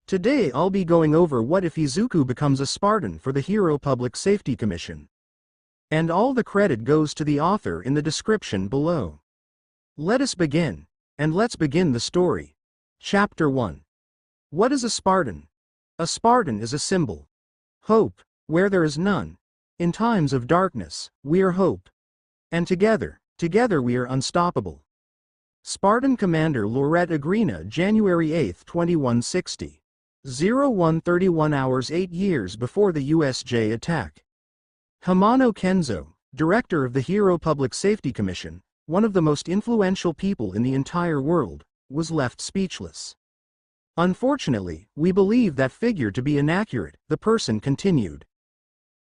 Today I'll be going over what if Izuku becomes a Spartan for the Hero Public Safety Commission. And all the credit goes to the author in the description below. Let us begin, and let's begin the story. Chapter 1. What is a Spartan? A Spartan is a symbol. Hope, where there is none. In times of darkness, we are hope. And together we are unstoppable. Spartan Commander Laurette Agrina, January 8, 2160. 0131 hours 8 years before the USJ attack. Hamano Kenzo, director of the Hero Public Safety Commission, one of the most influential people in the entire world, was left speechless. Unfortunately, we believe that figure to be inaccurate, the person continued.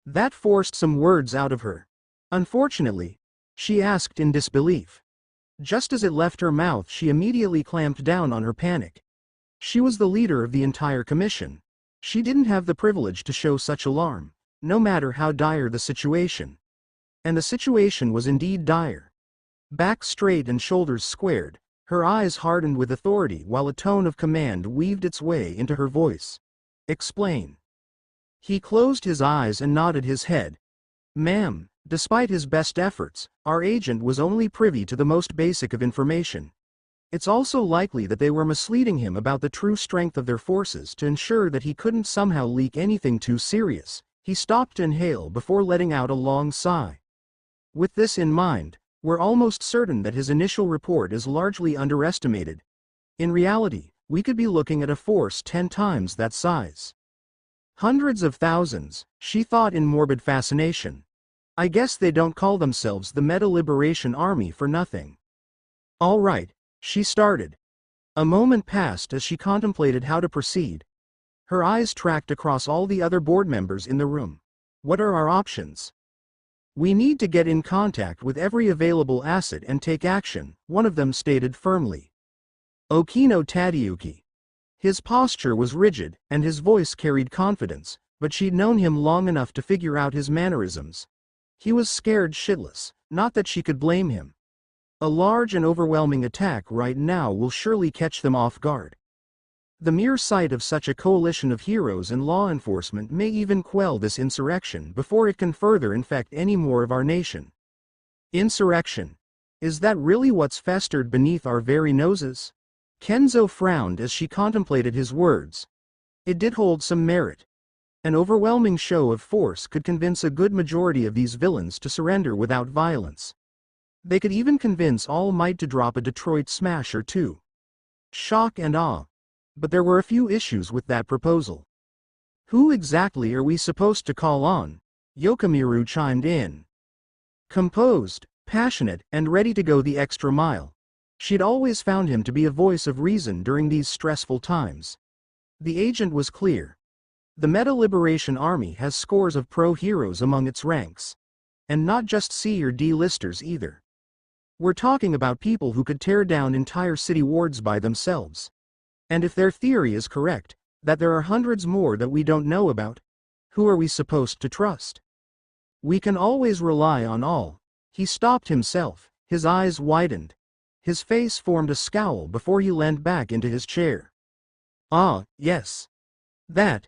That forced some words out of her. Unfortunately, she asked in disbelief. Just as it left her mouth, she immediately clamped down on her panic. She was the leader of the entire commission. She didn't have the privilege to show such alarm, no matter how dire the situation. And the situation was indeed dire. Back straight and shoulders squared, her eyes hardened with authority while a tone of command weaved its way into her voice. Explain. He closed his eyes and nodded his head. Ma'am, despite his best efforts, our agent was only privy to the most basic of information. It's also likely that they were misleading him about the true strength of their forces to ensure that he couldn't somehow leak anything too serious. He stopped to inhale before letting out a long sigh. With this in mind, we're almost certain that his initial report is largely underestimated. In reality, we could be looking at a force 10 times that size. Hundreds of thousands, she thought in morbid fascination. I guess they don't call themselves the Meta Liberation Army for nothing. All right, she started. A moment passed as she contemplated how to proceed. Her eyes tracked across all the other board members in the room. What are our options? We need to get in contact with every available asset and take action, one of them stated firmly. Okino Tadayuki. His posture was rigid, and his voice carried confidence, but she'd known him long enough to figure out his mannerisms. He was scared shitless, not that she could blame him. A large and overwhelming attack right now will surely catch them off guard. The mere sight of such a coalition of heroes and law enforcement may even quell this insurrection before it can further infect any more of our nation. Insurrection? Is that really what's festered beneath our very noses? Kenzo frowned as she contemplated his words. It did hold some merit. An overwhelming show of force could convince a good majority of these villains to surrender without violence. They could even convince All Might to drop a Detroit smash or two. Shock and awe. But there were a few issues with that proposal. Who exactly are we supposed to call on? Yokomiru chimed in. Composed, passionate, and ready to go the extra mile. She'd always found him to be a voice of reason during these stressful times. The agent was clear. The Meta Liberation Army has scores of pro-heroes among its ranks. And not just C or D listers either. We're talking about people who could tear down entire city wards by themselves. And if their theory is correct, that there are hundreds more that we don't know about, who are we supposed to trust? We can always rely on All. He stopped himself, his eyes widened. His face formed a scowl before he leaned back into his chair. Ah, yes. That.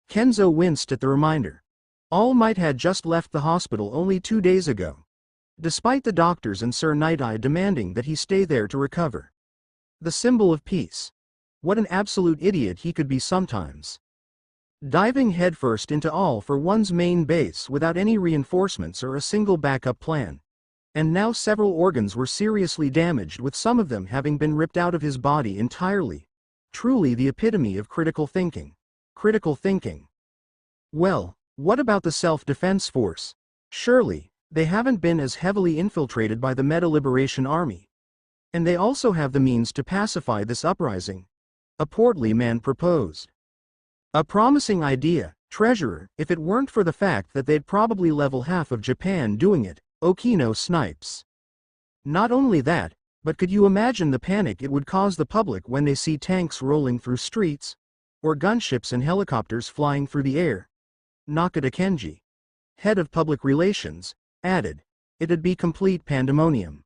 Kenzo winced at the reminder. All Might had just left the hospital only 2 days ago. Despite the doctors and Sir Night-Eye demanding that he stay there to recover. The symbol of peace. What an absolute idiot he could be sometimes. Diving headfirst into All for one's main base without any reinforcements or a single backup plan. And now several organs were seriously damaged, with some of them having been ripped out of his body entirely. Truly the epitome of critical thinking. Critical thinking. Well, what about the self-defense force? Surely, they haven't been as heavily infiltrated by the Meta Liberation Army. And they also have the means to pacify this uprising. A portly man proposed. A promising idea, Treasurer, if it weren't for the fact that they'd probably level half of Japan doing it, Okino snipes. Not only that, but could you imagine the panic it would cause the public when they see tanks rolling through streets? Or gunships and helicopters flying through the air? Nakata Kenji, head of public relations, added. It'd be complete pandemonium.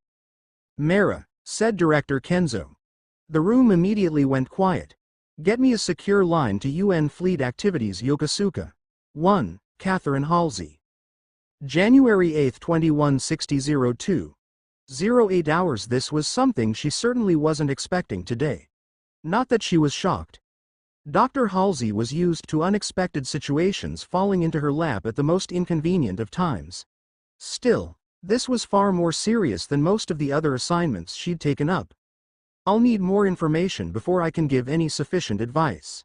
Mera, said Director Kenzo. The room immediately went quiet. Get me a secure line to UN Fleet Activities Yokosuka. 1. Catherine Halsey. January 8, 2160 08 hours. This was something she certainly wasn't expecting today. Not that she was shocked. Dr. Halsey was used to unexpected situations falling into her lap at the most inconvenient of times. Still, this was far more serious than most of the other assignments she'd taken up. I'll need more information before I can give any sufficient advice.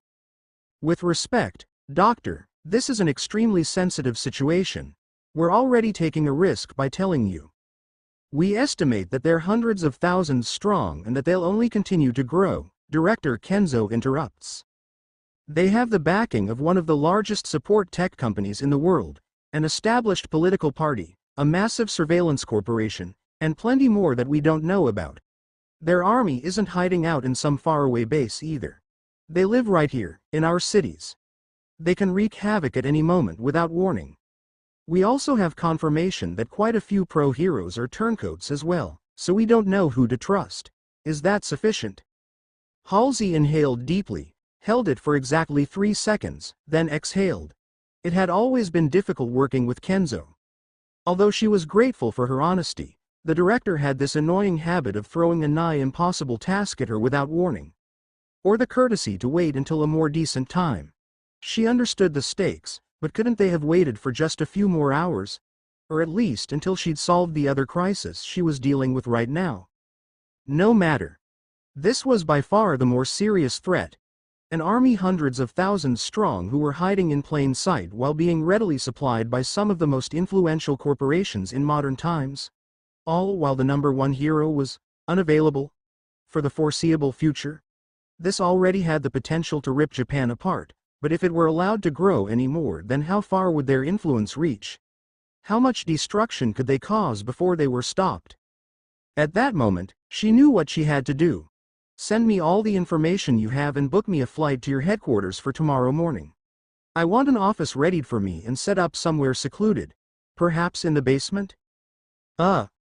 With respect, Doctor, this is an extremely sensitive situation. We're already taking a risk by telling you. We estimate that they're hundreds of thousands strong and that they'll only continue to grow, Director Kenzo interrupts. They have the backing of one of the largest support tech companies in the world, an established political party, a massive surveillance corporation, and plenty more that we don't know about. Their army isn't hiding out in some faraway base either. They live right here, in our cities. They can wreak havoc at any moment without warning. We also have confirmation that quite a few pro-heroes are turncoats as well, so we don't know who to trust. Is that sufficient? Halsey inhaled deeply, held it for exactly 3 seconds, then exhaled. It had always been difficult working with Kenzo. Although she was grateful for her honesty, the director had this annoying habit of throwing a nigh impossible task at her without warning. Or the courtesy to wait until a more decent time. She understood the stakes, but couldn't they have waited for just a few more hours? Or at least until she'd solved the other crisis she was dealing with right now? No matter. This was by far the more serious threat. An army hundreds of thousands strong who were hiding in plain sight while being readily supplied by some of the most influential corporations in modern times. All while the number one hero was unavailable for the foreseeable future. This already had the potential to rip Japan apart, but if it were allowed to grow any more, then how far would their influence reach? How much destruction could they cause before they were stopped? At that moment, she knew what she had to do. Send me all the information you have and book me a flight to your headquarters for tomorrow morning. I want an office readied for me and set up somewhere secluded. Perhaps in the basement?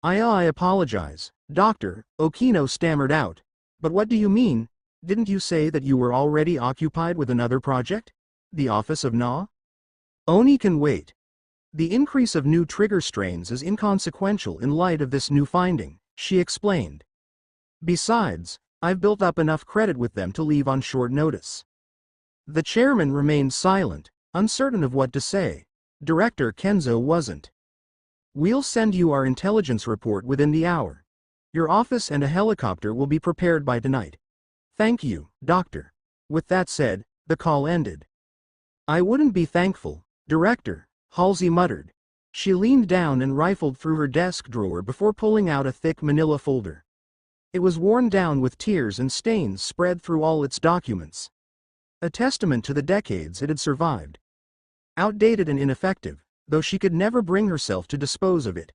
I apologize, Doctor, Okino stammered out. But what do you mean? Didn't you say that you were already occupied with another project? The office of Na? Oni can wait. The increase of new trigger strains is inconsequential in light of this new finding, she explained. Besides, I've built up enough credit with them to leave on short notice. The chairman remained silent, uncertain of what to say. Director Kenzo wasn't. We'll send you our intelligence report within the hour. Your office and a helicopter will be prepared by tonight. Thank you, Doctor. With that said, the call ended. I wouldn't be thankful, Director, Halsey muttered. She leaned down and rifled through her desk drawer before pulling out a thick manila folder. It was worn down with tears and stains spread through all its documents. A testament to the decades it had survived. Outdated and ineffective, though she could never bring herself to dispose of it.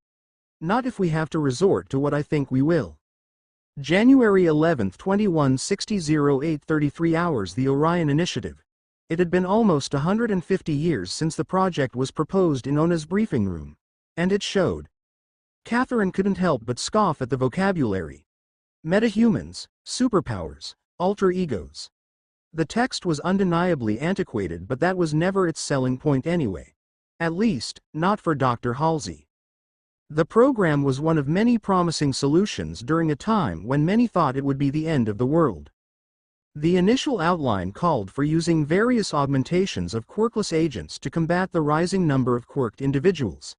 Not if we have to resort to what I think we will. January 11, 2160 08:33 hours. The Orion Initiative. It had been almost 150 years since the project was proposed in Ona's briefing room. And it showed. Catherine couldn't help but scoff at the vocabulary. Metahumans, superpowers, alter egos. The text was undeniably antiquated, but that was never its selling point anyway. At least, not for Dr. Halsey. The program was one of many promising solutions during a time when many thought it would be the end of the world. The initial outline called for using various augmentations of quirkless agents to combat the rising number of quirked individuals.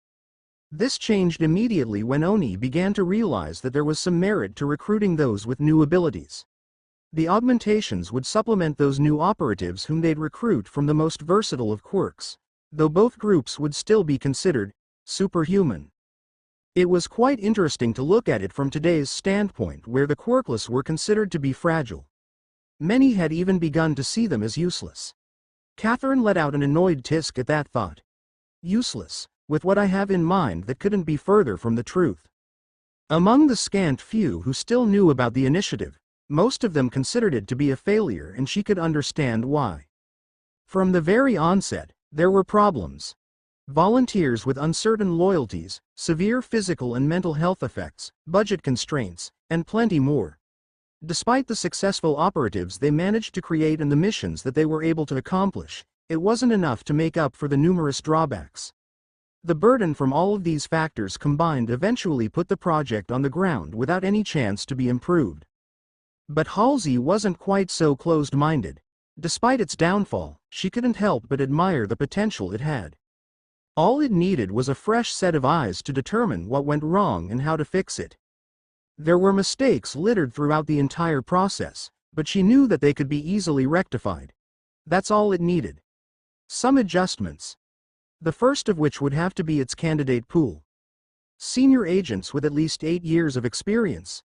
This changed immediately when Oni began to realize that there was some merit to recruiting those with new abilities. The augmentations would supplement those new operatives whom they'd recruit from the most versatile of quirks, though both groups would still be considered superhuman. It was quite interesting to look at it from today's standpoint, where the quirkless were considered to be fragile. Many had even begun to see them as useless. Catherine let out an annoyed tisk at that thought. Useless, with what I have in mind that couldn't be further from the truth. Among the scant few who still knew about the initiative, most of them considered it to be a failure, and she could understand why. From the very onset, there were problems. Volunteers with uncertain loyalties, severe physical and mental health effects, budget constraints, and plenty more. Despite the successful operatives they managed to create and the missions that they were able to accomplish, it wasn't enough to make up for the numerous drawbacks. The burden from all of these factors combined eventually put the project on the ground without any chance to be improved. But Halsey wasn't quite so closed-minded. Despite its downfall, she couldn't help but admire the potential it had. All it needed was a fresh set of eyes to determine what went wrong and how to fix it. There were mistakes littered throughout the entire process, but she knew that they could be easily rectified. That's all it needed. Some adjustments. The first of which would have to be its candidate pool. Senior agents with at least 8 years of experience.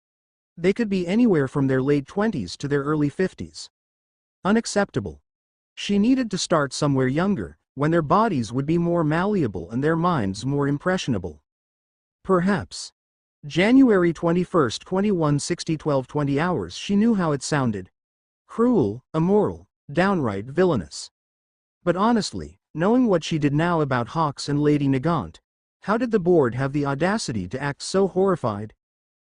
They could be anywhere from their late 20s to their early 50s. Unacceptable. She needed to start somewhere younger, when their bodies would be more malleable and their minds more impressionable. Perhaps. January 21, 2160 12:20 hours. She knew how it sounded. Cruel, immoral, downright villainous. But honestly, knowing what she did now about Hawks and Lady Nagant, how did the board have the audacity to act so horrified?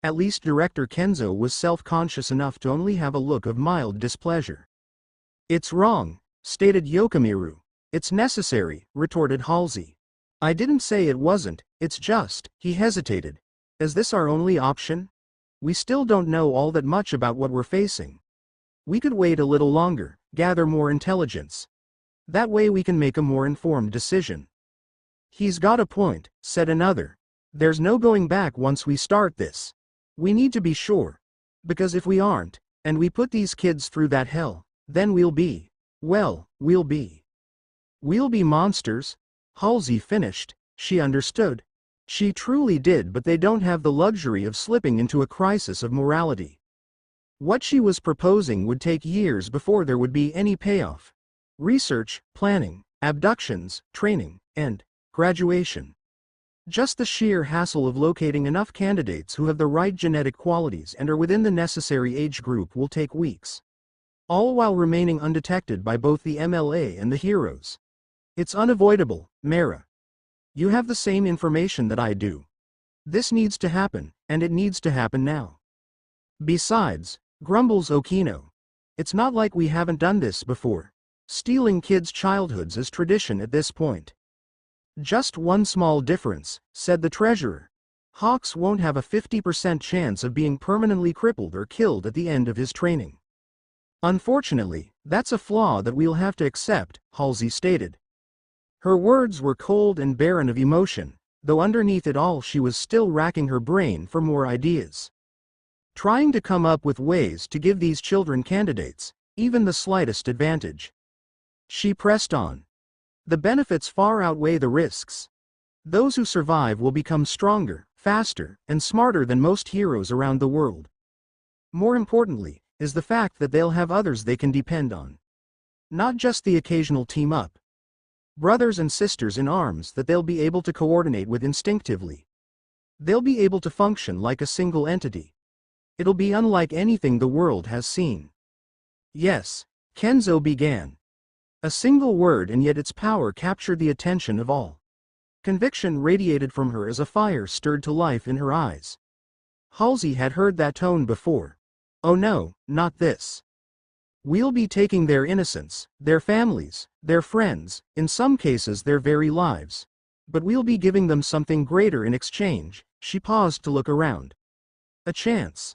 At least Director Kenzo was self-conscious enough to only have a look of mild displeasure. "It's wrong," stated Yokomiru. "It's necessary," retorted Halsey. "I didn't say it wasn't, it's just," he hesitated. "Is this our only option? We still don't know all that much about what we're facing. We could wait a little longer, gather more intelligence. That way we can make a more informed decision." "He's got a point," said another. "There's no going back once we start this. We need to be sure. Because if we aren't, and we put these kids through that hell, then we'll be monsters." Halsey finished. She understood. She truly did, but they don't have the luxury of slipping into a crisis of morality. What she was proposing would take years before there would be any payoff. Research, planning, abductions, training, and graduation. Just the sheer hassle of locating enough candidates who have the right genetic qualities and are within the necessary age group will take weeks. All while remaining undetected by both the MLA and the heroes. It's unavoidable, Mara. You have the same information that I do. This needs to happen, and it needs to happen now. Besides, grumbles Okino. It's not like we haven't done this before. Stealing kids' childhoods is tradition at this point. Just one small difference, said the treasurer. Hawks won't have a 50% chance of being permanently crippled or killed at the end of his training. Unfortunately, that's a flaw that we'll have to accept, Halsey stated. Her words were cold and barren of emotion, though underneath it all she was still racking her brain for more ideas. Trying to come up with ways to give these children candidates, even the slightest advantage. She pressed on. The benefits far outweigh the risks. Those who survive will become stronger, faster, and smarter than most heroes around the world. More importantly, is the fact that they'll have others they can depend on. Not just the occasional team-up. Brothers and sisters in arms that they'll be able to coordinate with instinctively. They'll be able to function like a single entity. It'll be unlike anything the world has seen. Yes, Kenzo began. A single word, and yet its power captured the attention of all. Conviction radiated from her as a fire stirred to life in her eyes. Halsey had heard that tone before. Oh no, not this. We'll be taking their innocence, their families, their friends, in some cases their very lives. But we'll be giving them something greater in exchange. She paused to look around. A chance.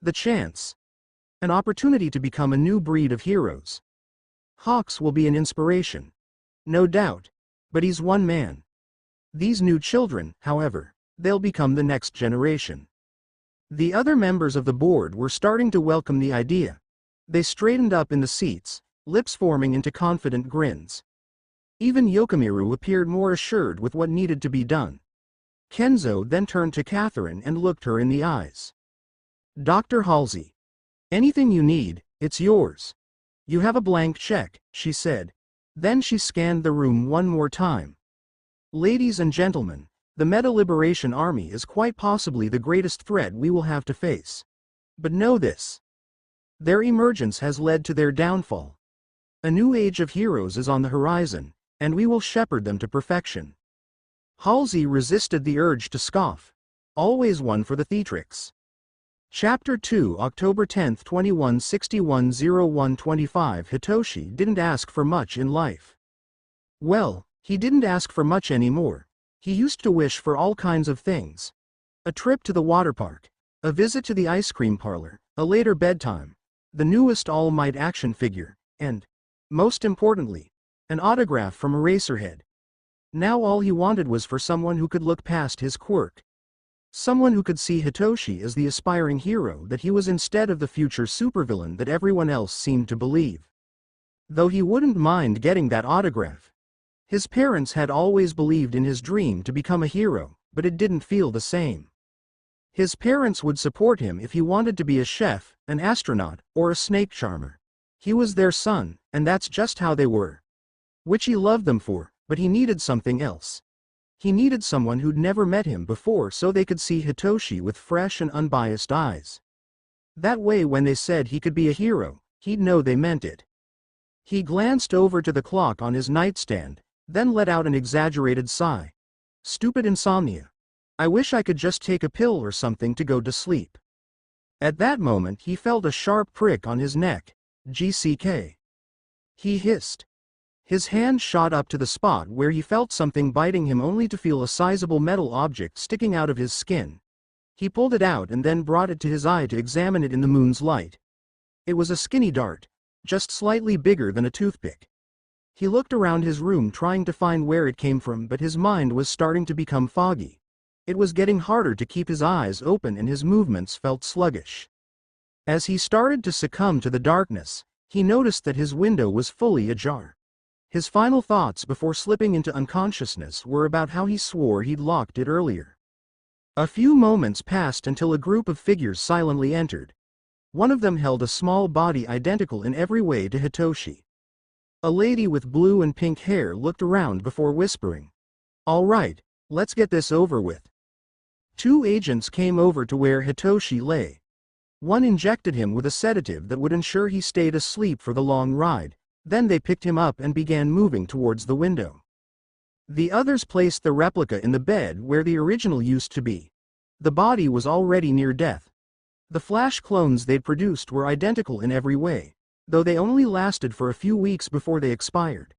The chance. An opportunity to become a new breed of heroes. Hawks will be an inspiration. No doubt. But he's one man. These new children, however, they'll become the next generation. The other members of the board were starting to welcome the idea. They straightened up in the seats, lips forming into confident grins. Even Yokomiru appeared more assured with what needed to be done. Kenzo then turned to Catherine and looked her in the eyes. Dr. Halsey. Anything you need, it's yours. You have a blank check, she said. Then she scanned the room one more time. Ladies and gentlemen, the Meta Liberation Army is quite possibly the greatest threat we will have to face. But know this. Their emergence has led to their downfall. A new age of heroes is on the horizon, and we will shepherd them to perfection. Halsey resisted the urge to scoff. Always one for the theatrics. Chapter 2, October 10, 2161-0125. Hitoshi didn't ask for much in life. Well, he didn't ask for much anymore. He used to wish for all kinds of things. A trip to the water park, a visit to the ice cream parlor, a later bedtime, the newest All Might action figure, and, most importantly, an autograph from Eraserhead. Now all he wanted was for someone who could look past his quirk. Someone who could see Hitoshi as the aspiring hero that he was instead of the future supervillain that everyone else seemed to believe. Though he wouldn't mind getting that autograph. His parents had always believed in his dream to become a hero, but it didn't feel the same. His parents would support him if he wanted to be a chef, an astronaut, or a snake charmer. He was their son, and that's just how they were. Which he loved them for, but he needed something else. He needed someone who'd never met him before so they could see Hitoshi with fresh and unbiased eyes. That way when they said he could be a hero, he'd know they meant it. He glanced over to the clock on his nightstand, then let out an exaggerated sigh. Stupid insomnia. I wish I could just take a pill or something to go to sleep. At that moment he felt a sharp prick on his neck. GCK. He hissed. His hand shot up to the spot where he felt something biting him only to feel a sizable metal object sticking out of his skin. He pulled it out and then brought it to his eye to examine it in the moon's light. It was a skinny dart, just slightly bigger than a toothpick. He looked around his room trying to find where it came from, but his mind was starting to become foggy. It was getting harder to keep his eyes open and his movements felt sluggish. As he started to succumb to the darkness, he noticed that his window was fully ajar. His final thoughts before slipping into unconsciousness were about how he swore he'd locked it earlier. A few moments passed until a group of figures silently entered. One of them held a small body identical in every way to Hitoshi. A lady with blue and pink hair looked around before whispering, "All right, let's get this over with." Two agents came over to where Hitoshi lay. One injected him with a sedative that would ensure he stayed asleep for the long ride, then they picked him up and began moving towards the window. The others placed the replica in the bed where the original used to be. The body was already near death. The flash clones they'd produced were identical in every way, though they only lasted for a few weeks before they expired.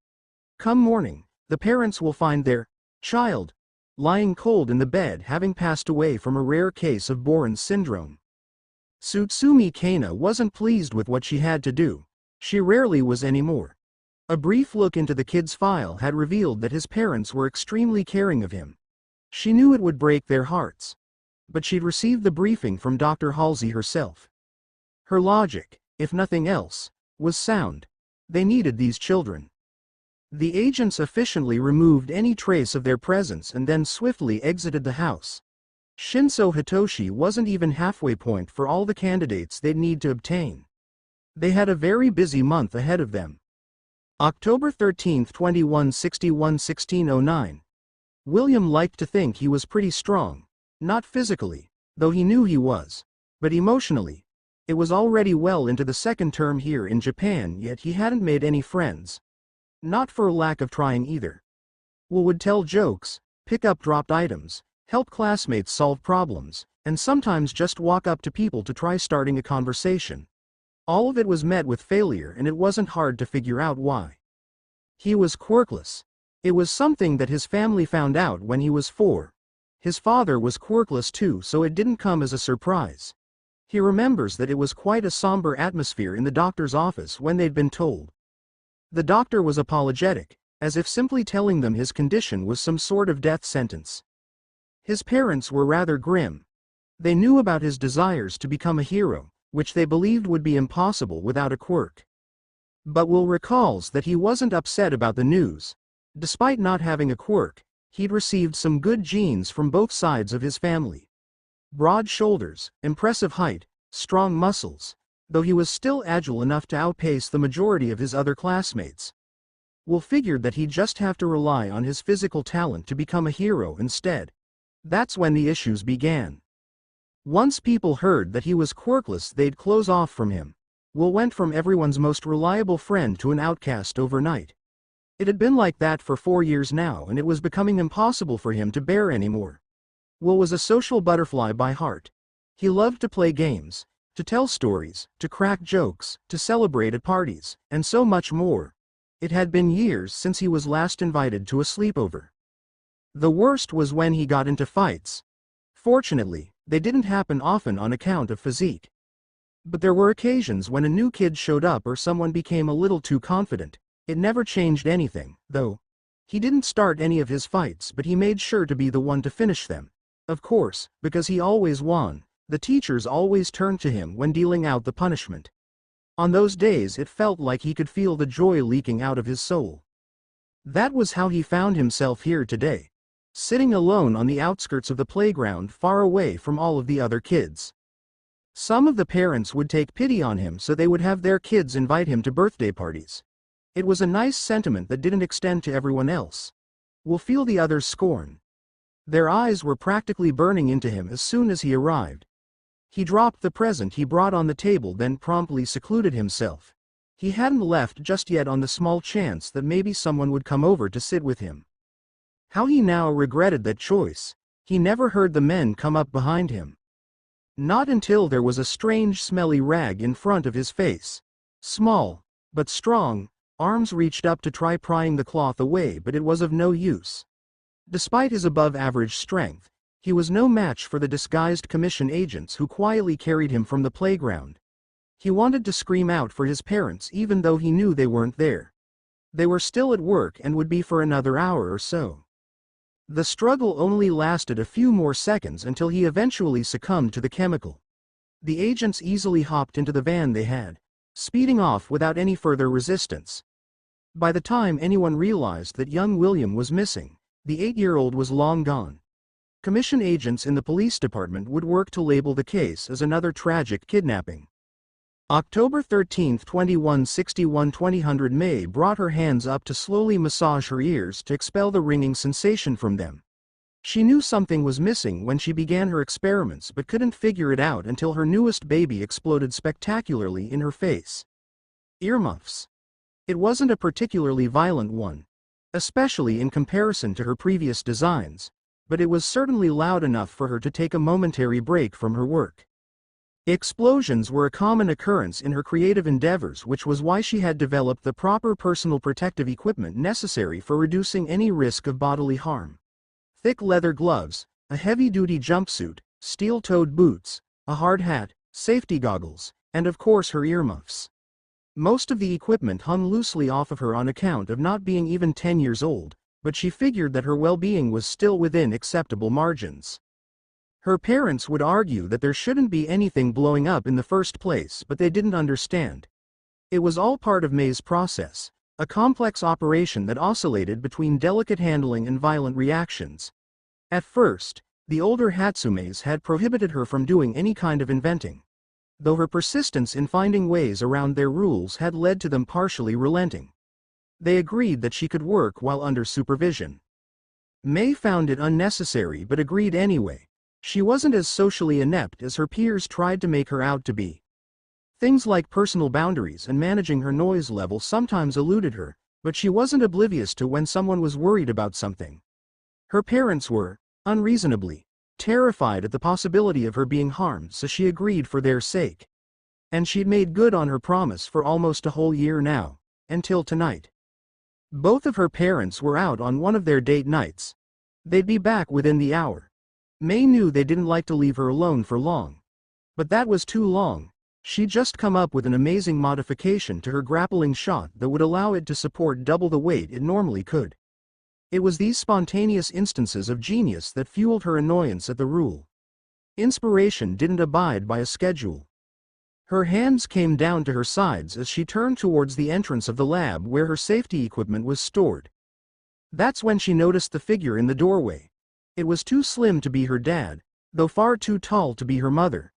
Come morning, the parents will find their child lying cold in the bed, having passed away from a rare case of Boren's syndrome. Tsutsumi Kana wasn't pleased with what she had to do. She rarely was anymore. A brief look into the kid's file had revealed that his parents were extremely caring of him. She knew it would break their hearts. But she'd received the briefing from Dr. Halsey herself. Her logic, if nothing else, was sound. They needed these children. The agents efficiently removed any trace of their presence and then swiftly exited the house. Shinso Hitoshi wasn't even halfway point for all the candidates they'd need to obtain. They had a very busy month ahead of them. October 13, 2161-1609. William liked to think he was pretty strong, not physically, though he knew he was, but emotionally. It was already well into the second term here in Japan, yet he hadn't made any friends. Not for lack of trying either. Will would tell jokes, pick up dropped items, help classmates solve problems, and sometimes just walk up to people to try starting a conversation. All of it was met with failure, and it wasn't hard to figure out why. He was quirkless. It was something that his family found out when he was 4. His father was quirkless too, so it didn't come as a surprise. He remembers that it was quite a somber atmosphere in the doctor's office when they'd been told. The doctor was apologetic, as if simply telling them his condition was some sort of death sentence. His parents were rather grim. They knew about his desires to become a hero, which they believed would be impossible without a quirk. But Will recalls that he wasn't upset about the news. Despite not having a quirk, he'd received some good genes from both sides of his family. Broad shoulders, impressive height, strong muscles, though he was still agile enough to outpace the majority of his other classmates. Will figured that he'd just have to rely on his physical talent to become a hero instead. That's when the issues began. Once people heard that he was quirkless, they'd close off from him. Will went from everyone's most reliable friend to an outcast overnight. It had been like that for 4 years now, and it was becoming impossible for him to bear anymore. Will was a social butterfly by heart. He loved to play games, to tell stories, to crack jokes, to celebrate at parties, and so much more. It had been years since he was last invited to a sleepover. The worst was when he got into fights. Fortunately, they didn't happen often on account of physique. But there were occasions when a new kid showed up or someone became a little too confident. It never changed anything, though. He didn't start any of his fights, but he made sure to be the one to finish them. Of course, because he always won, the teachers always turned to him when dealing out the punishment. On those days it felt like he could feel the joy leaking out of his soul. That was how he found himself here today, sitting alone on the outskirts of the playground far away from all of the other kids. Some of the parents would take pity on him, so they would have their kids invite him to birthday parties. It was a nice sentiment that didn't extend to everyone else. We'll feel the others' scorn. Their eyes were practically burning into him as soon as he arrived. He dropped the present he brought on the table, then promptly secluded himself. He hadn't left just yet, on the small chance that maybe someone would come over to sit with him. How he now regretted that choice. He never heard the men come up behind him. Not until there was a strange smelly rag in front of his face. Small, but strong, arms reached up to try prying the cloth away, but it was of no use. Despite his above-average strength, he was no match for the disguised commission agents who quietly carried him from the playground. He wanted to scream out for his parents even though he knew they weren't there. They were still at work and would be for another hour or so. The struggle only lasted a few more seconds until he eventually succumbed to the chemical. The agents easily hopped into the van they had, speeding off without any further resistance. By the time anyone realized that young William was missing, the 8-year-old was long gone. Commission agents in the police department would work to label the case as another tragic kidnapping. October 13, 2161 2000 May brought her hands up to slowly massage her ears to expel the ringing sensation from them. She knew something was missing when she began her experiments, but couldn't figure it out until her newest baby exploded spectacularly in her face. Earmuffs. It wasn't a particularly violent one, especially in comparison to her previous designs, but it was certainly loud enough for her to take a momentary break from her work. Explosions were a common occurrence in her creative endeavors, which was why she had developed the proper personal protective equipment necessary for reducing any risk of bodily harm. Thick leather gloves, a heavy-duty jumpsuit, steel-toed boots, a hard hat, safety goggles, and of course her earmuffs. Most of the equipment hung loosely off of her on account of not being even 10 years old, but she figured that her well-being was still within acceptable margins. Her parents would argue that there shouldn't be anything blowing up in the first place, but they didn't understand. It was all part of May's process, a complex operation that oscillated between delicate handling and violent reactions. At first, the older Hatsumes had prohibited her from doing any kind of inventing, though her persistence in finding ways around their rules had led to them partially relenting. They agreed that she could work while under supervision. May found it unnecessary but agreed anyway. She wasn't as socially inept as her peers tried to make her out to be. Things like personal boundaries and managing her noise level sometimes eluded her, but she wasn't oblivious to when someone was worried about something. Her parents were, unreasonably, terrified at the possibility of her being harmed, so she agreed for their sake. And she'd made good on her promise for almost a whole year now, until tonight. Both of her parents were out on one of their date nights. They'd be back within the hour. May knew they didn't like to leave her alone for long. But that was too long. She'd just come up with an amazing modification to her grappling shot that would allow it to support double the weight it normally could. It was these spontaneous instances of genius that fueled her annoyance at the rule. Inspiration didn't abide by a schedule. Her hands came down to her sides as she turned towards the entrance of the lab where her safety equipment was stored. That's when she noticed the figure in the doorway. It was too slim to be her dad, though far too tall to be her mother.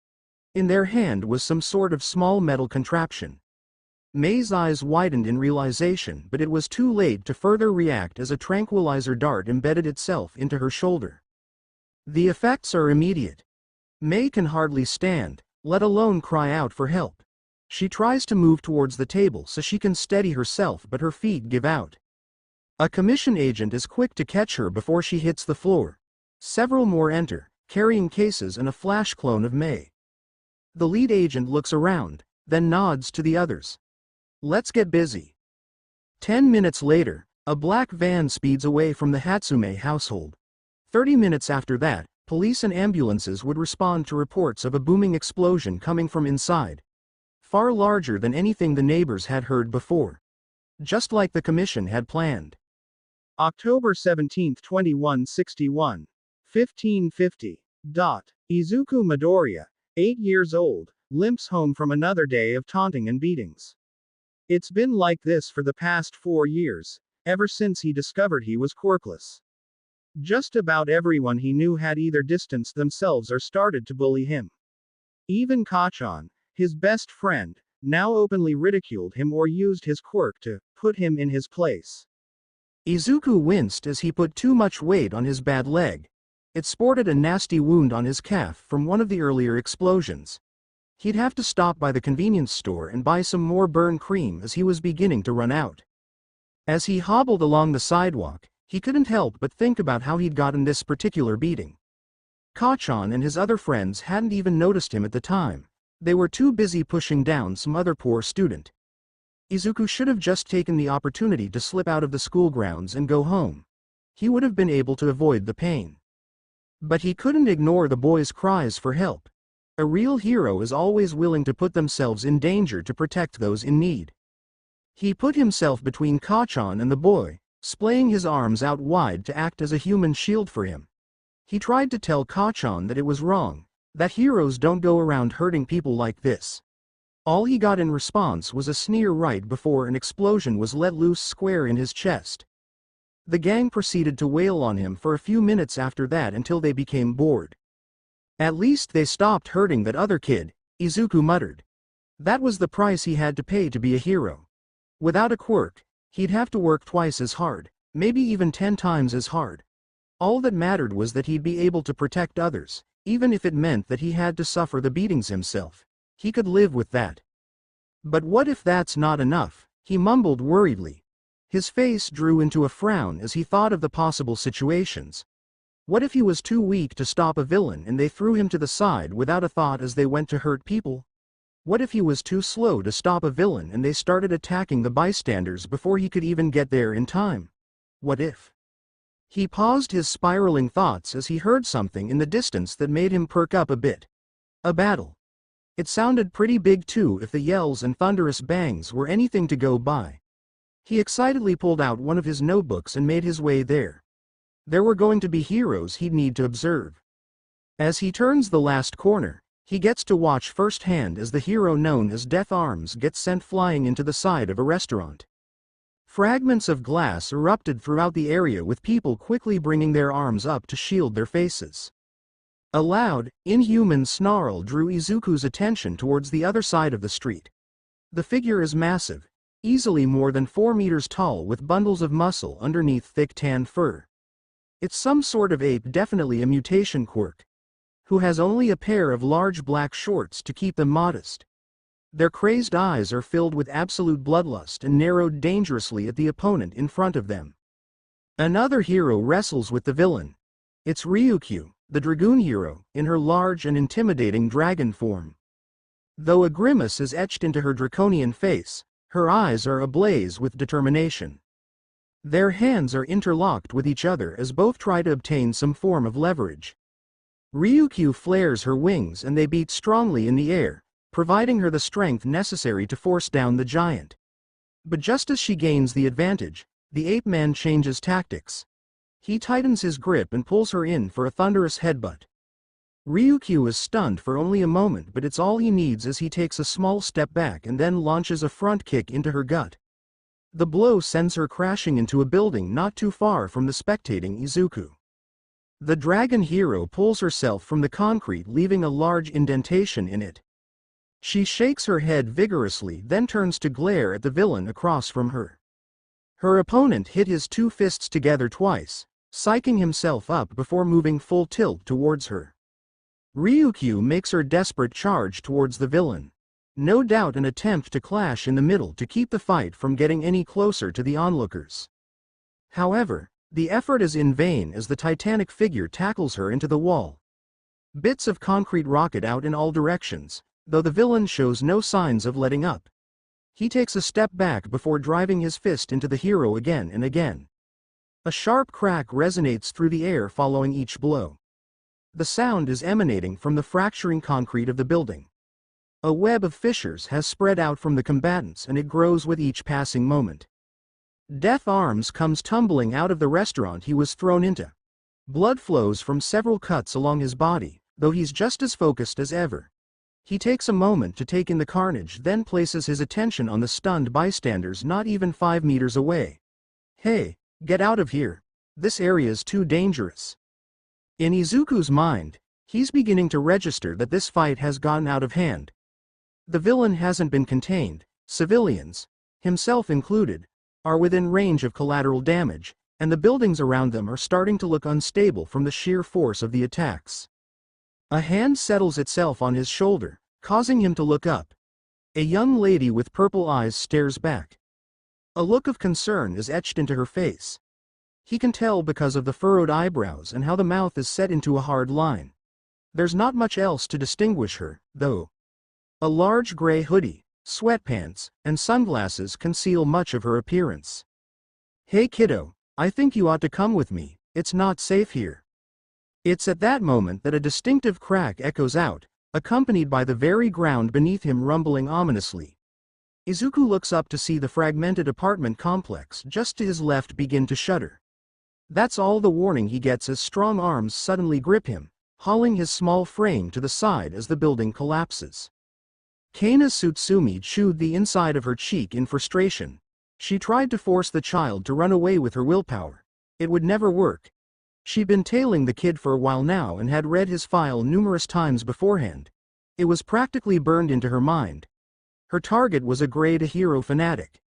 In their hand was some sort of small metal contraption. May's eyes widened in realization, but it was too late to further react as a tranquilizer dart embedded itself into her shoulder. The effects are immediate. May can hardly stand, let alone cry out for help. She tries to move towards the table so she can steady herself, but her feet give out. A commission agent is quick to catch her before she hits the floor. Several more enter, carrying cases and a flash clone of May. The lead agent looks around, then nods to the others. Let's get busy. 10 minutes later, a black van speeds away from the Hatsume household. 30 minutes after that, police and ambulances would respond to reports of a booming explosion coming from inside. Far larger than anything the neighbors had heard before. Just like the commission had planned. October 17, 2161. 1550. Izuku Midoriya, 8 years old, limps home from another day of taunting and beatings. It's been like this for the past 4 years, ever since he discovered he was quirkless. Just about everyone he knew had either distanced themselves or started to bully him. Even Kachan, his best friend, now openly ridiculed him or used his quirk to put him in his place. Izuku winced as he put too much weight on his bad leg. It sported a nasty wound on his calf from one of the earlier explosions. He'd have to stop by the convenience store and buy some more burn cream as he was beginning to run out. As he hobbled along the sidewalk, he couldn't help but think about how he'd gotten this particular beating. Kachan and his other friends hadn't even noticed him at the time. They were too busy pushing down some other poor student. Izuku should have just taken the opportunity to slip out of the school grounds and go home. He would have been able to avoid the pain. But he couldn't ignore the boys' cries for help. A real hero is always willing to put themselves in danger to protect those in need. He put himself between Kachan and the boy, splaying his arms out wide to act as a human shield for him. He tried to tell Kachan that it was wrong, that heroes don't go around hurting people like this. All he got in response was a sneer right before an explosion was let loose square in his chest. The gang proceeded to wail on him for a few minutes after that until they became bored. At least they stopped hurting that other kid, Izuku muttered. That was the price he had to pay to be a hero. Without a quirk, he'd have to work twice as hard, maybe even 10 times as hard. All that mattered was that he'd be able to protect others, even if it meant that he had to suffer the beatings himself. He could live with that. But what if that's not enough? He mumbled worriedly. His face drew into a frown as he thought of the possible situations. What if he was too weak to stop a villain and they threw him to the side without a thought as they went to hurt people? What if he was too slow to stop a villain and they started attacking the bystanders before he could even get there in time? What if? He paused his spiraling thoughts as he heard something in the distance that made him perk up a bit. A battle. It sounded pretty big too if the yells and thunderous bangs were anything to go by. He excitedly pulled out one of his notebooks and made his way there. There were going to be heroes he'd need to observe. As he turns the last corner, he gets to watch firsthand as the hero known as Death Arms gets sent flying into the side of a restaurant. Fragments of glass erupted throughout the area with people quickly bringing their arms up to shield their faces. A loud, inhuman snarl drew Izuku's attention towards the other side of the street. The figure is massive, easily more than 4 meters tall with bundles of muscle underneath thick tan fur. It's some sort of ape, definitely a mutation quirk, who has only a pair of large black shorts to keep them modest. Their crazed eyes are filled with absolute bloodlust and narrowed dangerously at the opponent in front of them. Another hero wrestles with the villain. It's Ryukyu, the dragoon hero, in her large and intimidating dragon form. Though a grimace is etched into her draconian face, her eyes are ablaze with determination. Their hands are interlocked with each other as both try to obtain some form of leverage. Ryukyu flares her wings and they beat strongly in the air, providing her the strength necessary to force down the giant. But just as she gains the advantage, the ape-man changes tactics. He tightens his grip and pulls her in for a thunderous headbutt. Ryukyu is stunned for only a moment, but it's all he needs as he takes a small step back and then launches a front kick into her gut. The blow sends her crashing into a building not too far from the spectating Izuku. The dragon hero pulls herself from the concrete, leaving a large indentation in it. She shakes her head vigorously, then turns to glare at the villain across from her. Her opponent hit his 2 fists together twice, psyching himself up before moving full tilt towards her. Ryukyu makes her desperate charge towards the villain. No doubt an attempt to clash in the middle to keep the fight from getting any closer to the onlookers. However, the effort is in vain as the titanic figure tackles her into the wall. Bits of concrete rocket out in all directions, though the villain shows no signs of letting up. He takes a step back before driving his fist into the hero again and again. A sharp crack resonates through the air following each blow. The sound is emanating from the fracturing concrete of the building. A web of fissures has spread out from the combatants, and it grows with each passing moment. Death Arms comes tumbling out of the restaurant he was thrown into. Blood flows from several cuts along his body, though he's just as focused as ever. He takes a moment to take in the carnage, then places his attention on the stunned bystanders not even 5 meters away. Hey, get out of here. This area's too dangerous. In Izuku's mind, he's beginning to register that this fight has gotten out of hand. The villain hasn't been contained, civilians, himself included, are within range of collateral damage, and the buildings around them are starting to look unstable from the sheer force of the attacks. A hand settles itself on his shoulder, causing him to look up. A young lady with purple eyes stares back. A look of concern is etched into her face. He can tell because of the furrowed eyebrows and how the mouth is set into a hard line. There's not much else to distinguish her, though. A large gray hoodie, sweatpants, and sunglasses conceal much of her appearance. Hey kiddo, I think you ought to come with me, it's not safe here. It's at that moment that a distinctive crack echoes out, accompanied by the very ground beneath him rumbling ominously. Izuku looks up to see the fragmented apartment complex just to his left begin to shudder. That's all the warning he gets as strong arms suddenly grip him, hauling his small frame to the side as the building collapses. Kana Tsutsumi chewed the inside of her cheek in frustration. She tried to force the child to run away with her willpower. It would never work. She'd been tailing the kid for a while now and had read his file numerous times beforehand. It was practically burned into her mind. Her target was a grade A hero fanatic.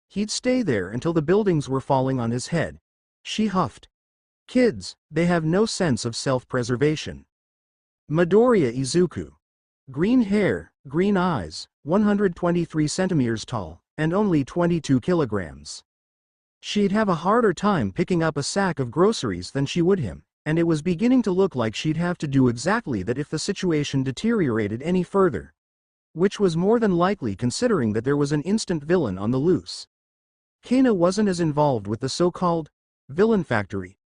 He'd stay there until the buildings were falling on his head. She huffed. Kids, they have no sense of self-preservation. Midoriya Izuku. Green hair, green eyes, 123 centimeters tall, and only 22 kilograms. She'd have a harder time picking up a sack of groceries than she would him, and it was beginning to look like she'd have to do exactly that if the situation deteriorated any further. Which was more than likely considering that there was an instant villain on the loose. Kana wasn't as involved with the so-called villain factory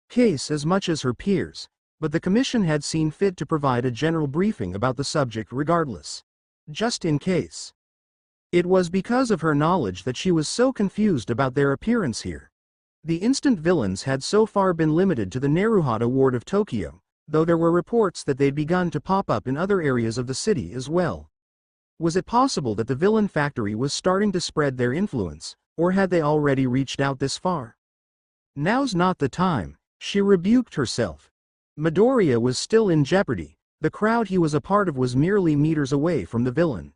case as much as her peers, but the commission had seen fit to provide a general briefing about the subject regardless. Just in case. It was because of her knowledge that she was so confused about their appearance here. The instant villains had so far been limited to the Naruhata ward of Tokyo, though there were reports that they'd begun to pop up in other areas of the city as well. Was it possible that the villain factory was starting to spread their influence, or had they already reached out this far? Now's not the time, she rebuked herself. Midoriya was still in jeopardy. The crowd he was a part of was merely meters away from the villain.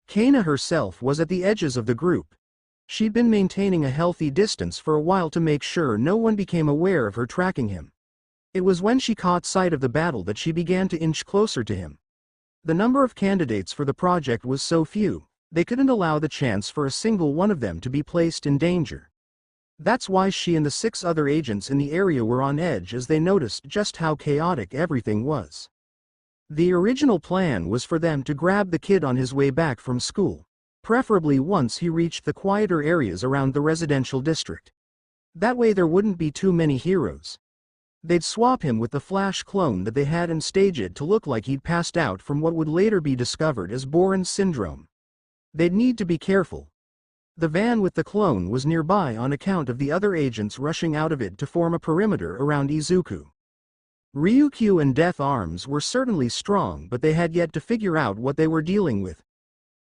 Kana herself was at the edges of the group. She'd been maintaining a healthy distance for a while to make sure no one became aware of her tracking him. It was when she caught sight of the battle that she began to inch closer to him. The number of candidates for the project was so few, they couldn't allow the chance for a single one of them to be placed in danger. That's why she and the 6 other agents in the area were on edge as they noticed just how chaotic everything was. The original plan was for them to grab the kid on his way back from school, preferably once he reached the quieter areas around the residential district. That way there wouldn't be too many heroes. They'd swap him with the Flash clone that they had and stage it to look like he'd passed out from what would later be discovered as Bourne syndrome. They'd need to be careful. The van with the clone was nearby on account of the other agents rushing out of it to form a perimeter around Izuku. Ryukyu and Death Arms were certainly strong, but they had yet to figure out what they were dealing with.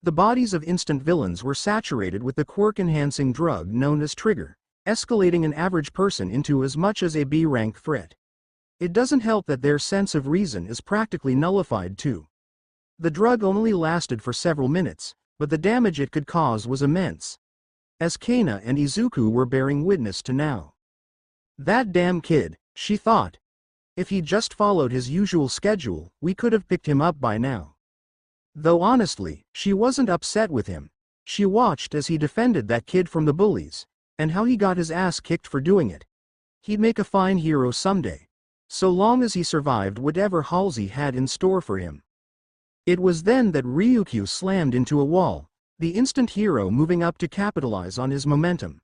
The bodies of instant villains were saturated with the quirk-enhancing drug known as Trigger, escalating an average person into as much as a B-rank threat. It doesn't help that their sense of reason is practically nullified too. The drug only lasted for several minutes, but the damage it could cause was immense, as Kana and Izuku were bearing witness to now. That damn kid, she thought. If he'd just followed his usual schedule, we could have picked him up by now. Though honestly, she wasn't upset with him. She watched as he defended that kid from the bullies, and how he got his ass kicked for doing it. He'd make a fine hero someday, so long as he survived whatever Halsey had in store for him. It was then that Ryukyu slammed into a wall, the instant hero moving up to capitalize on his momentum.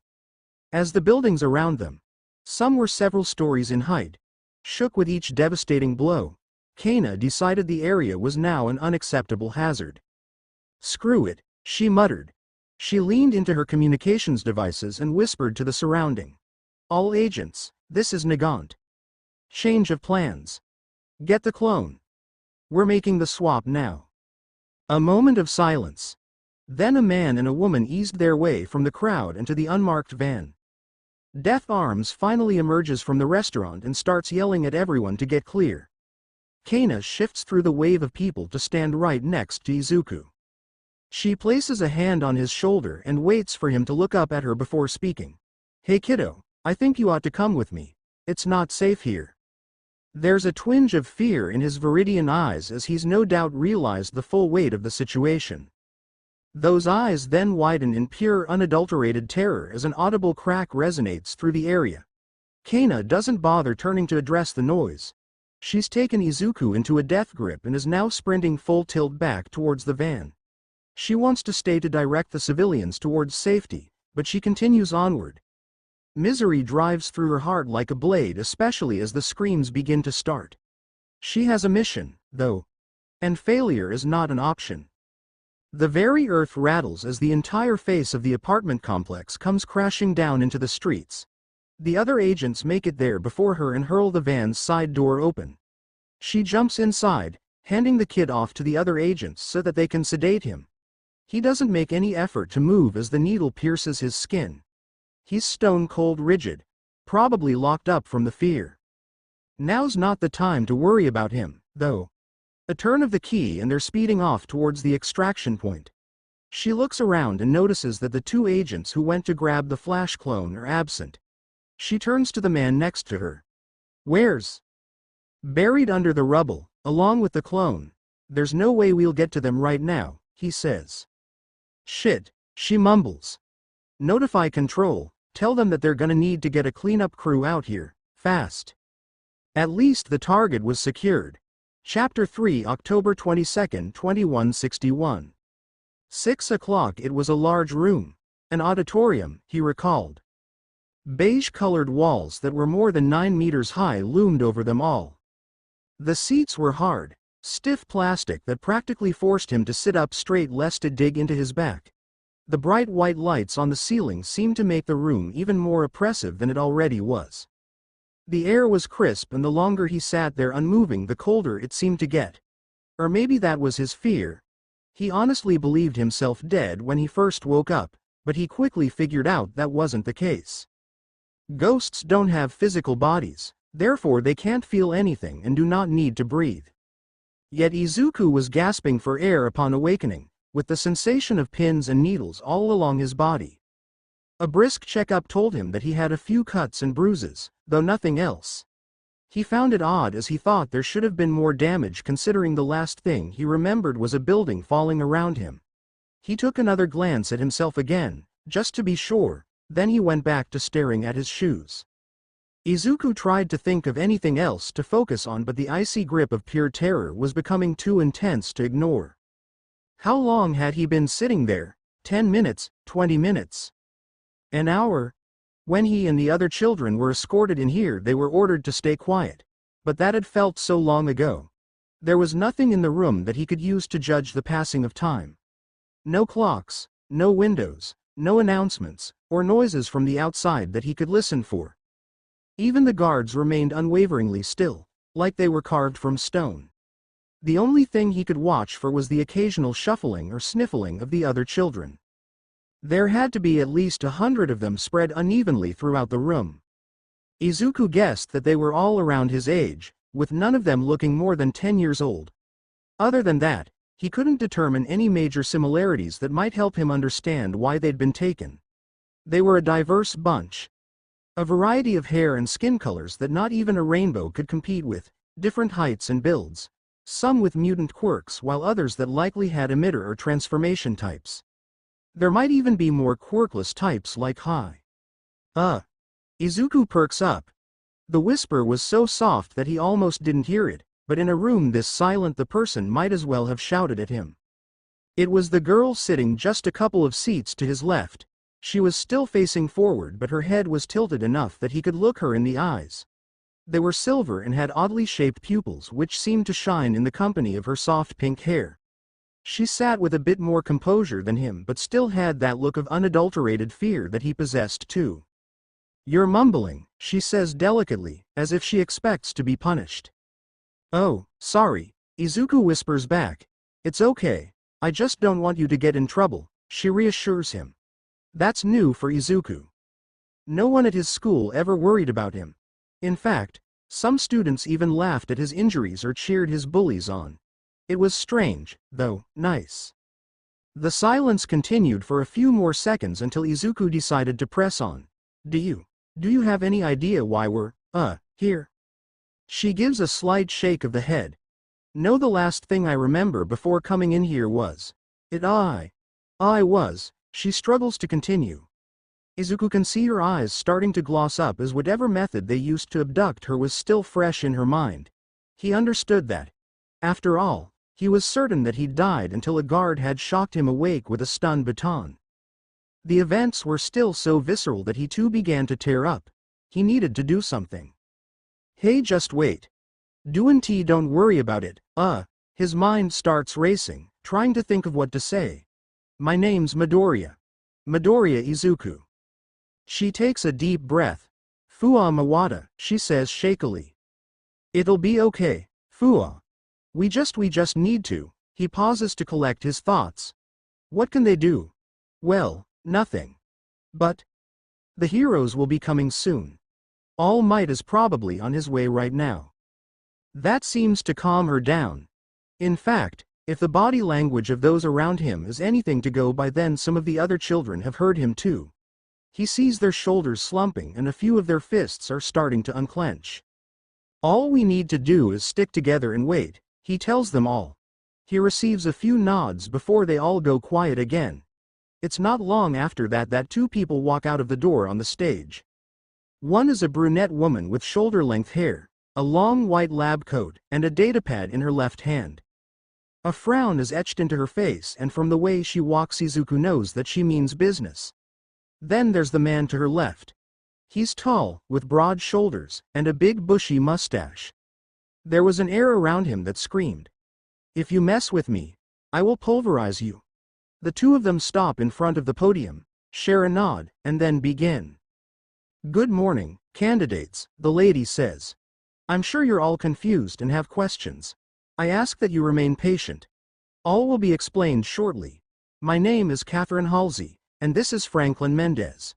As the buildings around them, some were several stories in height, shook with each devastating blow, Kana decided the area was now an unacceptable hazard. Screw it, she muttered. She leaned into her communications devices and whispered to the surrounding. All agents, this is Nagant. Change of plans. Get the clone. We're making the swap now. A moment of silence. Then a man and a woman eased their way from the crowd into the unmarked van. Death Arms finally emerges from the restaurant and starts yelling at everyone to get clear. Kana shifts through the wave of people to stand right next to Izuku. She places a hand on his shoulder and waits for him to look up at her before speaking. Hey kiddo, I think you ought to come with me. It's not safe here. There's a twinge of fear in his Viridian eyes as he's no doubt realized the full weight of the situation. Those eyes then widen in pure unadulterated terror as an audible crack resonates through the area. Kana doesn't bother turning to address the noise. She's taken Izuku into a death grip and is now sprinting full tilt back towards the van. She wants to stay to direct the civilians towards safety, but she continues onward. Misery drives through her heart like a blade, especially as the screams begin to start. She has a mission, though, and failure is not an option. The very earth rattles as the entire face of the apartment complex comes crashing down into the streets. The other agents make it there before her and hurl the van's side door open. She jumps inside, handing the kid off to the other agents so that they can sedate him. He doesn't make any effort to move as the needle pierces his skin. He's stone-cold rigid, probably locked up from the fear. Now's not the time to worry about him, though. A turn of the key and they're speeding off towards the extraction point. She looks around and notices that the two agents who went to grab the flash clone are absent. She turns to the man next to her. Where's? Buried under the rubble, along with the clone. There's no way we'll get to them right now, he says. Shit, she mumbles. Notify control, tell them that they're gonna need to get a cleanup crew out here, fast. At least the target was secured. Chapter 3, October 22, 2161. 6 o'clock. It was a large room. An auditorium, he recalled. Beige-colored walls that were more than 9 meters high loomed over them all. The seats were hard, stiff plastic that practically forced him to sit up straight lest it dig into his back. The bright white lights on the ceiling seemed to make the room even more oppressive than it already was. The air was crisp, and the longer he sat there unmoving, the colder it seemed to get. Or maybe that was his fear. He honestly believed himself dead when he first woke up, but he quickly figured out that wasn't the case. Ghosts don't have physical bodies, therefore they can't feel anything and do not need to breathe. Yet Izuku was gasping for air upon awakening, with the sensation of pins and needles all along his body. A brisk checkup told him that he had a few cuts and bruises, though nothing else. He found it odd as he thought there should have been more damage considering the last thing he remembered was a building falling around him. He took another glance at himself again, just to be sure, then he went back to staring at his shoes. Izuku tried to think of anything else to focus on, but the icy grip of pure terror was becoming too intense to ignore. How long had he been sitting there? 10 minutes, 20 minutes? An hour? When he and the other children were escorted in here, they were ordered to stay quiet. But that had felt so long ago. There was nothing in the room that he could use to judge the passing of time. No clocks, no windows, no announcements, or noises from the outside that he could listen for. Even the guards remained unwaveringly still, like they were carved from stone. The only thing he could watch for was the occasional shuffling or sniffling of the other children. There had to be at least 100 of them spread unevenly throughout the room. Izuku guessed that they were all around his age, with none of them looking more than 10 years old. Other than that, he couldn't determine any major similarities that might help him understand why they'd been taken. They were a diverse bunch. A variety of hair and skin colors that not even a rainbow could compete with, different heights and builds, some with mutant quirks while others that likely had emitter or transformation types. There might even be more quirkless types like Hai. Izuku perks up. The whisper was so soft that he almost didn't hear it, but in a room this silent the person might as well have shouted at him. It was the girl sitting just a couple of seats to his left. She was still facing forward, but her head was tilted enough that he could look her in the eyes. They were silver and had oddly shaped pupils which seemed to shine in the company of her soft pink hair. She sat with a bit more composure than him, but still had that look of unadulterated fear that he possessed too. "You're mumbling," she says delicately, as if she expects to be punished. "Oh, sorry," Izuku whispers back. "It's okay. I just don't want you to get in trouble," she reassures him. That's new for Izuku. No one at his school ever worried about him. In fact, some students even laughed at his injuries or cheered his bullies on. It was strange, though nice. The silence continued for a few more seconds until Izuku decided to press on. Do you have any idea why we're, here?" She gives a slight shake of the head. "No, the last thing I remember before coming in here was. She struggles to continue. Izuku can see her eyes starting to gloss up as whatever method they used to abduct her was still fresh in her mind. He understood that. After all, he was certain that he'd died until a guard had shocked him awake with a stun baton. The events were still so visceral that he too began to tear up. He needed to do something. "Hey, just wait. Don't worry about it, His mind starts racing, trying to think of what to say. "My name's Midoriya. Midoriya Izuku." She takes a deep breath. "Fua Mawata," she says shakily. "It'll be okay, Fua. We just need to." He pauses to collect his thoughts. What can they do? Well, nothing. But the heroes will be coming soon. All Might is probably on his way right now. That seems to calm her down. In fact, if the body language of those around him is anything to go by, then some of the other children have heard him too. He sees their shoulders slumping and a few of their fists are starting to unclench. "All we need to do is stick together and wait," he tells them all. He receives a few nods before they all go quiet again. It's not long after that two people walk out of the door on the stage. One is a brunette woman with shoulder-length hair, a long white lab coat, and a datapad in her left hand. A frown is etched into her face, and from the way she walks Izuku knows that she means business. Then there's the man to her left. He's tall, with broad shoulders, and a big bushy mustache. There was an air around him that screamed, "If you mess with me, I will pulverize you." The two of them stop in front of the podium, share a nod, and then begin. "Good morning, candidates," the lady says. "I'm sure you're all confused and have questions. I ask that you remain patient. All will be explained shortly. My name is Catherine Halsey, and this is Franklin Mendez.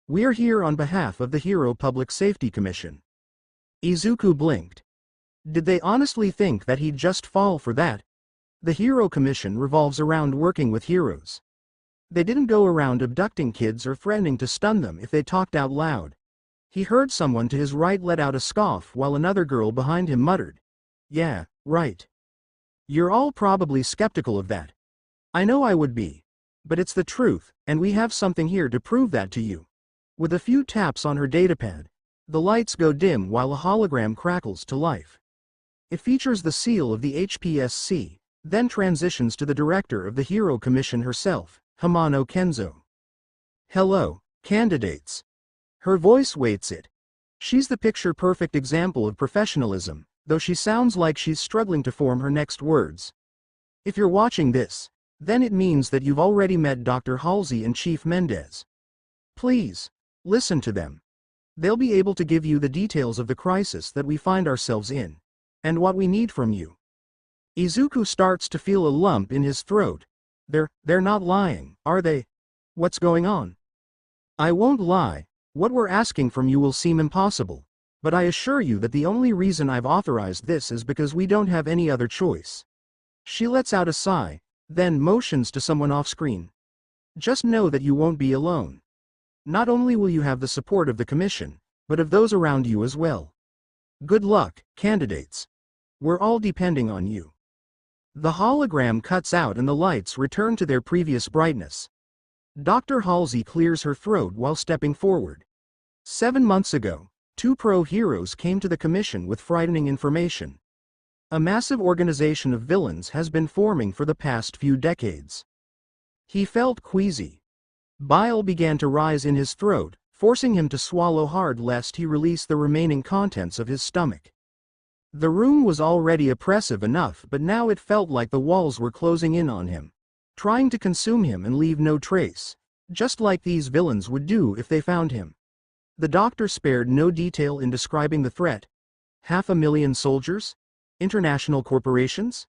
We're here on behalf of the Hero Public Safety Commission." Izuku blinked. Did they honestly think that he'd just fall for that? The Hero Commission revolves around working with heroes. They didn't go around abducting kids or threatening to stun them if they talked out loud. He heard someone to his right let out a scoff while another girl behind him muttered, "Yeah, right. You're all probably skeptical of that. I know I would be. But it's the truth, and we have something here to prove that to you." With a few taps on her datapad, the lights go dim while a hologram crackles to life. It features the seal of the HPSC, then transitions to the director of the Hero Commission herself, Hamano Kenzo. "Hello, candidates." Her voice waits it. She's the picture-perfect example of professionalism, though she sounds like she's struggling to form her next words. If you're watching this, then it means that you've already met Dr. Halsey and Chief Mendez. Please, listen to them. They'll be able to give you the details of the crisis that we find ourselves in, and what we need from you. Izuku starts to feel a lump in his throat. They're not lying, are they? What's going on? "I won't lie. What we're asking from you will seem impossible, but I assure you that the only reason I've authorized this is because we don't have any other choice." She lets out a sigh, then motions to someone off-screen. "Just know that you won't be alone. Not only will you have the support of the Commission, but of those around you as well. Good luck, candidates. We're all depending on you." The hologram cuts out and the lights return to their previous brightness. Dr. Halsey clears her throat while stepping forward. 7 months ago, two pro-heroes came to the Commission with frightening information. A massive organization of villains has been forming for the past few decades. He felt queasy. Bile began to rise in his throat, forcing him to swallow hard lest he release the remaining contents of his stomach. The room was already oppressive enough, but now it felt like the walls were closing in on him, trying to consume him and leave no trace, just like these villains would do if they found him. The doctor spared no detail in describing the threat. 500,000 soldiers? International corporations?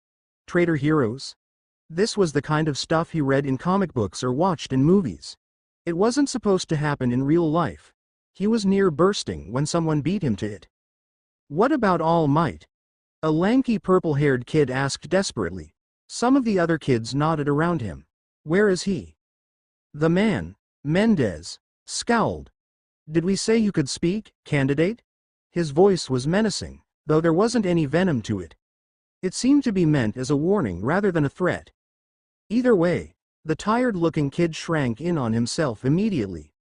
Traitor heroes? This was the kind of stuff he read in comic books or watched in movies. It wasn't supposed to happen in real life. He was near bursting when someone beat him to it. What about All Might? A lanky purple-haired kid asked desperately. Some of the other kids nodded around him. Where is he? The man, Mendez, scowled. Did we say you could speak, candidate? His voice was menacing, though there wasn't any venom to it. It seemed to be meant as a warning rather than a threat. Either way, the tired-looking kid shrank in on himself immediately.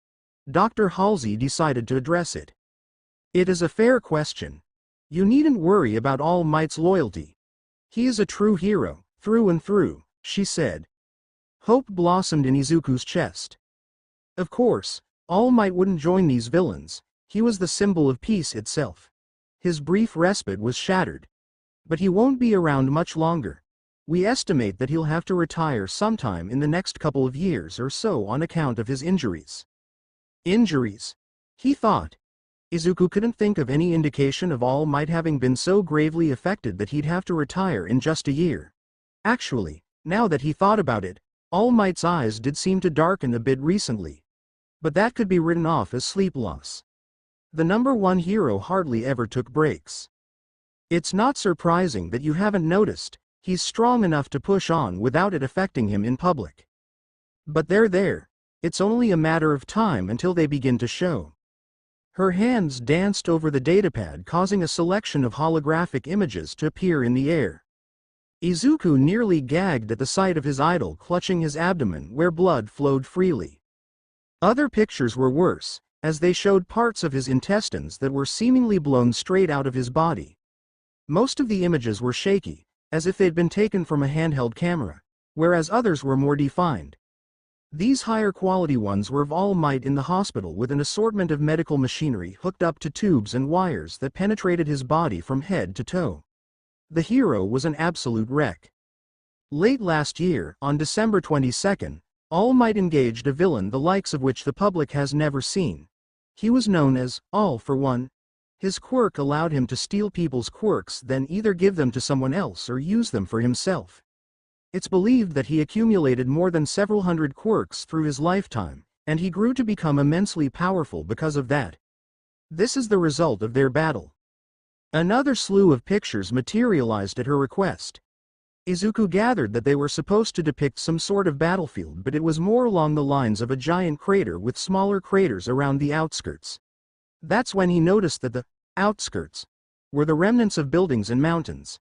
Dr. Halsey decided to address it. It is a fair question. You needn't worry about All Might's loyalty. He is a true hero, through and through, she said. Hope blossomed in Izuku's chest. Of course, All Might wouldn't join these villains. He was the symbol of peace itself. His brief respite was shattered. But he won't be around much longer. We estimate that he'll have to retire sometime in the next couple of years or so on account of his injuries. Injuries? He thought. Izuku couldn't think of any indication of All Might having been so gravely affected that he'd have to retire in just a year. Actually, now that he thought about it, All Might's eyes did seem to darken a bit recently. But that could be written off as sleep loss. The #1 hero hardly ever took breaks. It's not surprising that you haven't noticed. He's strong enough to push on without it affecting him in public. But they're there. It's only a matter of time until they begin to show. Her hands danced over the datapad, causing a selection of holographic images to appear in the air. Izuku nearly gagged at the sight of his idol clutching his abdomen where blood flowed freely. Other pictures were worse, as they showed parts of his intestines that were seemingly blown straight out of his body. Most of the images were shaky, as if they'd been taken from a handheld camera, whereas others were more defined. These higher quality ones were of All Might in the hospital with an assortment of medical machinery hooked up to tubes and wires that penetrated his body from head to toe. The hero was an absolute wreck. Late last year, on December 22nd, All Might engaged a villain the likes of which the public has never seen. He was known as All for One. His quirk allowed him to steal people's quirks, then either give them to someone else or use them for himself. It's believed that he accumulated more than several hundred quirks through his lifetime, and he grew to become immensely powerful because of that. This is the result of their battle. Another slew of pictures materialized at her request. Izuku gathered that they were supposed to depict some sort of battlefield, but it was more along the lines of a giant crater with smaller craters around the outskirts. That's when he noticed that the outskirts were the remnants of buildings and mountains.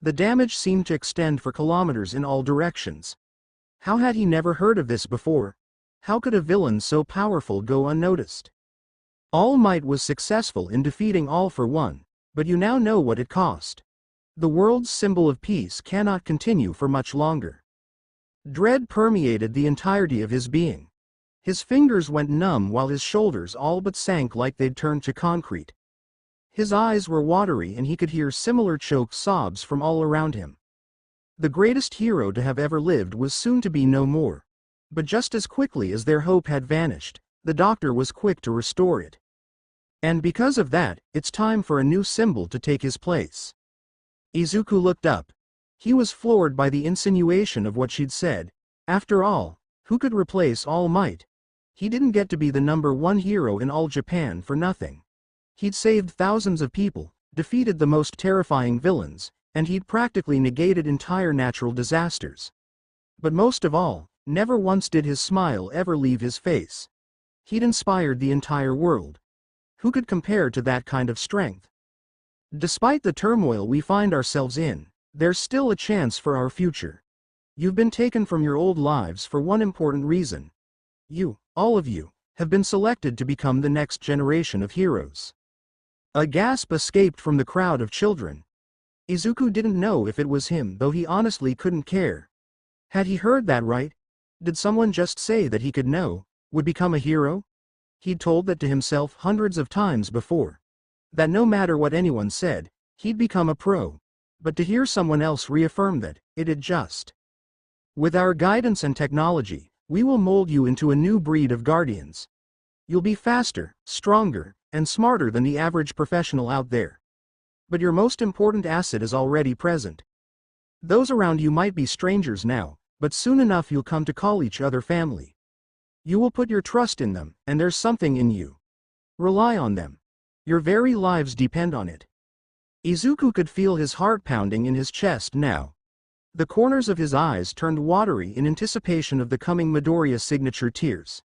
The damage seemed to extend for kilometers in all directions. How had he never heard of this before? How could a villain so powerful go unnoticed? All Might was successful in defeating All for One, but you now know what it cost. The world's symbol of peace cannot continue for much longer. Dread permeated the entirety of his being. His fingers went numb while his shoulders all but sank like they'd turned to concrete. His eyes were watery and he could hear similar choked sobs from all around him. The greatest hero to have ever lived was soon to be no more. But just as quickly as their hope had vanished, the doctor was quick to restore it. And because of that, it's time for a new symbol to take his place. Izuku looked up. He was floored by the insinuation of what she'd said. After all, who could replace All Might? He didn't get to be the #1 hero in all Japan for nothing. He'd saved thousands of people, defeated the most terrifying villains, and he'd practically negated entire natural disasters. But most of all, never once did his smile ever leave his face. He'd inspired the entire world. Who could compare to that kind of strength? Despite the turmoil we find ourselves in, there's still a chance for our future. You've been taken from your old lives for one important reason. You, all of you, have been selected to become the next generation of heroes. A gasp escaped from the crowd of children. Izuku didn't know if it was him, though he honestly couldn't care. Had he heard that right? Did someone just say that he could know, would become a hero? He'd told that to himself hundreds of times before. That no matter what anyone said, he'd become a pro. But to hear someone else reaffirm that, it'd just. With our guidance and technology, we will mold you into a new breed of guardians. You'll be faster, stronger, and smarter than the average professional out there. But your most important asset is already present. Those around you might be strangers now, but soon enough you'll come to call each other family. You will put your trust in them, and there's something in you. Rely on them. Your very lives depend on it. Izuku could feel his heart pounding in his chest now. The corners of his eyes turned watery in anticipation of the coming Midoriya signature tears.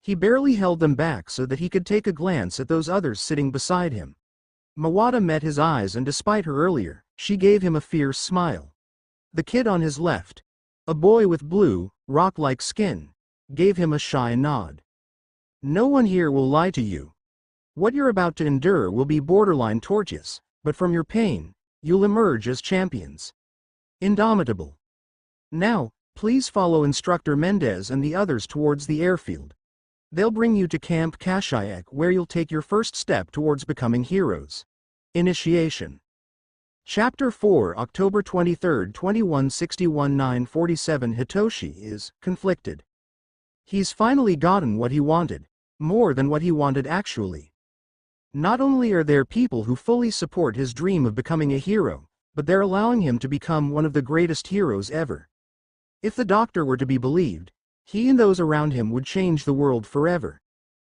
He barely held them back so that he could take a glance at those others sitting beside him. Mawata met his eyes, and despite her earlier, she gave him a fierce smile. The kid on his left, a boy with blue, rock-like skin, gave him a shy nod. No one here will lie to you. What you're about to endure will be borderline torturous, but from your pain, you'll emerge as champions. Indomitable. Now, please follow Instructor Mendez and the others towards the airfield. They'll bring you to Camp Kashyyyk, where you'll take your first step towards becoming heroes. Initiation. Chapter 4, October 23, 2161. 947. Hitoshi is conflicted. He's finally gotten what he wanted, more than what he wanted actually. Not only are there people who fully support his dream of becoming a hero, but they're allowing him to become one of the greatest heroes ever. If the doctor were to be believed, he and those around him would change the world forever.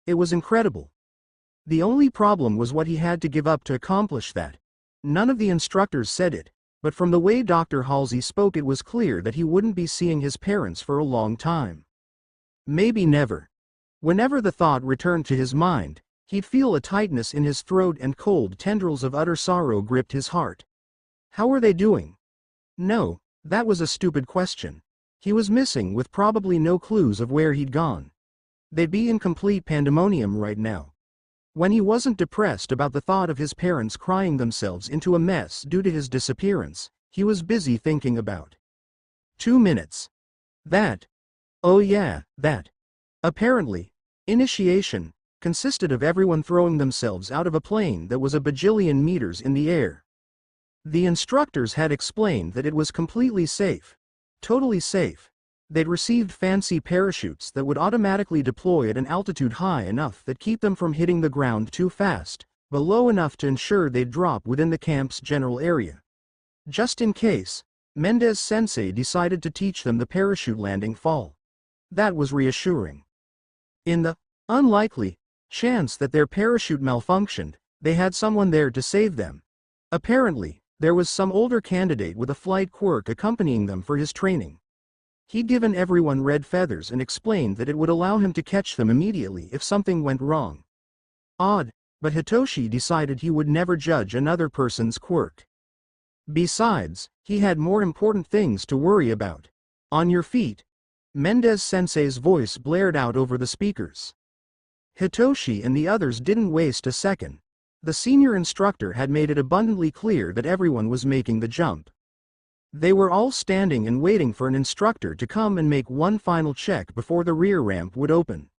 It was incredible. The only problem was what he had to give up to accomplish that. None of the instructors said it, but from the way Dr. Halsey spoke it was clear that he wouldn't be seeing his parents for a long time. Maybe never. Whenever the thought returned to his mind, he'd feel a tightness in his throat and cold tendrils of utter sorrow gripped his heart. How were they doing? No, that was a stupid question. He was missing with probably no clues of where he'd gone. They'd be in complete pandemonium right now. When he wasn't depressed about the thought of his parents crying themselves into a mess due to his disappearance, he was busy thinking about 2 minutes. That. Oh yeah, that. Apparently, initiation consisted of everyone throwing themselves out of a plane that was a bajillion meters in the air. The instructors had explained that it was completely safe. Totally safe. They'd received fancy parachutes that would automatically deploy at an altitude high enough that keep them from hitting the ground too fast, but low enough to ensure they'd drop within the camp's general area. Just in case, Mendez-sensei decided to teach them the parachute landing fall. That was reassuring. In the unlikely chance that their parachute malfunctioned, they had someone there to save them. Apparently, there was some older candidate with a flight quirk accompanying them for his training. He'd given everyone red feathers and explained that it would allow him to catch them immediately if something went wrong. Odd, but Hitoshi decided he would never judge another person's quirk. Besides, he had more important things to worry about. On your feet. Mendez-sensei's voice blared out over the speakers. Hitoshi and the others didn't waste a second. The senior instructor had made it abundantly clear that everyone was making the jump. They were all standing and waiting for an instructor to come and make one final check before the rear ramp would open.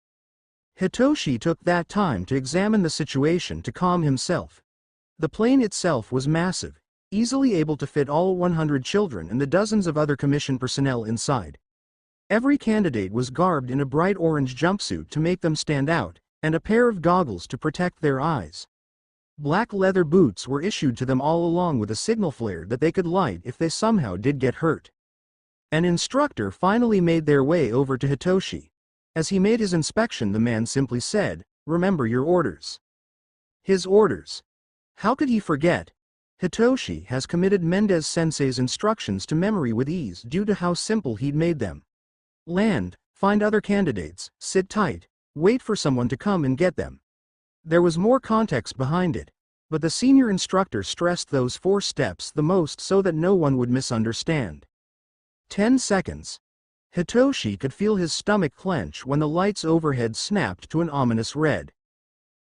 Hitoshi took that time to examine the situation to calm himself. The plane itself was massive, easily able to fit all 100 children and the dozens of other commission personnel inside. Every candidate was garbed in a bright orange jumpsuit to make them stand out, and a pair of goggles to protect their eyes. Black leather boots were issued to them all along with a signal flare that they could light if they somehow did get hurt. An instructor finally made their way over to Hitoshi. As he made his inspection, the man simply said, "Remember your orders." His orders. How could he forget? Hitoshi has committed Mendez-sensei's instructions to memory with ease due to how simple he'd made them. Land, find other candidates, sit tight, wait for someone to come and get them. There was more context behind it, but the senior instructor stressed those 4 steps the most so that no one would misunderstand. 10 seconds. Hitoshi could feel his stomach clench when the lights overhead snapped to an ominous red.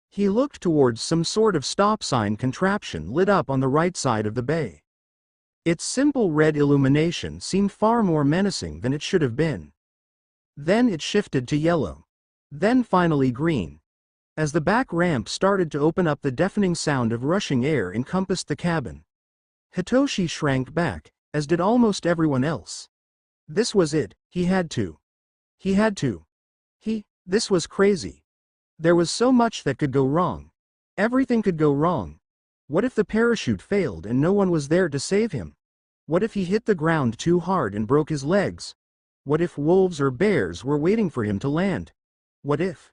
He looked towards some sort of stop sign contraption lit up on the right side of the bay. Its simple red illumination seemed far more menacing than it should have been. Then it shifted to yellow. Then finally green. As the back ramp started to open up, the deafening sound of rushing air encompassed the cabin. Hitoshi shrank back, as did almost everyone else. This was it, he had to. This was crazy. There was so much that could go wrong. Everything could go wrong. What if the parachute failed and no one was there to save him? What if he hit the ground too hard and broke his legs? What if wolves or bears were waiting for him to land? What if?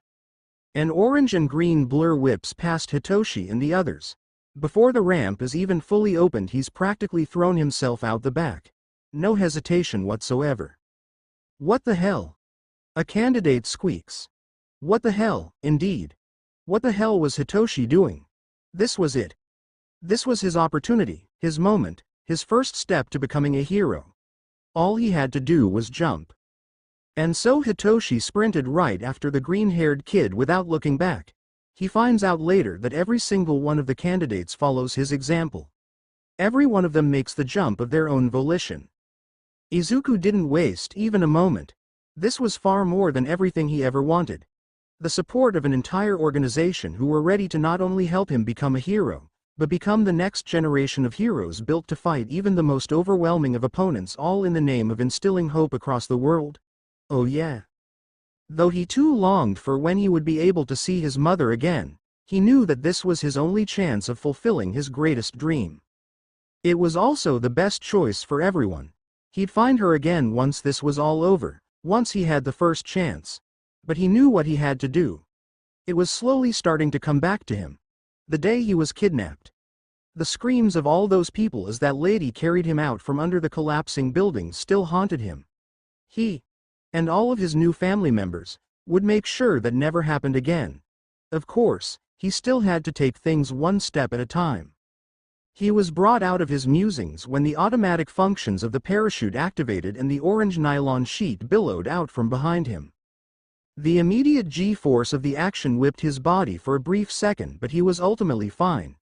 An orange and green blur whips past Hitoshi and the others. Before the ramp is even fully opened, he's practically thrown himself out the back. No hesitation whatsoever. What the hell? A candidate squeaks. What the hell, indeed. What the hell was Hitoshi doing? This was it. This was his opportunity, his moment, his first step to becoming a hero. All he had to do was jump. And so Hitoshi sprinted right after the green-haired kid without looking back. He finds out later that every single one of the candidates follows his example. Every one of them makes the jump of their own volition. Izuku didn't waste even a moment. This was far more than everything he ever wanted. The support of an entire organization who were ready to not only help him become a hero, but become the next generation of heroes built to fight even the most overwhelming of opponents, all in the name of instilling hope across the world. Oh yeah. Though he too longed for when he would be able to see his mother again, he knew that this was his only chance of fulfilling his greatest dream. It was also the best choice for everyone. He'd find her again once this was all over, once he had the first chance. But he knew what he had to do. It was slowly starting to come back to him. The day he was kidnapped. The screams of all those people as that lady carried him out from under the collapsing building still haunted him. He, and all of his new family members, would make sure that never happened again. Of course, he still had to take things one step at a time. He was brought out of his musings when the automatic functions of the parachute activated and the orange nylon sheet billowed out from behind him. The immediate G-force of the action whipped his body for a brief second, but he was ultimately fine.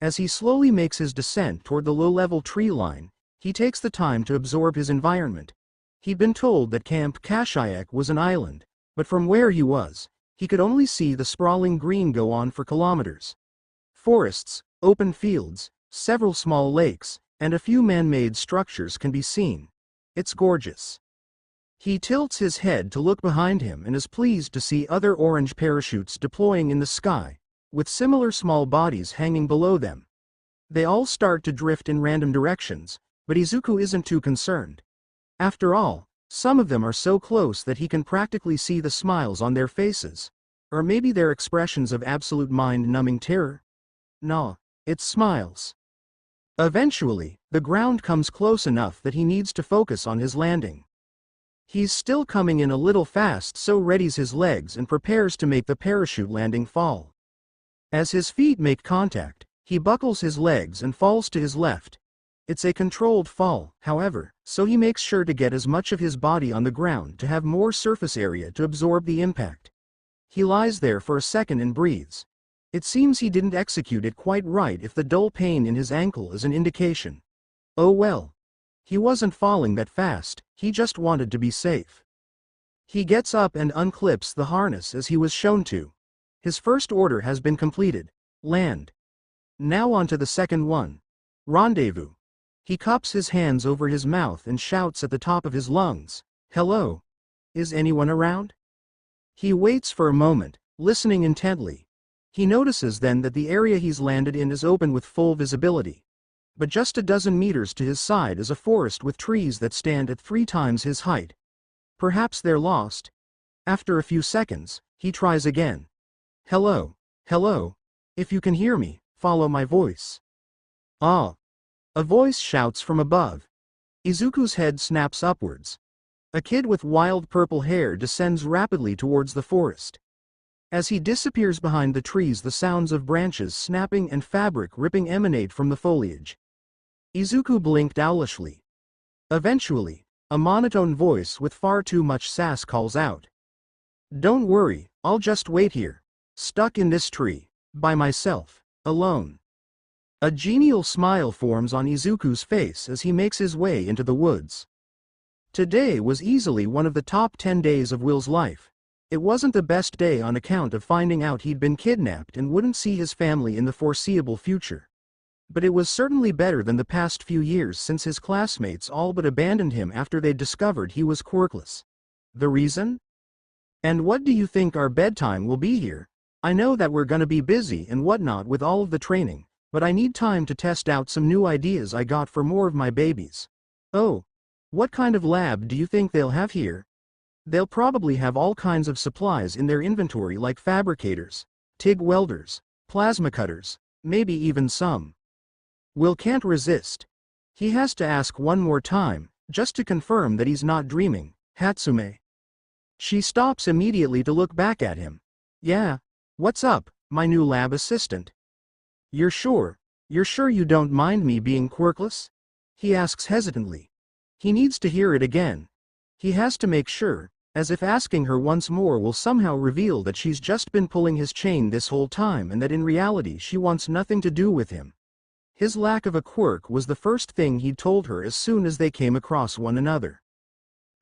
As he slowly makes his descent toward the low-level tree line, he takes the time to absorb his environment. He'd been told that Camp Kashyyyk was an island, but from where he was, he could only see the sprawling green go on for kilometers. Forests, open fields, several small lakes, and a few man-made structures can be seen. It's gorgeous. He tilts his head to look behind him and is pleased to see other orange parachutes deploying in the sky, with similar small bodies hanging below them. They all start to drift in random directions, but Izuku isn't too concerned. After all, some of them are so close that he can practically see the smiles on their faces. Or maybe they're expressions of absolute mind-numbing terror? No, it's smiles. Eventually, the ground comes close enough that he needs to focus on his landing. He's still coming in a little fast, so readies his legs and prepares to make the parachute landing fall. As his feet make contact, he buckles his legs and falls to his left. It's a controlled fall, however, so he makes sure to get as much of his body on the ground to have more surface area to absorb the impact. He lies there for a second and breathes. It seems he didn't execute it quite right if the dull pain in his ankle is an indication. Oh well. He wasn't falling that fast, he just wanted to be safe. He gets up and unclips the harness as he was shown to. His first order has been completed. Land. Now on to the second one. Rendezvous. He cups his hands over his mouth and shouts at the top of his lungs, "Hello? Is anyone around?" He waits for a moment, listening intently. He notices then that the area he's landed in is open with full visibility. But just a dozen meters to his side is a forest with trees that stand at 3 times his height. Perhaps they're lost. After a few seconds, he tries again. "Hello, hello. If you can hear me, follow my voice." "Ah." A voice shouts from above. Izuku's head snaps upwards. A kid with wild purple hair descends rapidly towards the forest. As he disappears behind the trees, the sounds of branches snapping and fabric ripping emanate from the foliage. Izuku blinked owlishly. Eventually, a monotone voice with far too much sass calls out. "Don't worry, I'll just wait here, stuck in this tree, by myself, alone." A genial smile forms on Izuku's face as he makes his way into the woods. Today was easily one of the top 10 days of Will's life. It wasn't the best day on account of finding out he'd been kidnapped and wouldn't see his family in the foreseeable future. But it was certainly better than the past few years since his classmates all but abandoned him after they'd discovered he was quirkless. The reason? And what do you think our bedtime will be here? I know that we're gonna be busy and whatnot with all of the training, but I need time to test out some new ideas I got for more of my babies. Oh, what kind of lab do you think they'll have here? They'll probably have all kinds of supplies in their inventory like fabricators, TIG welders, plasma cutters, maybe even some. Will can't resist. He has to ask one more time, just to confirm that he's not dreaming. Hatsume. She stops immediately to look back at him. Yeah, what's up, my new lab assistant? You're sure you don't mind me being quirkless? He asks hesitantly. He needs to hear it again. He has to make sure, as if asking her once more will somehow reveal that she's just been pulling his chain this whole time and that in reality she wants nothing to do with him. His lack of a quirk was the first thing he'd told her as soon as they came across one another.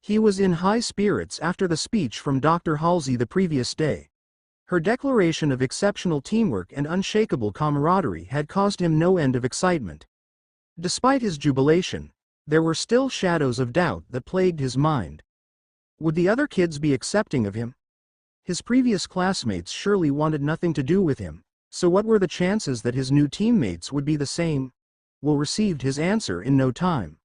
He was in high spirits after the speech from Dr. Halsey the previous day. Her declaration of exceptional teamwork and unshakable camaraderie had caused him no end of excitement. Despite his jubilation, there were still shadows of doubt that plagued his mind. Would the other kids be accepting of him? His previous classmates surely wanted nothing to do with him, so what were the chances that his new teammates would be the same? Will received his answer in no time.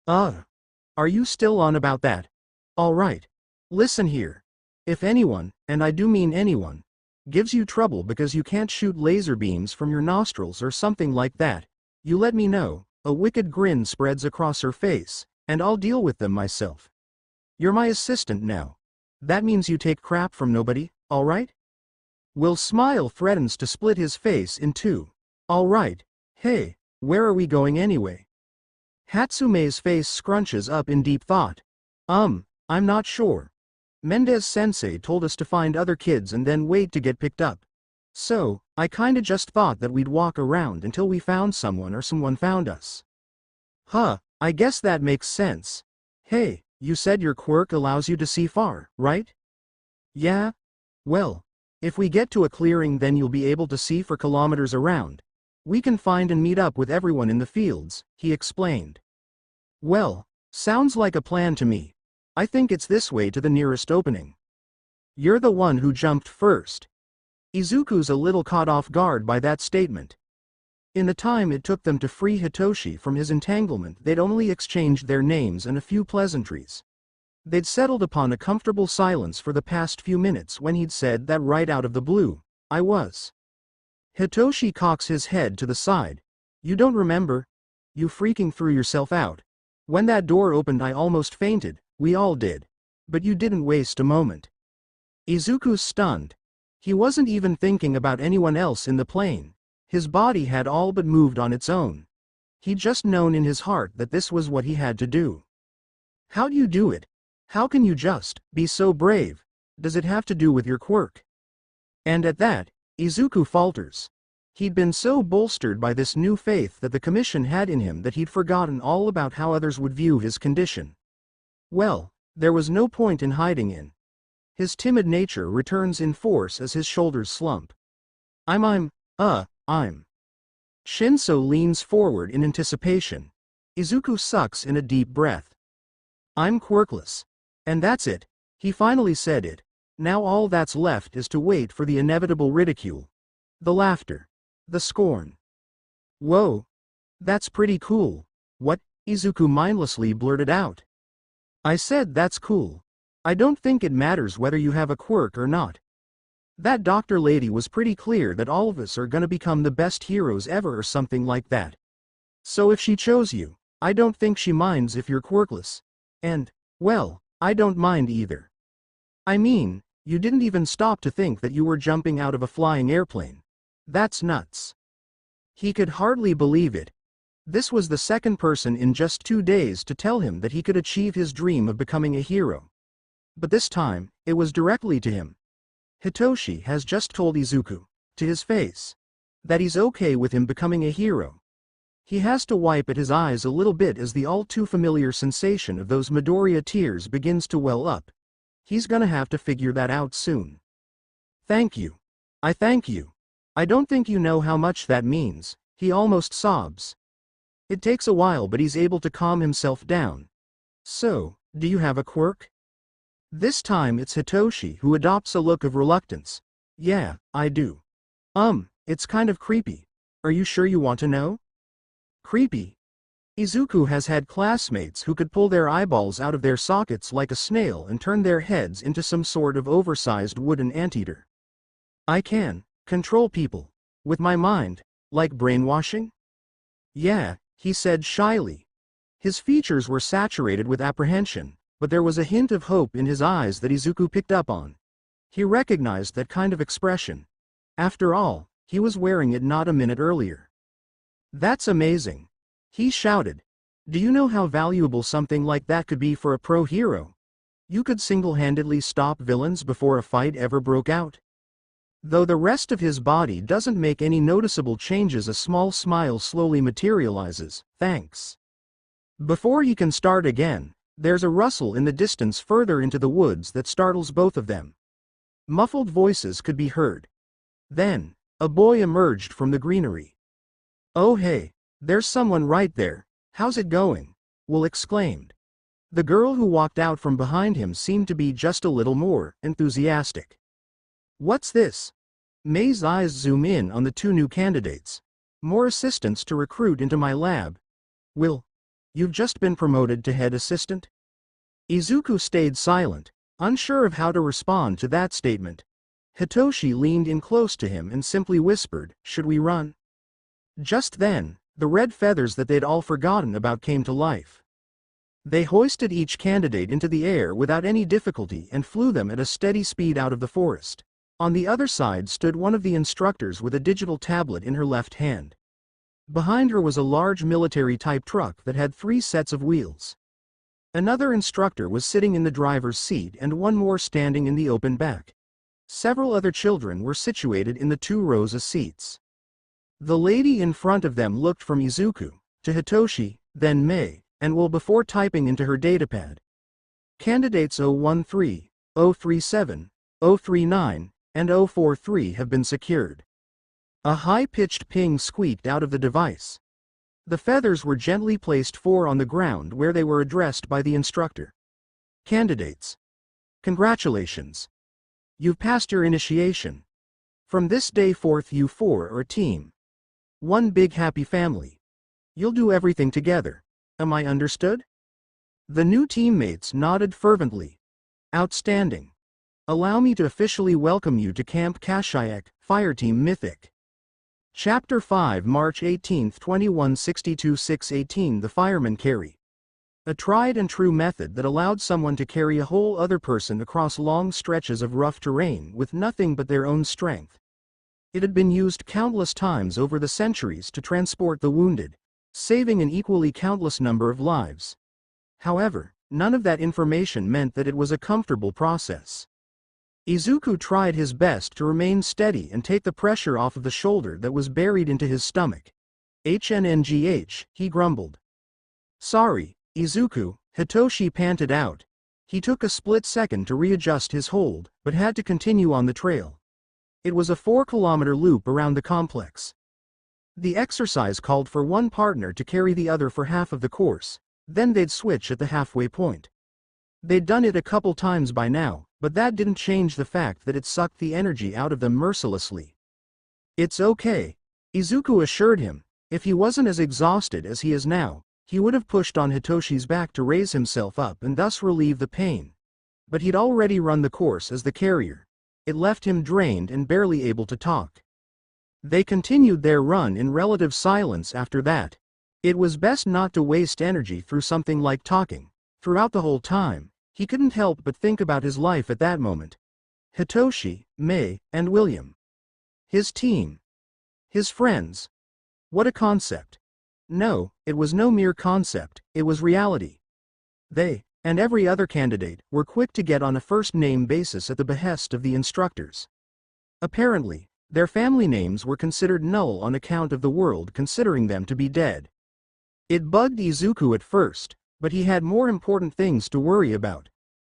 Are you still on about that? All right. Listen here. If anyone, and I do mean anyone, gives you trouble because you can't shoot laser beams from your nostrils or something like that, you let me know. A wicked grin spreads across her face, and I'll deal with them myself. You're my assistant now. That means you take crap from nobody, all right? Will's smile threatens to split his face in two. All right. Hey, where are we going anyway? Hatsume's face scrunches up in deep thought. I'm not sure. Mendez-sensei told us to find other kids and then wait to get picked up. So, I kinda just thought that we'd walk around until we found someone or someone found us. I guess that makes sense. Hey, you said your quirk allows you to see far, right? Yeah? Well, if we get to a clearing then you'll be able to see for kilometers around. We can find and meet up with everyone in the fields, he explained. Well, sounds like a plan to me. I think it's this way to the nearest opening. You're the one who jumped first. Izuku's a little caught off guard by that statement. In the time it took them to free Hitoshi from his entanglement, they'd only exchanged their names and a few pleasantries. They'd settled upon a comfortable silence for the past few minutes when he'd said that right out of the blue. I was. Hitoshi cocks his head to the side. You don't remember? You freaking threw yourself out. When that door opened I almost fainted, we all did. But you didn't waste a moment. Izuku's stunned. He wasn't even thinking about anyone else in the plane. His body had all but moved on its own. He'd just known in his heart that this was what he had to do. How do you do it? How can you just be so brave? Does it have to do with your quirk? And at that, Izuku falters. He'd been so bolstered by this new faith that the commission had in him that he'd forgotten all about how others would view his condition. Well, there was no point in hiding in. His timid nature returns in force as his shoulders slump. I'm. Shinso leans forward in anticipation. Izuku sucks in a deep breath. I'm quirkless. And that's it. He finally said it. Now all that's left is to wait for the inevitable ridicule. The laughter. The scorn. Whoa. That's pretty cool. What? Izuku mindlessly blurted out. I said that's cool. I don't think it matters whether you have a quirk or not. That doctor lady was pretty clear that all of us are gonna become the best heroes ever or something like that. So if she chose you, I don't think she minds if you're quirkless. And, well, I don't mind either. I mean, you didn't even stop to think that you were jumping out of a flying airplane. That's nuts. He could hardly believe it. This was the second person in just 2 days to tell him that he could achieve his dream of becoming a hero. But this time, it was directly to him. Hitoshi has just told Izuku, to his face. That he's okay with him becoming a hero. He has to wipe at his eyes a little bit as the all-too-familiar sensation of those Midoriya tears begins to well up. He's gonna have to figure that out soon. Thank you. I thank you. I don't think you know how much that means, he almost sobs. It takes a while, but he's able to calm himself down. So, do you have a quirk? This time it's Hitoshi who adopts a look of reluctance. Yeah, I do. It's kind of creepy. Are you sure you want to know? Creepy? Izuku has had classmates who could pull their eyeballs out of their sockets like a snail and turn their heads into some sort of oversized wooden anteater. I can control people with my mind, like brainwashing? Yeah, he said shyly. His features were saturated with apprehension, but there was a hint of hope in his eyes that Izuku picked up on. He recognized that kind of expression. After all, he was wearing it not a minute earlier. That's amazing. He shouted. Do you know how valuable something like that could be for a pro hero? You could single-handedly stop villains before a fight ever broke out. Though the rest of his body doesn't make any noticeable changes, a small smile slowly materializes. Thanks. Before he can start again, there's a rustle in the distance further into the woods that startles both of them. Muffled voices could be heard. Then, a boy emerged from the greenery. Oh hey, there's someone right there. How's it going? Will exclaimed. The girl who walked out from behind him seemed to be just a little more enthusiastic. What's this? May's eyes zoom in on the two new candidates. More assistants to recruit into my lab. Will, you've just been promoted to head assistant? Izuku stayed silent, unsure of how to respond to that statement. Hitoshi leaned in close to him and simply whispered, should we run? Just then, the red feathers that they'd all forgotten about came to life. They hoisted each candidate into the air without any difficulty and flew them at a steady speed out of the forest. On the other side stood one of the instructors with a digital tablet in her left hand. Behind her was a large military-type truck that had 3 sets of wheels. Another instructor was sitting in the driver's seat and one more standing in the open back. Several other children were situated in the 2 rows of seats. The lady in front of them looked from Izuku to Hitoshi, then May, and Will before typing into her datapad. Candidates 013, 037, 039, and 043 have been secured. A high-pitched ping squeaked out of the device. The feathers were gently placed 4 on the ground where they were addressed by the instructor. Candidates. Congratulations. You've passed your initiation. From this day forth you 4 are a team. One big happy family. You'll do everything together. Am I understood? The new teammates nodded fervently. Outstanding. Allow me to officially welcome you to Camp Kashyyyk, Fireteam Mythic. Chapter 5, March 18, 2162-618. The Fireman Carry. A tried and true method that allowed someone to carry a whole other person across long stretches of rough terrain with nothing but their own strength. It had been used countless times over the centuries to transport the wounded, saving an equally countless number of lives. However, none of that information meant that it was a comfortable process. Izuku tried his best to remain steady and take the pressure off of the shoulder that was buried into his stomach. HNNGH, he grumbled. Sorry, Izuku, Hitoshi panted out. He took a split second to readjust his hold, but had to continue on the trail. It was a 4-kilometer loop around the complex. The exercise called for one partner to carry the other for half of the course, then they'd switch at the halfway point. They'd done it a couple times by now, but that didn't change the fact that it sucked the energy out of them mercilessly. It's okay, Izuku assured him. If he wasn't as exhausted as he is now, he would have pushed on Hitoshi's back to raise himself up and thus relieve the pain. But he'd already run the course as the carrier. It left him drained and barely able to talk. They continued their run in relative silence after that. It was best not to waste energy through something like talking. Throughout the whole time, he couldn't help but think about his life at that moment. Hitoshi, May, and William. His team. His friends. What a concept. No, it was no mere concept, it was reality. They, and every other candidate, were quick to get on a first-name basis at the behest of the instructors. Apparently, Their family names were considered null on account of the world considering them to be dead. It bugged Izuku at first, but he had more important things to worry about.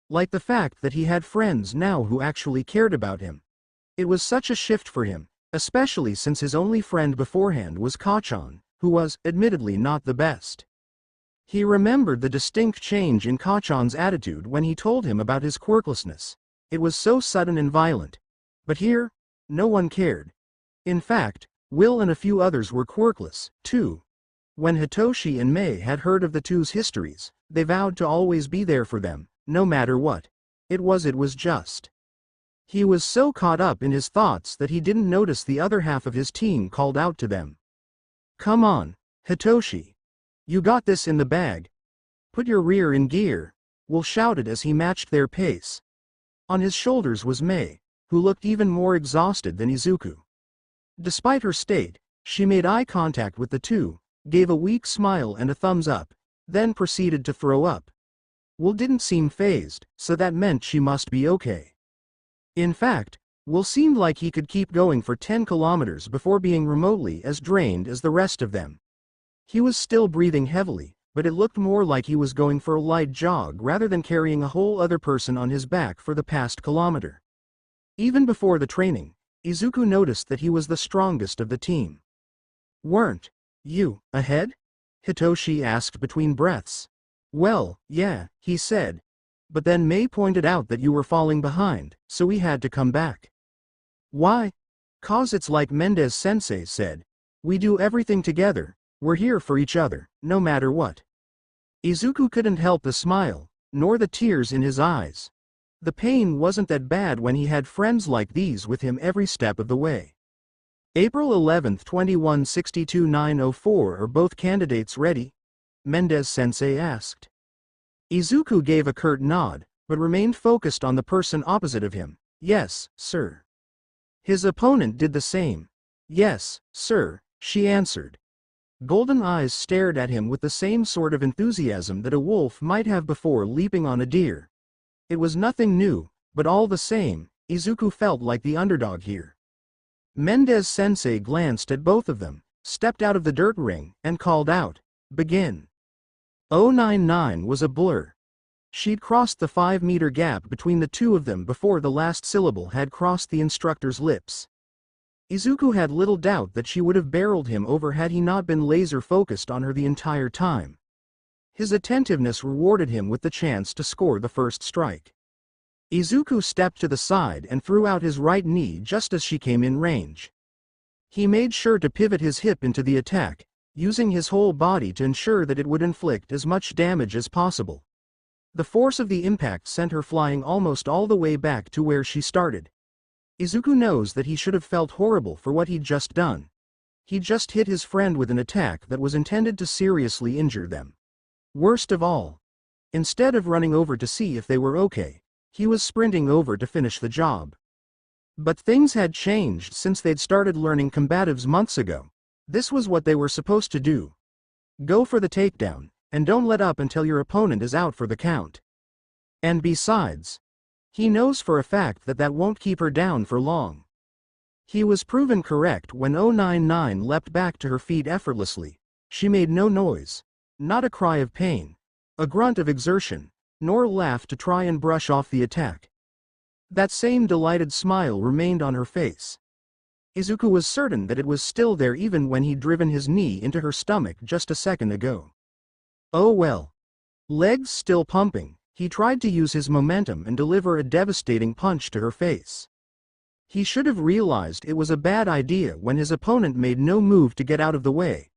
Like the fact that he had friends now who actually cared about him. It was such a shift for him, especially since his only friend beforehand was Kachan, who was, admittedly, not the best. He remembered the distinct change in Kachan's attitude when he told him about his quirklessness. It was so sudden and violent. But here, no one cared. In fact, Will and a few others were quirkless, too. When Hitoshi and Mei had heard of the two's histories, they vowed to always be there for them, no matter what. It was just. He was so caught up in his thoughts that he didn't notice the other half of his team called out to them. "Come on, Hitoshi. You got this in the bag. Put your rear in gear," Will shouted as he matched their pace. On his shoulders was Mei, who looked even more exhausted than Izuku. Despite her state, she made eye contact with the two, gave a weak smile and a thumbs up, then proceeded to throw up. Will didn't seem fazed, so that meant she must be okay. In fact, Will seemed like he could keep going for 10 kilometers before being remotely as drained as the rest of them. He was still breathing heavily, but it looked more like he was going for a light jog rather than carrying a whole other person on his back for the past kilometer. Even before the training, Izuku noticed that he was the strongest of the team. "Weren't you ahead?" Hitoshi asked between breaths. "Well, yeah," he said. "But then Mei pointed out that you were falling behind, so we had to come back." "Why?" "'Cause it's like Mendez-sensei said. We do everything together, we're here for each other, no matter what." Izuku couldn't help the smile, nor the tears in his eyes. The pain wasn't that bad when he had friends like these with him every step of the way. April 11, 2162-904. Are both candidates ready? Mendez-sensei asked. Izuku gave a curt nod, but remained focused on the person opposite of him. "Yes, sir." His opponent did the same. "Yes, sir," she answered. Golden eyes stared at him with the same sort of enthusiasm that a wolf might have before leaping on a deer. It was nothing new, but all the same, Izuku felt like the underdog here. Mendez-sensei glanced at both of them, stepped out of the dirt ring, and called out, "Begin." 099 was a blur. She'd crossed the 5-meter gap between the two of them before the last syllable had crossed the instructor's lips. Izuku had little doubt that she would have barreled him over had he not been laser-focused on her the entire time. His attentiveness rewarded him with the chance to score the first strike. Izuku stepped to the side and threw out his right knee just as she came in range. He made sure to pivot his hip into the attack, using his whole body to ensure that it would inflict as much damage as possible. The force of the impact sent her flying almost all the way back to where she started. Izuku knows that he should have felt horrible for what he'd just done. He just hit his friend with an attack that was intended to seriously injure them. Worst of all, instead of running over to see if they were okay, he was sprinting over to finish the job. But things had changed since they'd started learning combatives months ago. This was what they were supposed to do. Go for the takedown, and don't let up until your opponent is out for the count. And besides, he knows for a fact that that won't keep her down for long. He was proven correct when 099 leapt back to her feet effortlessly. She made no noise. Not a cry of pain, a grunt of exertion, nor a laugh to try and brush off the attack. That same delighted smile remained on her face. Izuku was certain that it was still there even when he'd driven his knee into her stomach just a second ago. Oh well. Legs still pumping, he tried to use his momentum and deliver a devastating punch to her face. He should have realized it was a bad idea when his opponent made no move to get out of the way.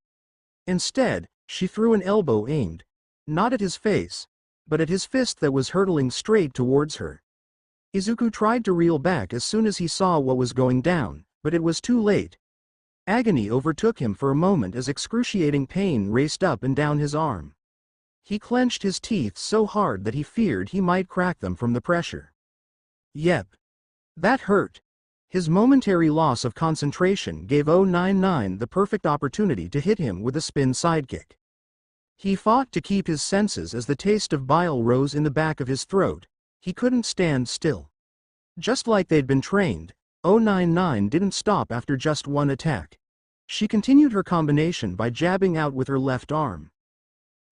Instead, she threw an elbow aimed, not at his face, but at his fist that was hurtling straight towards her. Izuku tried to reel back as soon as he saw what was going down, but it was too late. Agony overtook him for a moment as excruciating pain raced up and down his arm. He clenched his teeth so hard that he feared he might crack them from the pressure. Yep. That hurt. His momentary loss of concentration gave 099 the perfect opportunity to hit him with a spin sidekick. He fought to keep his senses as the taste of bile rose in the back of his throat. He couldn't stand still. Just like they'd been trained, 099 didn't stop after just one attack. She continued her combination by jabbing out with her left arm.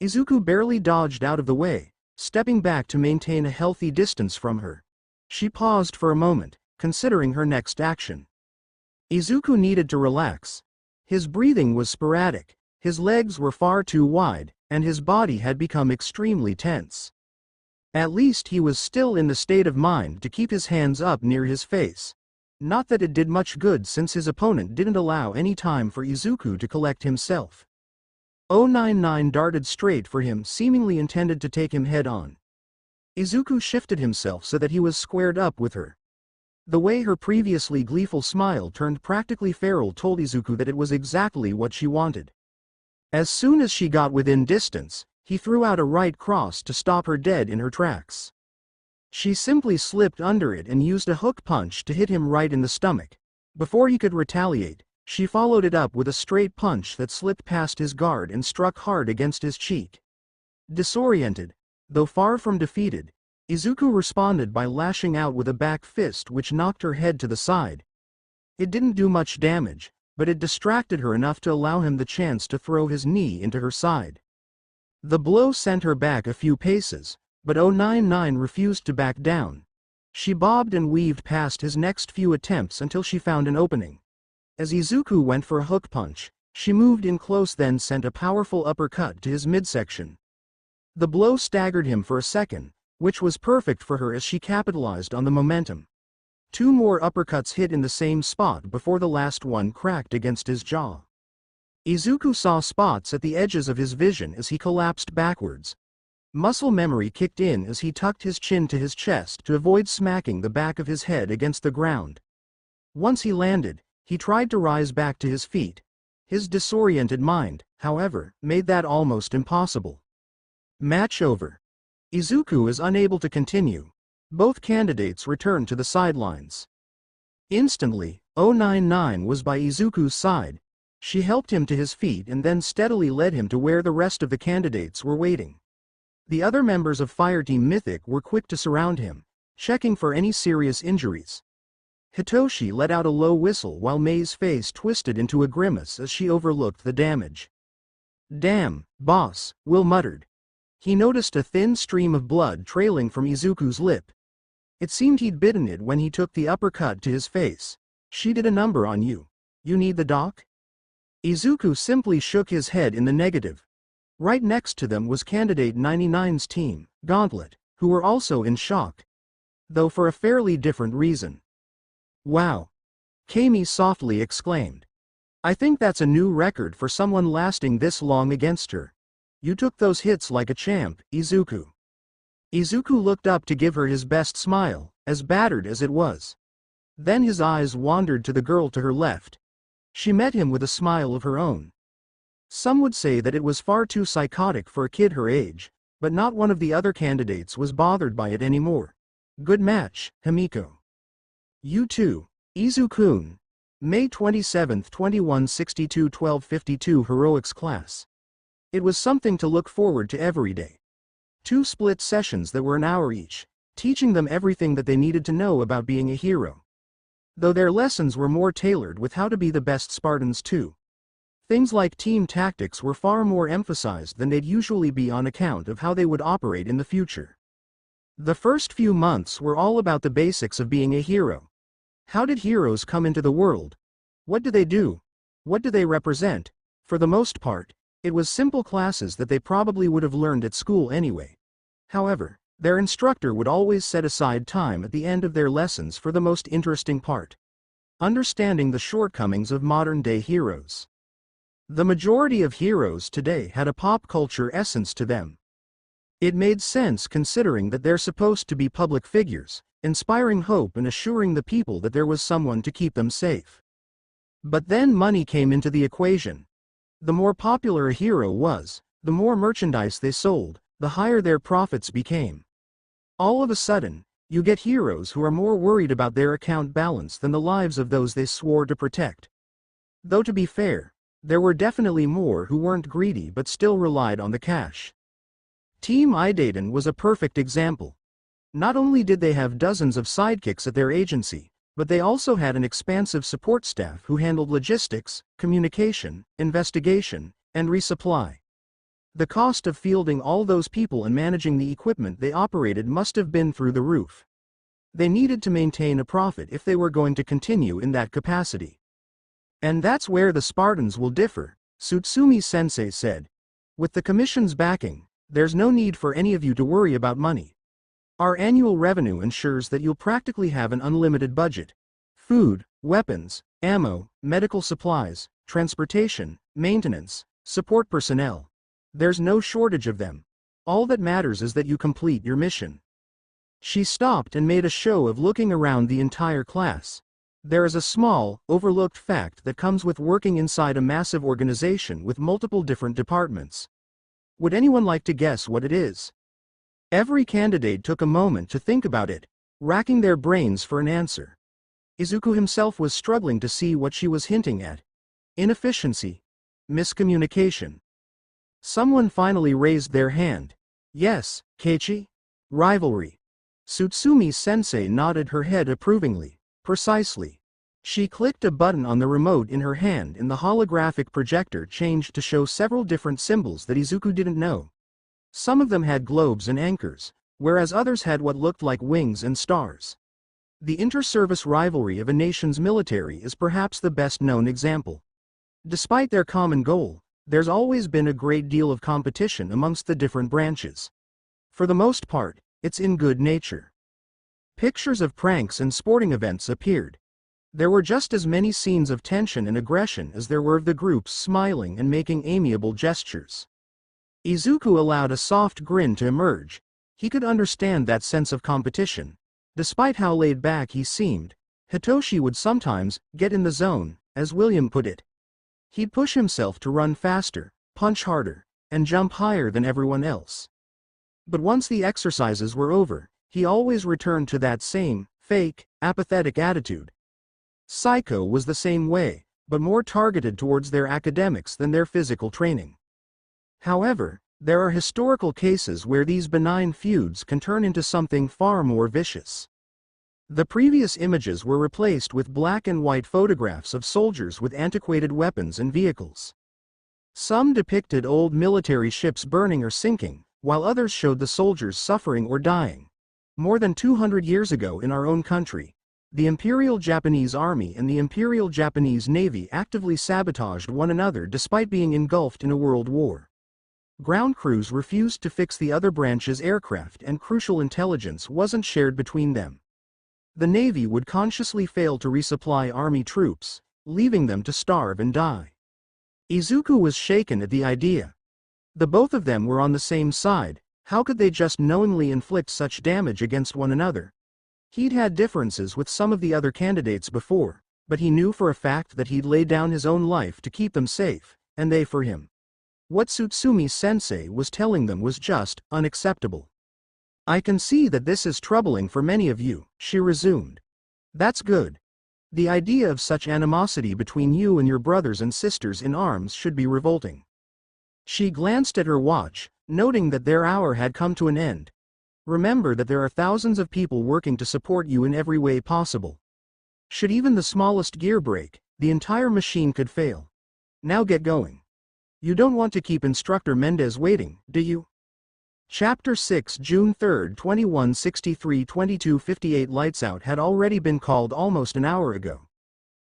Izuku barely dodged out of the way, stepping back to maintain a healthy distance from her. She paused for a moment, considering her next action. Izuku needed to relax. His breathing was sporadic, his legs were far too wide, and his body had become extremely tense. At least he was still in the state of mind to keep his hands up near his face. Not that it did much good since his opponent didn't allow any time for Izuku to collect himself. 099 darted straight for him, seemingly intended to take him head-on. Izuku shifted himself so that he was squared up with her. The way her previously gleeful smile turned practically feral told Izuku that it was exactly what she wanted. As soon as she got within distance, he threw out a right cross to stop her dead in her tracks. She simply slipped under it and used a hook punch to hit him right in the stomach. Before he could retaliate, she followed it up with a straight punch that slipped past his guard and struck hard against his cheek. Disoriented, though far from defeated, Izuku responded by lashing out with a back fist which knocked her head to the side. It didn't do much damage, but it distracted her enough to allow him the chance to throw his knee into her side. The blow sent her back a few paces, but 099 refused to back down. She bobbed and weaved past his next few attempts until she found an opening. As Izuku went for a hook punch, she moved in close, then sent a powerful uppercut to his midsection. The blow staggered him for a second, which was perfect for her as she capitalized on the momentum. Two more uppercuts hit in the same spot before the last one cracked against his jaw. Izuku saw spots at the edges of his vision as he collapsed backwards. Muscle memory kicked in as he tucked his chin to his chest to avoid smacking the back of his head against the ground. Once he landed, he tried to rise back to his feet. His disoriented mind, however, made that almost impossible. Match over. Izuku is unable to continue. Both candidates returned to the sidelines. Instantly, 099 was by Izuku's side. She helped him to his feet and then steadily led him to where the rest of the candidates were waiting. The other members of Fireteam Mythic were quick to surround him, checking for any serious injuries. Hitoshi let out a low whistle while Mei's face twisted into a grimace as she overlooked the damage. "Damn, boss," Will muttered. He noticed a thin stream of blood trailing from Izuku's lip. It seemed he'd bitten it when he took the uppercut to his face. "She did a number on you. You need the doc?" Izuku simply shook his head in the negative. Right next to them was Candidate 99's team, Gauntlet, who were also in shock. Though for a fairly different reason. "Wow!" Kami softly exclaimed. "I think that's a new record for someone lasting this long against her. You took those hits like a champ, Izuku." Izuku looked up to give her his best smile, as battered as it was. Then his eyes wandered to the girl to her left. She met him with a smile of her own. Some would say that it was far too psychotic for a kid her age, but not one of the other candidates was bothered by it anymore. "Good match, Himiko." "You too, Izu-kun." May 27, 2162 1252 Heroics Class. It was something to look forward to every day. 2 split sessions that were an hour each, teaching them everything that they needed to know about being a hero. Though their lessons were more tailored with how to be the best Spartans too. Things like team tactics were far more emphasized than they'd usually be on account of how they would operate in the future. The first few months were all about the basics of being a hero. How did heroes come into the world? What do they do? What do they represent? For the most part, it was simple classes that they probably would have learned at school anyway. However, their instructor would always set aside time at the end of their lessons for the most interesting part. Understanding the shortcomings of modern-day heroes. The majority of heroes today had a pop culture essence to them. It made sense considering that they're supposed to be public figures, inspiring hope and assuring the people that there was someone to keep them safe. But then money came into the equation. The more popular a hero was, the more merchandise they sold, the higher their profits became. All of a sudden, you get heroes who are more worried about their account balance than the lives of those they swore to protect. Though to be fair, there were definitely more who weren't greedy but still relied on the cash. Team Idaten was a perfect example. Not only did they have dozens of sidekicks at their agency, But they also had an expansive support staff who handled logistics, communication, investigation, and resupply. The cost of fielding all those people and managing the equipment they operated must have been through the roof. They needed to maintain a profit if they were going to continue in that capacity. And that's where the Spartans will differ, Tsutsumi-sensei said. With the Commission's backing, there's no need for any of you to worry about money. Our annual revenue ensures that you'll practically have an unlimited budget. Food, weapons, ammo, medical supplies, transportation, maintenance, support personnel. There's no shortage of them. All that matters is that you complete your mission. She stopped and made a show of looking around the entire class. There is a small, overlooked fact that comes with working inside a massive organization with multiple different departments. Would anyone like to guess what it is? Every candidate took a moment to think about it, racking their brains for an answer. Izuku himself was struggling to see what she was hinting at. Inefficiency. Miscommunication. Someone finally raised their hand. Yes, Keiichi? Rivalry. Tsutsumi-sensei nodded her head approvingly. Precisely. She clicked a button on the remote in her hand and the holographic projector changed to show several different symbols that Izuku didn't know. Some of them had globes and anchors, whereas others had what looked like wings and stars. The inter-service rivalry of a nation's military is perhaps the best known example. Despite their common goal, there's always been a great deal of competition amongst the different branches. For the most part, it's in good nature. Pictures of pranks and sporting events appeared. There were just as many scenes of tension and aggression as there were of the groups smiling and making amiable gestures. Izuku allowed a soft grin to emerge. He could understand that sense of competition. Despite how laid back he seemed, Hitoshi would sometimes get in the zone, as William put it. He'd push himself to run faster, punch harder, and jump higher than everyone else. But once the exercises were over, he always returned to that same, fake, apathetic attitude. Psycho was the same way, but more targeted towards their academics than their physical training. However, there are historical cases where these benign feuds can turn into something far more vicious. The previous images were replaced with black and white photographs of soldiers with antiquated weapons and vehicles. Some depicted old military ships burning or sinking, while others showed the soldiers suffering or dying. More than 200 years ago in our own country, the Imperial Japanese Army and the Imperial Japanese Navy actively sabotaged one another despite being engulfed in a world war. Ground crews refused to fix the other branch's aircraft and crucial intelligence wasn't shared between them. The Navy would consciously fail to resupply Army troops, leaving them to starve and die. Izuku was shaken at the idea. The both of them were on the same side. How could they just knowingly inflict such damage against one another? He'd had differences with some of the other candidates before, but he knew for a fact that he'd lay down his own life to keep them safe, and they for him. What Tsutsumi-sensei was telling them was just unacceptable. I can see that this is troubling for many of you, she resumed. That's good. The idea of such animosity between you and your brothers and sisters in arms should be revolting. She glanced at her watch, noting that their hour had come to an end. Remember that there are thousands of people working to support you in every way possible. Should even the smallest gear break, the entire machine could fail. Now get going. You don't want to keep Instructor Mendez waiting, do you? Chapter 6 June 3, 2163-2258 Lights Out had already been called almost an hour ago.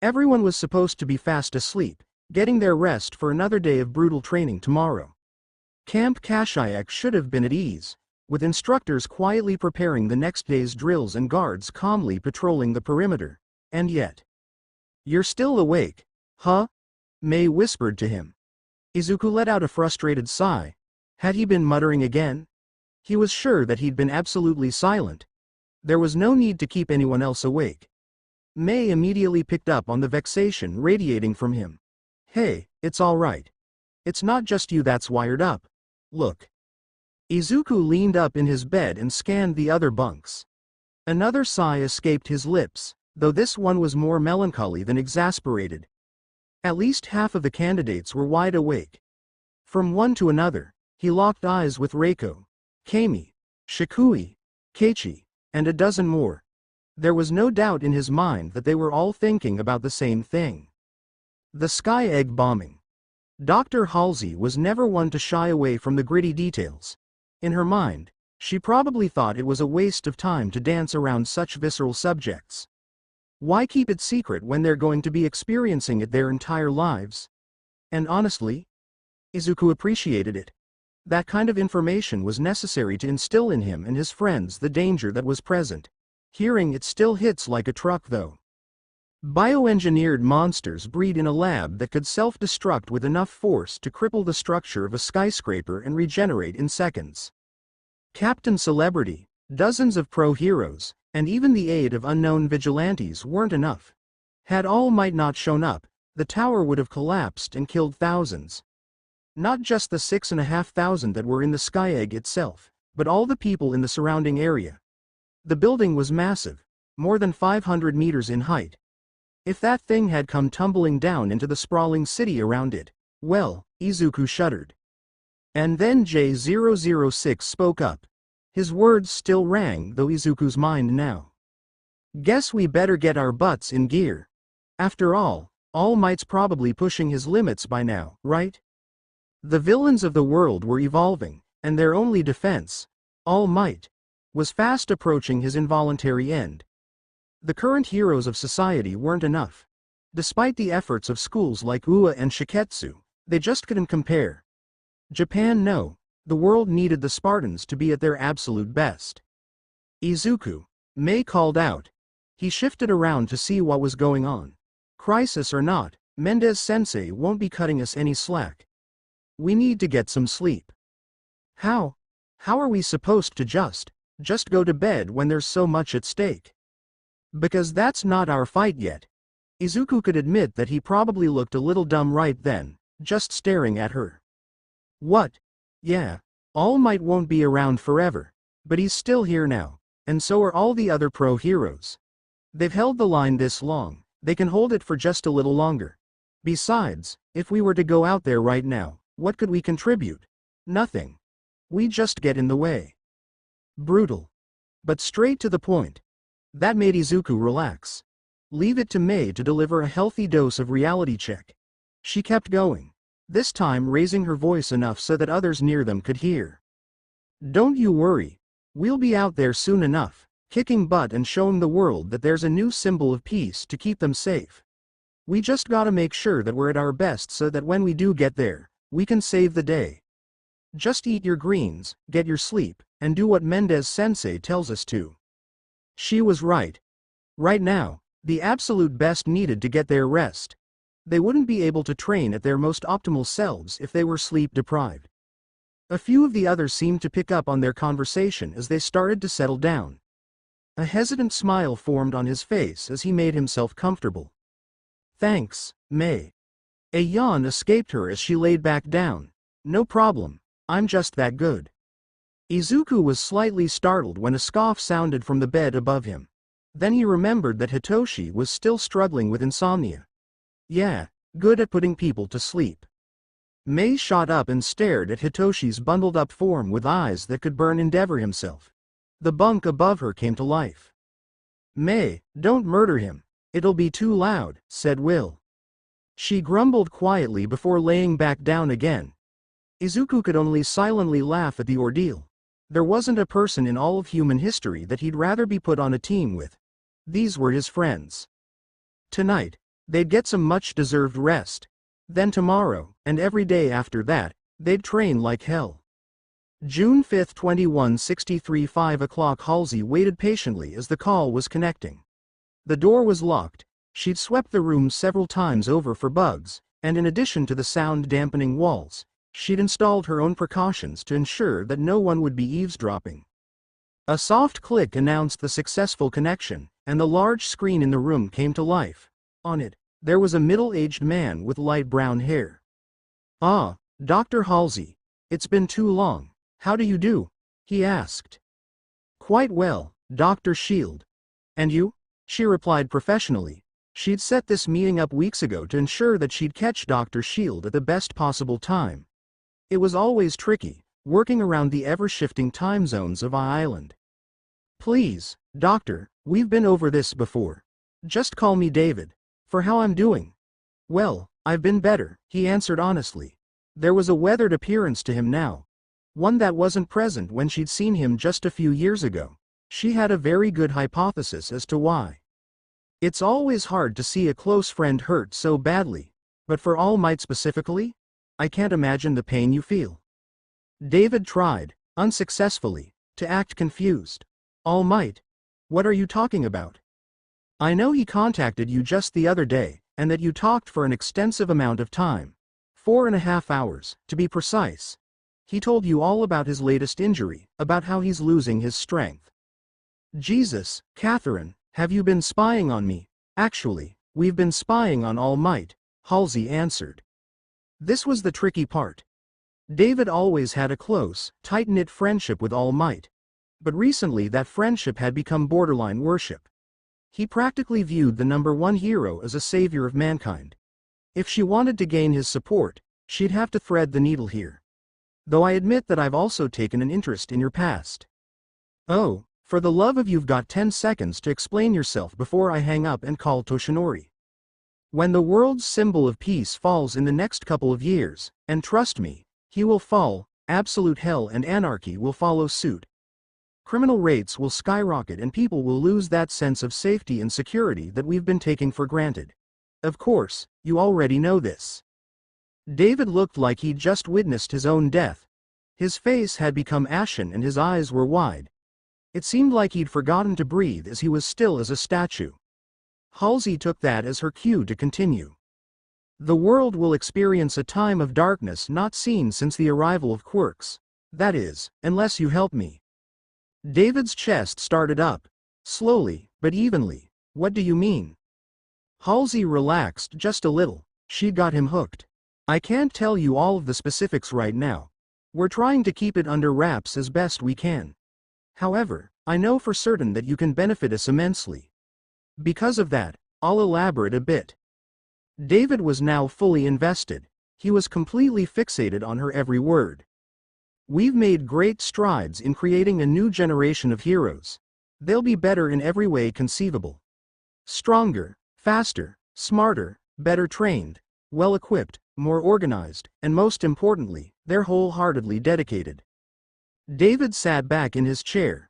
Everyone was supposed to be fast asleep, getting their rest for another day of brutal training tomorrow. Camp Kashyyyk should have been at ease, with instructors quietly preparing the next day's drills and guards calmly patrolling the perimeter, and yet. You're still awake, huh? Mei whispered to him. Izuku let out a frustrated sigh. Had he been muttering again? He was sure that he'd been absolutely silent. There was no need to keep anyone else awake. Mei immediately picked up on the vexation radiating from him. Hey, it's all right. It's not just you that's wired up. Look. Izuku leaned up in his bed and scanned the other bunks. Another sigh escaped his lips, though this one was more melancholy than exasperated. At least half of the candidates were wide awake. From one to another, he locked eyes with Reiko, Kami, Shikui, Keiichi, and a dozen more. There was no doubt in his mind that they were all thinking about the same thing. The Sky Egg bombing. Dr. Halsey was never one to shy away from the gritty details. In her mind, she probably thought it was a waste of time to dance around such visceral subjects. Why keep it secret when they're going to be experiencing it their entire lives? And honestly, Izuku appreciated it. That kind of information was necessary to instill in him and his friends the danger that was present. Hearing it still hits like a truck though. Bioengineered monsters breed in a lab that could self-destruct with enough force to cripple the structure of a skyscraper and regenerate in seconds. Captain Celebrity, dozens of pro-heroes, and even the aid of unknown vigilantes weren't enough. Had All Might not shown up, the tower would have collapsed and killed thousands. Not just the 6,500 that were in the Sky Egg itself, but all the people in the surrounding area. The building was massive, more than 500 meters in height. If that thing had come tumbling down into the sprawling city around it, well, Izuku shuddered. And then J006 spoke up. His words still rang through Izuku's mind now. Guess we better get our butts in gear. After all Might's probably pushing his limits by now, right? The villains of the world were evolving, and their only defense, All Might, was fast approaching his involuntary end. The current heroes of society weren't enough. Despite the efforts of schools like UA and Shiketsu, they just couldn't compare. Japan no, the world needed the Spartans to be at their absolute best. Izuku, Mei called out. He shifted around to see what was going on. Crisis or not, Mendez-sensei won't be cutting us any slack. We need to get some sleep. How? How are we supposed to just go to bed when there's so much at stake? Because that's not our fight yet. Izuku could admit that he probably looked a little dumb right then, just staring at her. What? Yeah, All Might won't be around forever, but he's still here now, and so are all the other pro-heroes. They've held the line this long, they can hold it for just a little longer. Besides, if we were to go out there right now, what could we contribute? Nothing. We just get in the way. Brutal. But straight to the point. That made Izuku relax. Leave it to Mei to deliver a healthy dose of reality check. She kept going, this time raising her voice enough so that others near them could hear. Don't you worry. We'll be out there soon enough, kicking butt and showing the world that there's a new symbol of peace to keep them safe. We just gotta make sure that we're at our best so that when we do get there, we can save the day. Just eat your greens, get your sleep, and do what Mendez-sensei tells us to. She was right. Right now, the absolute best needed to get their rest. They wouldn't be able to train at their most optimal selves if they were sleep deprived. A few of the others seemed to pick up on their conversation as they started to settle down. A hesitant smile formed on his face as he made himself comfortable. Thanks, Mei. A yawn escaped her as she laid back down. No problem, I'm just that good. Izuku was slightly startled when a scoff sounded from the bed above him. Then he remembered that Hitoshi was still struggling with insomnia. Yeah, good at putting people to sleep. Mei shot up and stared at Hitoshi's bundled-up form with eyes that could burn Endeavor himself. The bunk above her came to life. Mei, don't murder him. It'll be too loud, said Will. She grumbled quietly before laying back down again. Izuku could only silently laugh at the ordeal. There wasn't a person in all of human history that he'd rather be put on a team with. These were his friends. Tonight, they'd get some much-deserved rest. Then tomorrow, and every day after that, they'd train like hell. June 5, 2163 5 o'clock. Halsey waited patiently as the call was connecting. The door was locked. She'd swept the room several times over for bugs, and in addition to the sound-dampening walls, she'd installed her own precautions to ensure that no one would be eavesdropping. A soft click announced the successful connection, and the large screen in the room came to life. On it, there was a middle-aged man with light brown hair. Ah, Dr. Halsey. It's been too long. How do you do? He asked. Quite well, Dr. Shield. And you? She replied professionally. She'd set this meeting up weeks ago to ensure that she'd catch Dr. Shield at the best possible time. It was always tricky, working around the ever-shifting time zones of Island. Please, Doctor, We've been over this before. Just call me David. For how I'm doing? Well, I've been better, he answered honestly. There was a weathered appearance to him now. One that wasn't present when she'd seen him just a few years ago. She had a very good hypothesis as to why. It's always hard to see a close friend hurt so badly, but for All Might specifically, I can't imagine the pain you feel. David tried, unsuccessfully, to act confused. All Might? What are you talking about? I know he contacted you just the other day, and that you talked for an extensive amount of time. 4.5 hours, to be precise. He told you all about his latest injury, about how he's losing his strength. Jesus, Catherine, have you been spying on me? Actually, we've been spying on All Might, Halsey answered. This was the tricky part. David always had a close, tight-knit friendship with All Might. But recently that friendship had become borderline worship. He practically viewed the #1 hero as a savior of mankind. If she wanted to gain his support, she'd have to thread the needle here. Though I admit that I've also taken an interest in your past. Oh, for the love of you've got 10 seconds to explain yourself before I hang up and call Toshinori. When the world's symbol of peace falls in the next couple of years, and trust me, he will fall, absolute hell and anarchy will follow suit. Criminal rates will skyrocket and people will lose that sense of safety and security that we've been taking for granted. Of course, you already know this. David looked like he'd just witnessed his own death. His face had become ashen and his eyes were wide. It seemed like he'd forgotten to breathe as he was still as a statue. Halsey took that as her cue to continue. The world will experience a time of darkness not seen since the arrival of quirks. That is, unless you help me. David's chest started up. Slowly, but evenly. What do you mean? Halsey relaxed just a little. She'd got him hooked. I can't tell you all of the specifics right now. We're trying to keep it under wraps as best we can. However, I know for certain that you can benefit us immensely. Because of that, I'll elaborate a bit. David was now fully invested. He was completely fixated on her every word. We've made great strides in creating a new generation of heroes. They'll be better in every way conceivable. Stronger, faster, smarter, better trained, well-equipped, more organized, and most importantly, they're wholeheartedly dedicated. David sat back in his chair.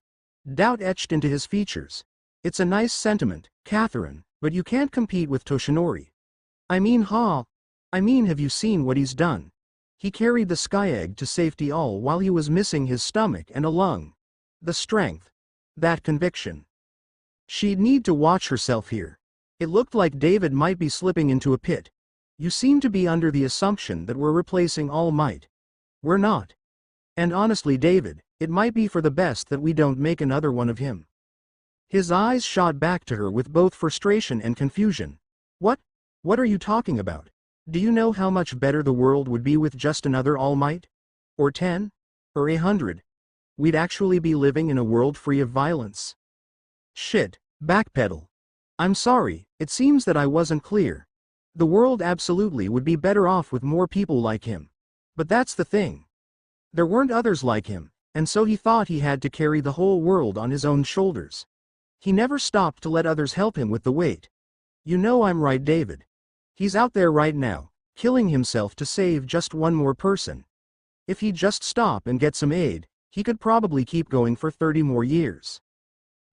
Doubt etched into his features. It's a nice sentiment, Catherine, but you can't compete with Toshinori. I mean, have you seen what he's done? He carried the sky egg to safety all while he was missing his stomach and a lung. The strength. That conviction. She'd need to watch herself here. It looked like David might be slipping into a pit. You seem to be under the assumption that we're replacing All Might. We're not. And honestly, David, it might be for the best that we don't make another one of him. His eyes shot back to her with both frustration and confusion. What are you talking about? Do you know how much better the world would be with just another All Might? Or 10? Or 100? We'd actually be living in a world free of violence. Shit, backpedal. I'm sorry, it seems that I wasn't clear. The world absolutely would be better off with more people like him. But that's the thing. There weren't others like him, and so he thought he had to carry the whole world on his own shoulders. He never stopped to let others help him with the weight. You know I'm right, David. He's out there right now, killing himself to save just one more person. If he'd just stop and get some aid, he could probably keep going for 30 more years.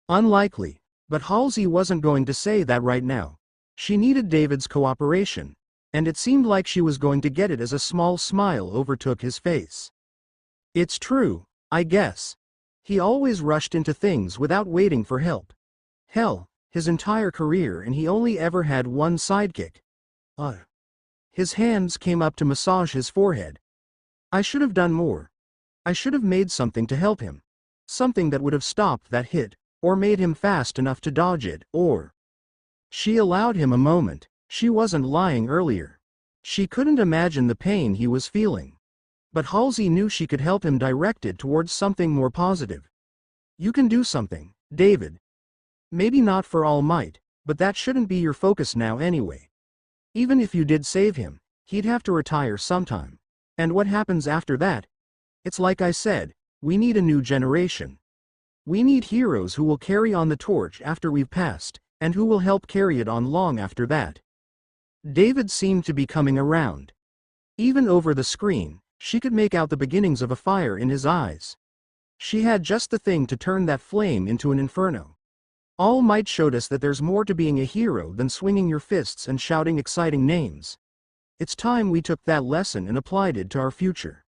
Unlikely, but Halsey wasn't going to say that right now. She needed David's cooperation, and it seemed like she was going to get it as a small smile overtook his face. It's true, I guess. He always rushed into things without waiting for help. Hell, his entire career and he only ever had one sidekick. His hands came up to massage his forehead. I should have done more. I should have made something to help him. Something that would have stopped that hit, or made him fast enough to dodge it, or... She allowed him a moment. She wasn't lying earlier. She couldn't imagine the pain he was feeling. But Halsey knew she could help him direct it towards something more positive. You can do something, David. Maybe not for All Might, but that shouldn't be your focus now anyway. Even if you did save him, he'd have to retire sometime. And what happens after that? It's like I said, we need a new generation. We need heroes who will carry on the torch after we've passed, and who will help carry it on long after that. David seemed to be coming around. Even over the screen, she could make out the beginnings of a fire in his eyes. She had just the thing to turn that flame into an inferno. All Might showed us that there's more to being a hero than swinging your fists and shouting exciting names. It's time we took that lesson and applied it to our future.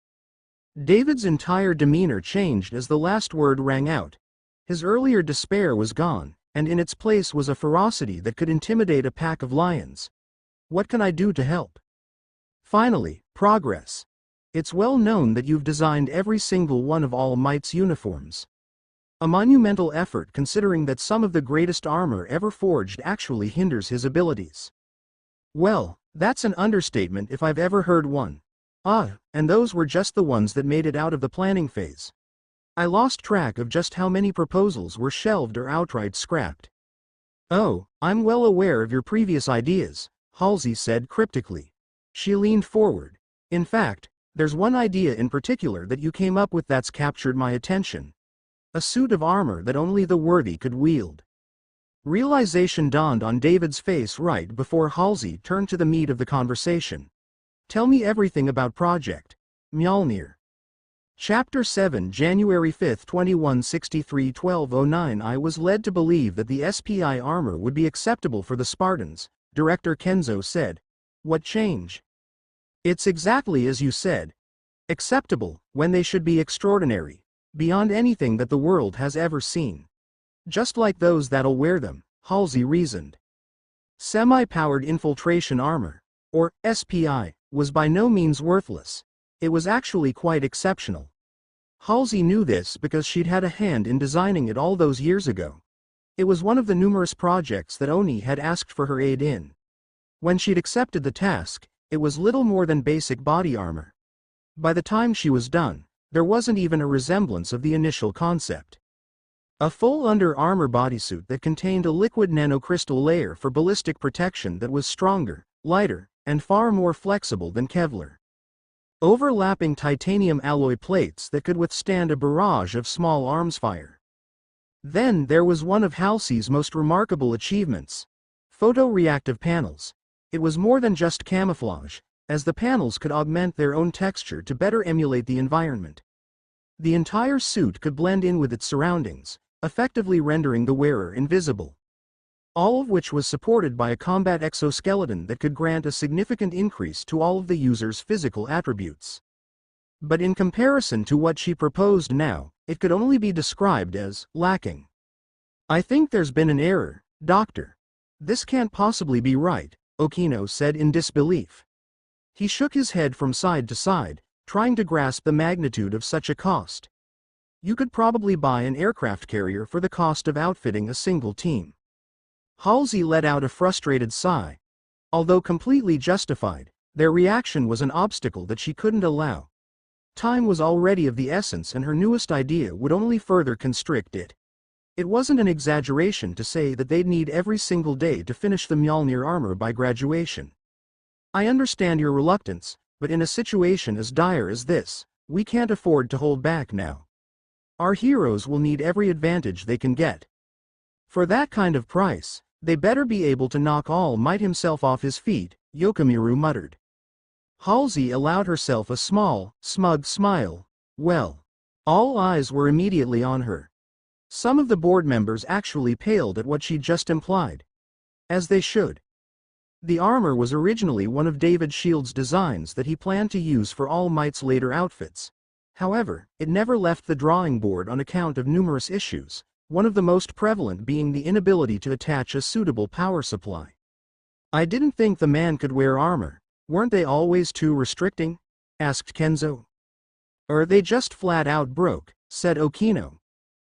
David's entire demeanor changed as the last word rang out. His earlier despair was gone, and in its place was a ferocity that could intimidate a pack of lions. What can I do to help? Finally, progress. It's well known that you've designed every single one of All Might's uniforms. A monumental effort considering that some of the greatest armor ever forged actually hinders his abilities. Well, that's an understatement if I've ever heard one. And those were just the ones that made it out of the planning phase. I lost track of just how many proposals were shelved or outright scrapped. Oh, I'm well aware of your previous ideas, Halsey said cryptically. She leaned forward. In fact, there's one idea in particular that you came up with that's captured my attention. A suit of armor that only the worthy could wield. Realization dawned on David's face right before Halsey turned to the meat of the conversation. Tell me everything about Project Mjolnir. Chapter 7 January 5, 2163 1209 I was led to believe that the SPI armor would be acceptable for the Spartans, Director Kenzo said. What change? It's exactly as you said. Acceptable, when they should be extraordinary. Beyond anything that the world has ever seen. Just like those that'll wear them, Halsey reasoned. Semi-powered infiltration armor, or SPI, was by no means worthless. It was actually quite exceptional. Halsey knew this because she'd had a hand in designing it all those years ago. It was one of the numerous projects that Oni had asked for her aid in. When she'd accepted the task, it was little more than basic body armor. By the time she was done, there wasn't even a resemblance of the initial concept. A full under-armor bodysuit that contained a liquid nanocrystal layer for ballistic protection that was stronger, lighter, and far more flexible than Kevlar. Overlapping titanium alloy plates that could withstand a barrage of small arms fire. Then there was one of Halsey's most remarkable achievements. Photoreactive panels. It was more than just camouflage, as the panels could augment their own texture to better emulate the environment. The entire suit could blend in with its surroundings, effectively rendering the wearer invisible. All of which was supported by a combat exoskeleton that could grant a significant increase to all of the user's physical attributes. But in comparison to what she proposed now, it could only be described as lacking. I think there's been an error, Doctor. This can't possibly be right, Okino said in disbelief. He shook his head from side to side, trying to grasp the magnitude of such a cost. You could probably buy an aircraft carrier for the cost of outfitting a single team. Halsey let out a frustrated sigh. Although completely justified, their reaction was an obstacle that she couldn't allow. Time was already of the essence and her newest idea would only further constrict it. It wasn't an exaggeration to say that they'd need every single day to finish the Mjolnir armor by graduation. I understand your reluctance, but in a situation as dire as this, we can't afford to hold back now. Our heroes will need every advantage they can get. For that kind of price, they better be able to knock All Might himself off his feet, Yokomiru muttered. Halsey allowed herself a small, smug smile. Well, all eyes were immediately on her. Some of the board members actually paled at what she'd just implied. As they should. The armor was originally one of David Shield's designs that he planned to use for All Might's later outfits. However, it never left the drawing board on account of numerous issues, one of the most prevalent being the inability to attach a suitable power supply. I didn't think the man could wear armor. Weren't they always too restricting? Asked Kenzo. Or they just flat out broke, said Okino.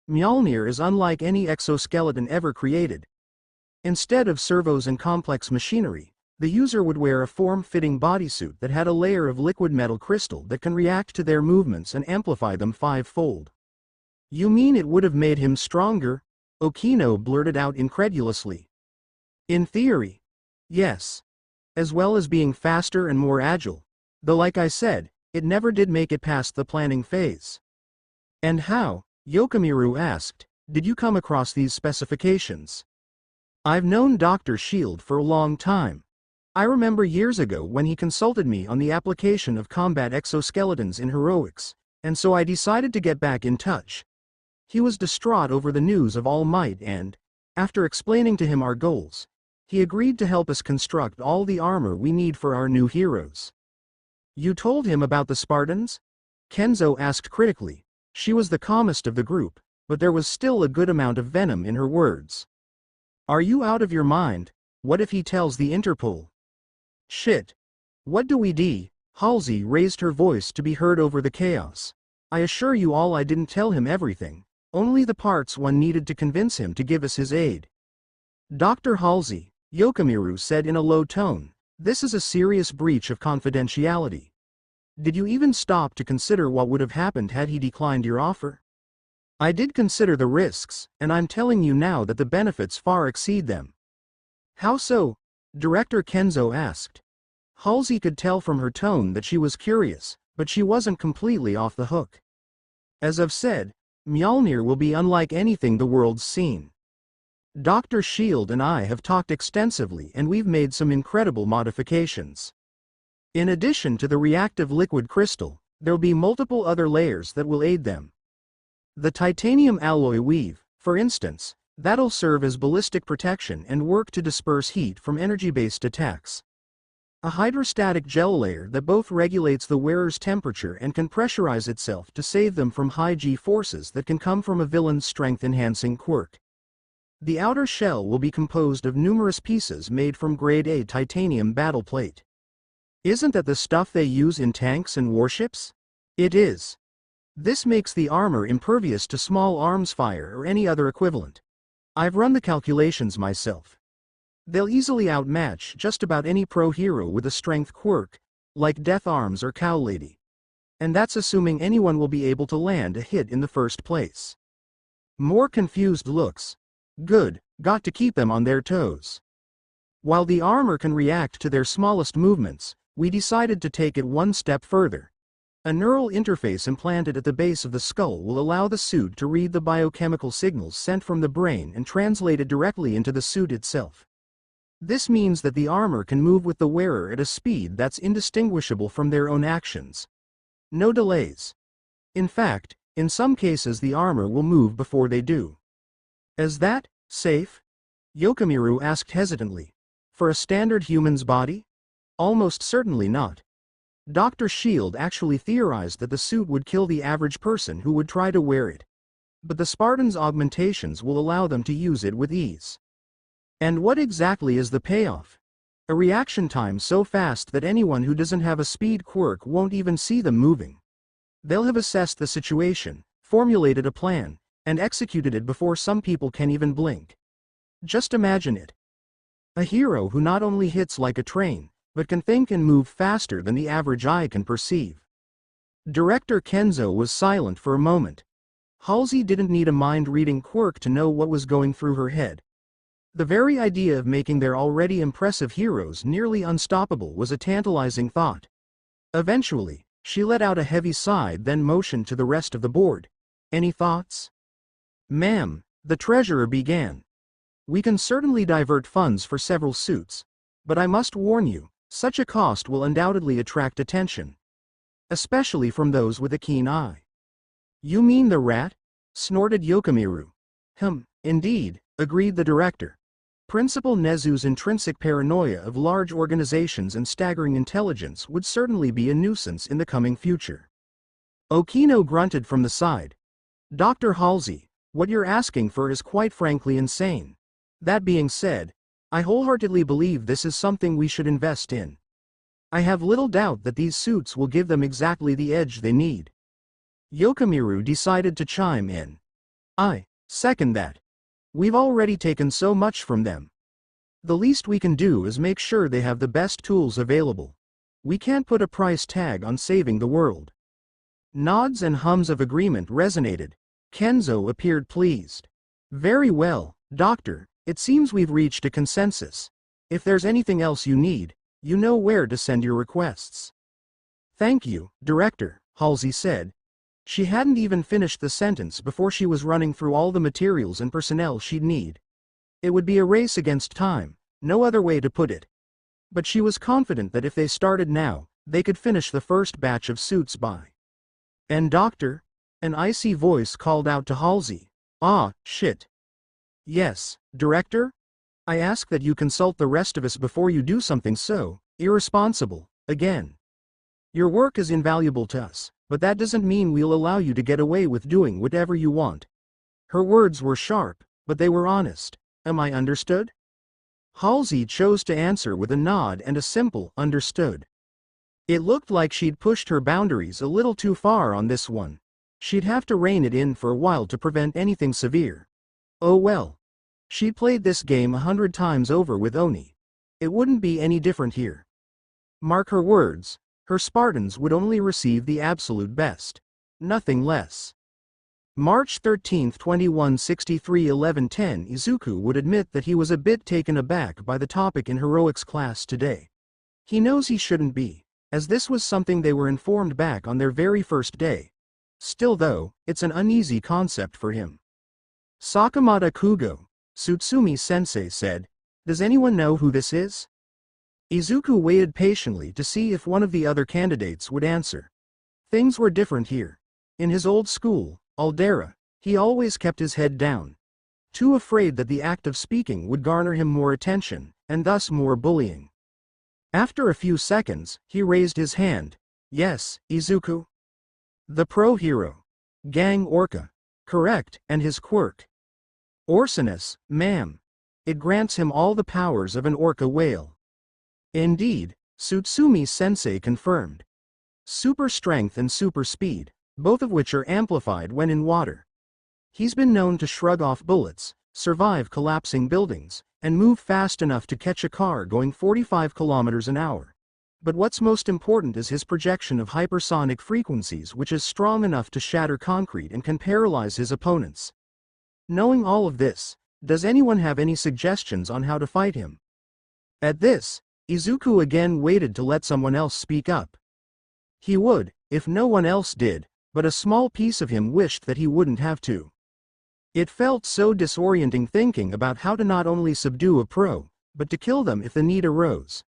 Mjolnir is unlike any exoskeleton ever created. Instead of servos and complex machinery, the user would wear a form-fitting bodysuit that had a layer of liquid metal crystal that can react to their movements and amplify them five-fold. You mean it would have made him stronger? Okino blurted out incredulously. In theory. Yes. As well as being faster and more agile, though like I said, it never did make it past the planning phase. And how? Yokomiru asked. did you come across these specifications? I've known Dr. Shield for a long time. I remember years ago when he consulted me on the application of combat exoskeletons in heroics, and so I decided to get back in touch. He was distraught over the news of All Might and, after explaining to him our goals, he agreed to help us construct all the armor we need for our new heroes. You told him about the Spartans? Kenzo asked critically. She was the calmest of the group, but there was still a good amount of venom in her words. Are you out of your mind? What if he tells the Interpol? Shit. What do we do? Halsey raised her voice to be heard over the chaos. I assure you all I didn't tell him everything, only the parts one needed to convince him to give us his aid. Dr. Halsey, Yokomiru said in a low tone, this is a serious breach of confidentiality. Did you even stop to consider what would have happened had he declined your offer? I did consider the risks, and I'm telling you now that the benefits far exceed them. How so? Director Kenzo asked. Halsey could tell from her tone that she was curious, but she wasn't completely off the hook. As I've said, Mjolnir will be unlike anything the world's seen. Dr. Shield and I have talked extensively and we've made some incredible modifications. In addition to the reactive liquid crystal, there'll be multiple other layers that will aid them. The titanium alloy weave, for instance, that'll serve as ballistic protection and work to disperse heat from energy-based attacks. A hydrostatic gel layer that both regulates the wearer's temperature and can pressurize itself to save them from high G forces that can come from a villain's strength-enhancing quirk. The outer shell will be composed of numerous pieces made from grade A titanium battle plate. Isn't that the stuff they use in tanks and warships? It is. This makes the armor impervious to small arms fire or any other equivalent. I've run the calculations myself. They'll easily outmatch just about any pro hero with a strength quirk, like Death Arms or Cow Lady. And that's assuming anyone will be able to land a hit in the first place. More confused looks. Good, got to keep them on their toes. While the armor can react to their smallest movements, we decided to take it one step further. A neural interface implanted at the base of the skull will allow the suit to read the biochemical signals sent from the brain and translate it directly into the suit itself. This means that the armor can move with the wearer at a speed that's indistinguishable from their own actions. No delays. In fact, in some cases the armor will move before they do. Is that safe? Yokomiru asked hesitantly. For a standard human's body? Almost certainly not. Dr. Shield actually theorized that the suit would kill the average person who would try to wear it. But the Spartan's augmentations will allow them to use it with ease. And what exactly is the payoff? A reaction time so fast that anyone who doesn't have a speed quirk won't even see them moving. They'll have assessed the situation, formulated a plan, and executed it before some people can even blink. Just imagine it. A hero who not only hits like a train, but can think and move faster than the average eye can perceive. Director Kenzo was silent for a moment. Halsey didn't need a mind-reading quirk to know what was going through her head. The very idea of making their already impressive heroes nearly unstoppable was a tantalizing thought. Eventually, she let out a heavy sigh, then motioned to the rest of the board. Any thoughts? Ma'am, the treasurer began. We can certainly divert funds for several suits, but I must warn you, such a cost will undoubtedly attract attention. Especially from those with a keen eye. You mean the rat? Snorted Yokomiru. Indeed, agreed the director. Principal Nezu's intrinsic paranoia of large organizations and staggering intelligence would certainly be a nuisance in the coming future. Okino grunted from the side. Dr. Halsey, what you're asking for is quite frankly insane. That being said, I wholeheartedly believe this is something we should invest in. I have little doubt that these suits will give them exactly the edge they need. Yokomiru decided to chime in. I second that. We've already taken so much from them. The least we can do is make sure they have the best tools available. We can't put a price tag on saving the world. Nods and hums of agreement resonated. Kenzo appeared pleased. Very well, Doctor, it seems we've reached a consensus. If there's anything else you need, you know where to send your requests. Thank you, Director, Halsey said. She hadn't even finished the sentence before she was running through all the materials and personnel she'd need. It would be a race against time, no other way to put it. But she was confident that if they started now, they could finish the first batch of suits by. "And doctor?" An icy voice called out to Halsey. "Ah, shit. Yes, director? I ask that you consult the rest of us before you do something so irresponsible, again. Your work is invaluable to us, but that doesn't mean we'll allow you to get away with doing whatever you want." Her words were sharp, but they were honest. "Am I understood?" Halsey chose to answer with a nod and a simple, "Understood." It looked like she'd pushed her boundaries a little too far on this one. She'd have to rein it in for a while to prevent anything severe. Oh well. She'd played this game 100 times over with Oni. It wouldn't be any different here. Mark her words, her Spartans would only receive the absolute best. Nothing less. March 13, 2163 11:10 Izuku would admit that he was a bit taken aback by the topic in heroics class today. He knows he shouldn't be, as this was something they were informed back on their very first day. Still though, it's an uneasy concept for him. "Sakamata Kugo," Tsutsumi-sensei said. "Does anyone know who this is?" Izuku waited patiently to see if one of the other candidates would answer. Things were different here. In his old school, Aldera, he always kept his head down. Too afraid that the act of speaking would garner him more attention, and thus more bullying. After a few seconds, he raised his hand. "Yes, Izuku. The pro-hero. Gang Orca. Correct, and his quirk. Orciness, ma'am. It grants him all the powers of an orca whale." "Indeed," Tsutsumi-sensei confirmed. "Super strength and super speed, both of which are amplified when in water. He's been known to shrug off bullets, survive collapsing buildings, and move fast enough to catch a car going 45 kilometers an hour. But what's most important is his projection of hypersonic frequencies, which is strong enough to shatter concrete and can paralyze his opponents. Knowing all of this, does anyone have any suggestions on how to fight him?" At this, Izuku again waited to let someone else speak up. He would, if no one else did, but a small piece of him wished that he wouldn't have to. It felt so disorienting thinking about how to not only subdue a pro, but to kill them if the need arose.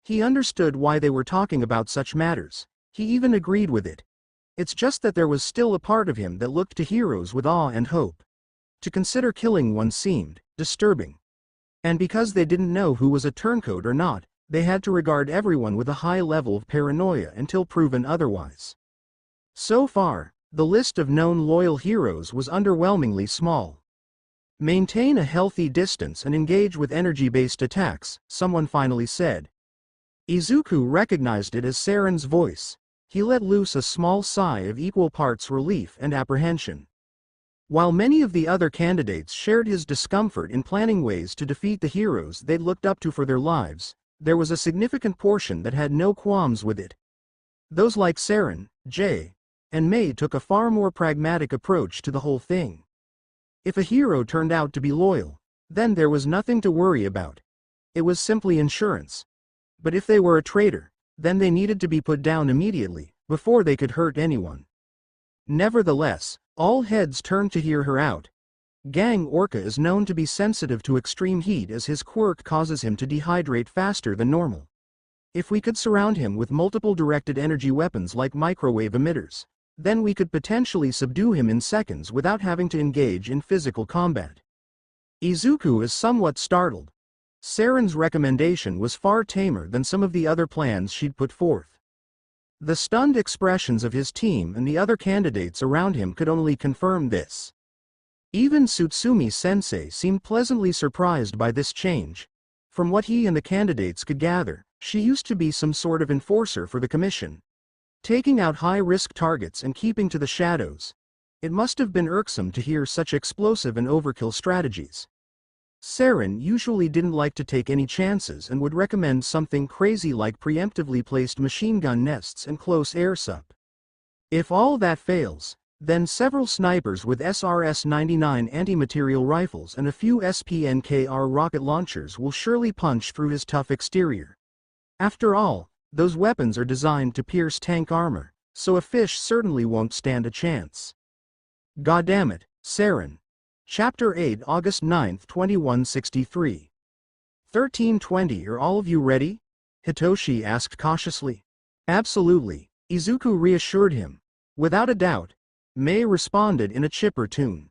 He understood why they were talking about such matters. He even agreed with it. It's just that there was still a part of him that looked to heroes with awe and hope. To consider killing one seemed disturbing. And because they didn't know who was a turncoat or not, they had to regard everyone with a high level of paranoia until proven otherwise. So far, the list of known loyal heroes was underwhelmingly small. "Maintain a healthy distance and engage with energy-based attacks," someone finally said. Izuku recognized it as Saren's voice. He let loose a small sigh of equal parts relief and apprehension. While many of the other candidates shared his discomfort in planning ways to defeat the heroes they'd looked up to for their lives, there was a significant portion that had no qualms with it. Those like Saren, Jay, and May took a far more pragmatic approach to the whole thing. If a hero turned out to be loyal, then there was nothing to worry about. It was simply insurance. But if they were a traitor, then they needed to be put down immediately, before they could hurt anyone. Nevertheless, all heads turned to hear her out. Gang Orca is known to be sensitive to extreme heat, as his quirk causes him to dehydrate faster than normal. If we could surround him with multiple directed energy weapons like microwave emitters, then we could potentially subdue him in seconds without having to engage in physical combat. Izuku is somewhat startled. Saren's recommendation was far tamer than some of the other plans she'd put forth. The stunned expressions of his team and the other candidates around him could only confirm this. Even Tsutsumi-sensei seemed pleasantly surprised by this change. From what he and the candidates could gather, she used to be some sort of enforcer for the commission, taking out high-risk targets and keeping to the shadows. It must have been irksome to hear such explosive and overkill strategies. Saren usually didn't like to take any chances and would recommend something crazy like preemptively placed machine gun nests and close air sup. If all that fails, then several snipers with SRS-99 anti-material rifles and a few SPNKR rocket launchers will surely punch through his tough exterior. After all, those weapons are designed to pierce tank armor, so a fish certainly won't stand a chance. Goddammit, Saren. Chapter 8, August 9, 2163. 1320. Are all of you ready? Hitoshi asked cautiously. Absolutely, Izuku reassured him. Without a doubt, Mei responded in a chipper tune.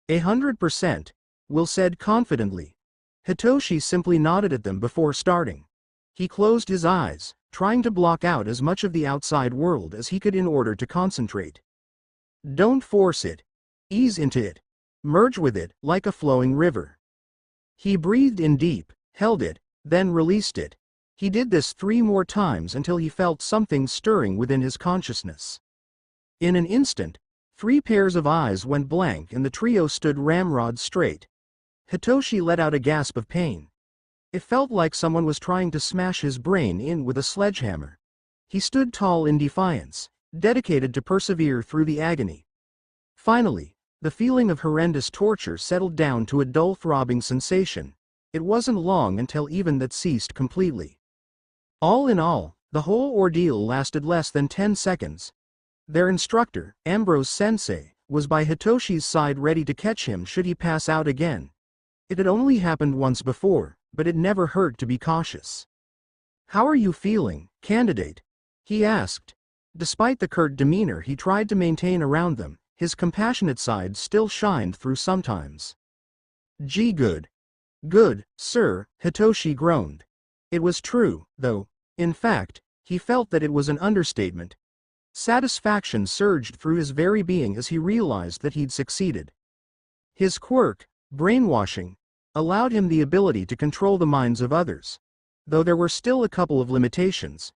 100%, Will said confidently. Hitoshi simply nodded at them before starting. He closed his eyes, trying to block out as much of the outside world as he could in order to concentrate. Don't force it. Ease into it. Merge with it, like a flowing river. He breathed in deep, held it, then released it. He did this 3 more times until he felt something stirring within his consciousness. In an instant, 3 pairs of eyes went blank and the trio stood ramrod straight. Hitoshi let out a gasp of pain. It felt like someone was trying to smash his brain in with a sledgehammer. He stood tall in defiance, dedicated to persevere through the agony. Finally, the feeling of horrendous torture settled down to a dull throbbing sensation. It wasn't long until even that ceased completely. All in all, the whole ordeal lasted less than 10 seconds. Their instructor, Ambrose Sensei, was by Hitoshi's side ready to catch him should he pass out again. It had only happened once before, but it never hurt to be cautious. How are you feeling, candidate? He asked. Despite the curt demeanor he tried to maintain around them, his compassionate side still shined through sometimes. Gee, good. Good, sir, Hitoshi groaned. It was true, though. In fact, he felt that it was an understatement. Satisfaction surged through his very being as he realized that he'd succeeded. His quirk, brainwashing, allowed him the ability to control the minds of others. Though there were still a couple of limitations.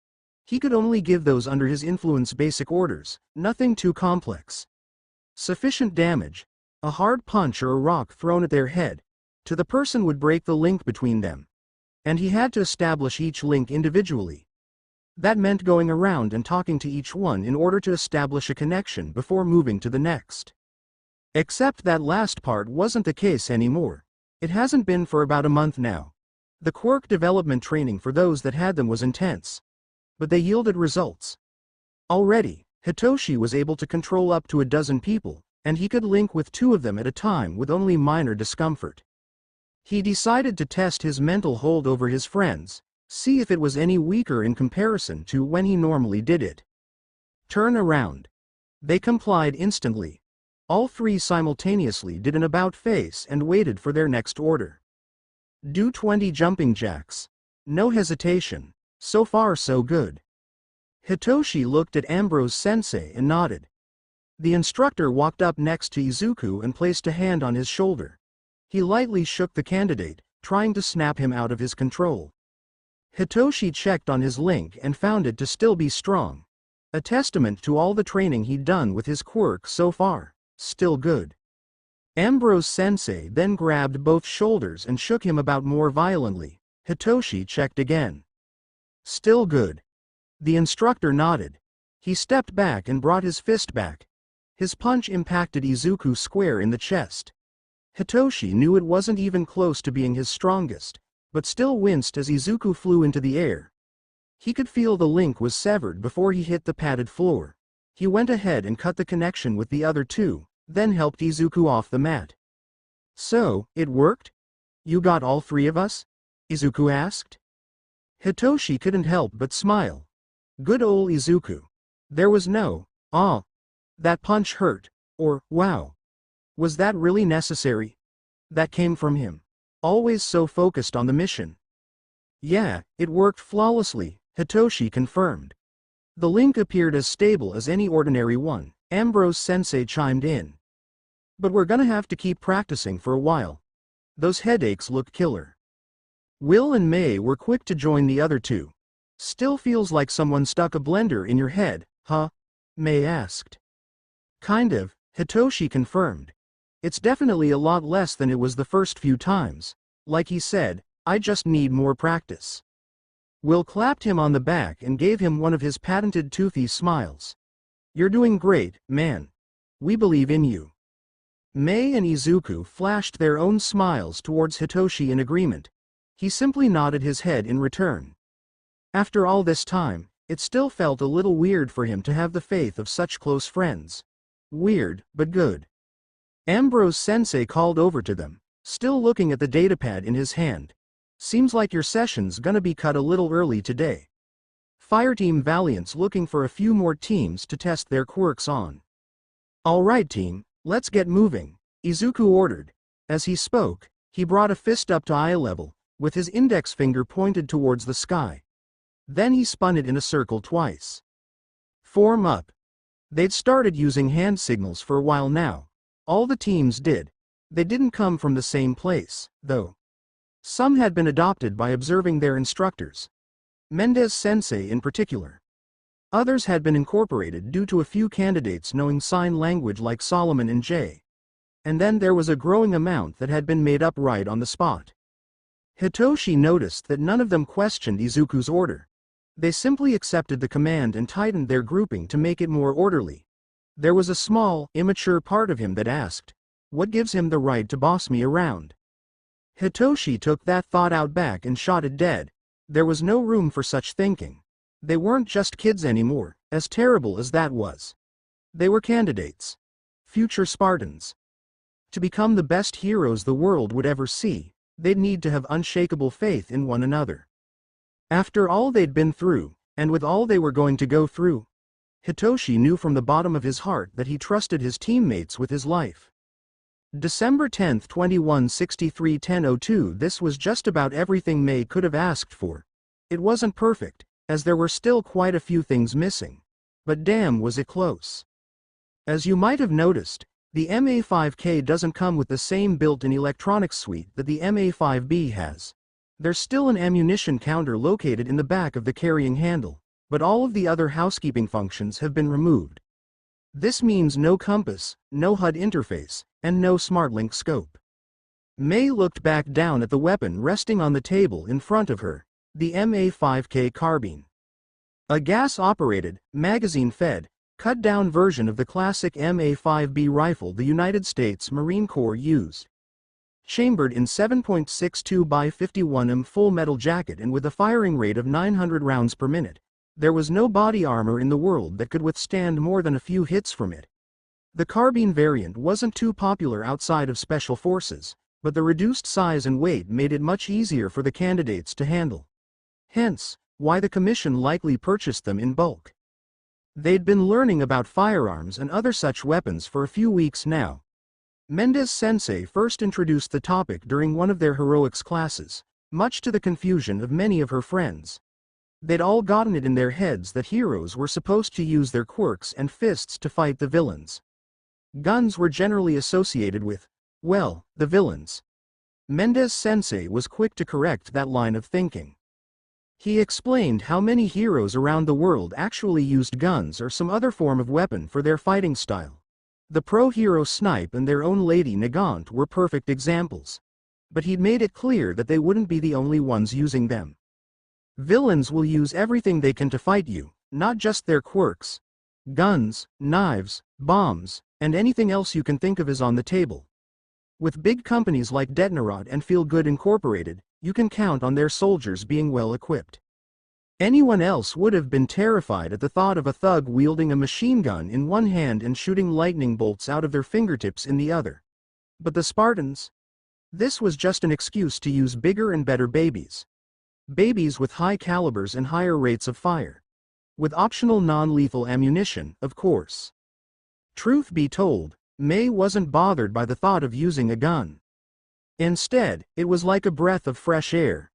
He could only give those under his influence basic orders, nothing too complex. Sufficient damage, a hard punch or a rock thrown at their head, to the person would break the link between them. And he had to establish each link individually. That meant going around and talking to each one in order to establish a connection before moving to the next. Except that last part wasn't the case anymore. It hasn't been for about a month now. The quirk development training for those that had them was intense. But they yielded results. Already, Hitoshi was able to control up to a dozen people, and he could link with 2 of them at a time with only minor discomfort. He decided to test his mental hold over his friends, see if it was any weaker in comparison to when he normally did it. Turn around. They complied instantly. All 3 simultaneously did an about-face and waited for their next order. Do 20 jumping jacks. No hesitation. So far so good. Hitoshi looked at Ambrose Sensei and nodded. The instructor walked up next to Izuku and placed a hand on his shoulder. He lightly shook the candidate, trying to snap him out of his control. Hitoshi checked on his link and found it to still be strong. A testament to all the training he'd done with his quirk so far. Still good. Ambrose Sensei then grabbed both shoulders and shook him about more violently. Hitoshi checked again. Still good. The instructor nodded. He stepped back and brought his fist back. His punch impacted Izuku square in the chest. Hitoshi knew it wasn't even close to being his strongest, but still winced as Izuku flew into the air. He could feel the link was severed before he hit the padded floor. He went ahead and cut the connection with the other 2, then helped Izuku off the mat. So, it worked? You got all 3 of us? Izuku asked. Hitoshi couldn't help but smile. Good ol' Izuku. There was no, "Ah, that punch hurt," or, "Wow. Was that really necessary?" That came from him. Always so focused on the mission. Yeah, it worked flawlessly, Hitoshi confirmed. The link appeared as stable as any ordinary one, Ambrose Sensei chimed in. But we're gonna have to keep practicing for a while. Those headaches look killer. Will and Mei were quick to join the other 2. Still feels like someone stuck a blender in your head, huh? Mei asked. Kind of, Hitoshi confirmed. It's definitely a lot less than it was the first few times. Like he said, I just need more practice. Will clapped him on the back and gave him one of his patented toothy smiles. You're doing great, man. We believe in you. Mei and Izuku flashed their own smiles towards Hitoshi in agreement. He simply nodded his head in return. After all this time, It still felt a little weird for him to have the faith of such close friends. Weird, but good. Ambrose Sensei called over to them, still looking at the datapad in his hand. Seems like your session's gonna be cut a little early today. Fireteam Valiant's looking for a few more teams to test their quirks on. Alright team, let's get moving, Izuku ordered. As he spoke, he brought a fist up to eye level, with his index finger pointed towards the sky. Then he spun it in a circle twice. Form up. They'd started using hand signals for a while now. All the teams did. They didn't come from the same place, though. Some had been adopted by observing their instructors. Mendez Sensei in particular. Others had been incorporated due to a few candidates knowing sign language like Solomon and Jay. And then there was a growing amount that had been made up right on the spot. Hitoshi noticed that none of them questioned Izuku's order. They simply accepted the command and tightened their grouping to make it more orderly. There was a small, immature part of him that asked, "What gives him the right to boss me around?" Hitoshi took that thought out back and shot it dead. There was no room for such thinking. They weren't just kids anymore, as terrible as that was. They were candidates. Future Spartans. To become the best heroes the world would ever see, they'd need to have unshakable faith in one another. After all they'd been through, and with all they were going to go through, Hitoshi knew from the bottom of his heart that he trusted his teammates with his life. December 10, 2163 10:02. This was just about everything May could have asked for. It wasn't perfect, as there were still quite a few things missing. But damn was it close. As you might have noticed, the MA5K doesn't come with the same built-in electronics suite that the MA5B has. There's still an ammunition counter located in the back of the carrying handle, but all of the other housekeeping functions have been removed. This means no compass, no HUD interface, and no SmartLink scope. May looked back down at the weapon resting on the table in front of her, the MA5K carbine. A gas-operated, magazine-fed, cut-down version of the classic MA5B rifle the United States Marine Corps used. Chambered in 7.62 by 51 mm full metal jacket and with a firing rate of 900 rounds per minute, there was no body armor in the world that could withstand more than a few hits from it. The carbine variant wasn't too popular outside of special forces, but the reduced size and weight made it much easier for the candidates to handle. Hence, why the commission likely purchased them in bulk. They'd been learning about firearms and other such weapons for a few weeks now. Mendez Sensei first introduced the topic during one of their heroics classes, much to the confusion of many of her friends. They'd all gotten it in their heads that heroes were supposed to use their quirks and fists to fight the villains. Guns were generally associated with, well, the villains. Mendez Sensei was quick to correct that line of thinking. He explained how many heroes around the world actually used guns or some other form of weapon for their fighting style. The pro-hero Snipe and their own Lady Nagant were perfect examples. But he'd made it clear that they wouldn't be the only ones using them. Villains will use everything they can to fight you, not just their quirks. Guns, knives, bombs, and anything else you can think of is on the table. With big companies like Detonarod and Feel Good Incorporated, you can count on their soldiers being well equipped. Anyone else would have been terrified at the thought of a thug wielding a machine gun in one hand and shooting lightning bolts out of their fingertips in the other. But the Spartans? This was just an excuse to use bigger and better babies. Babies with high calibers and higher rates of fire. With optional non-lethal ammunition, of course. Truth be told, May wasn't bothered by the thought of using a gun. Instead, it was like a breath of fresh air.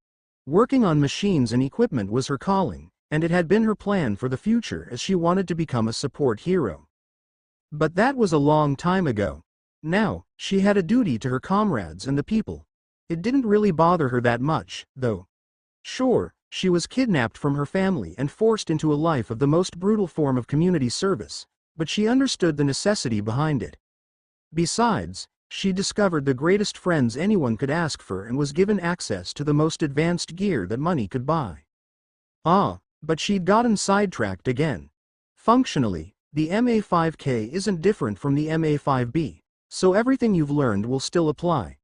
Working on machines and equipment was her calling, and it had been her plan for the future as she wanted to become a support hero. But that was a long time ago. Now, she had a duty to her comrades and the people. It didn't really bother her that much, though. Sure, she was kidnapped from her family and forced into a life of the most brutal form of community service, but she understood the necessity behind it. Besides, she discovered the greatest friends anyone could ask for and was given access to the most advanced gear that money could buy. But she'd gotten sidetracked again. Functionally, the MA5K isn't different from the MA5B, so everything you've learned will still apply.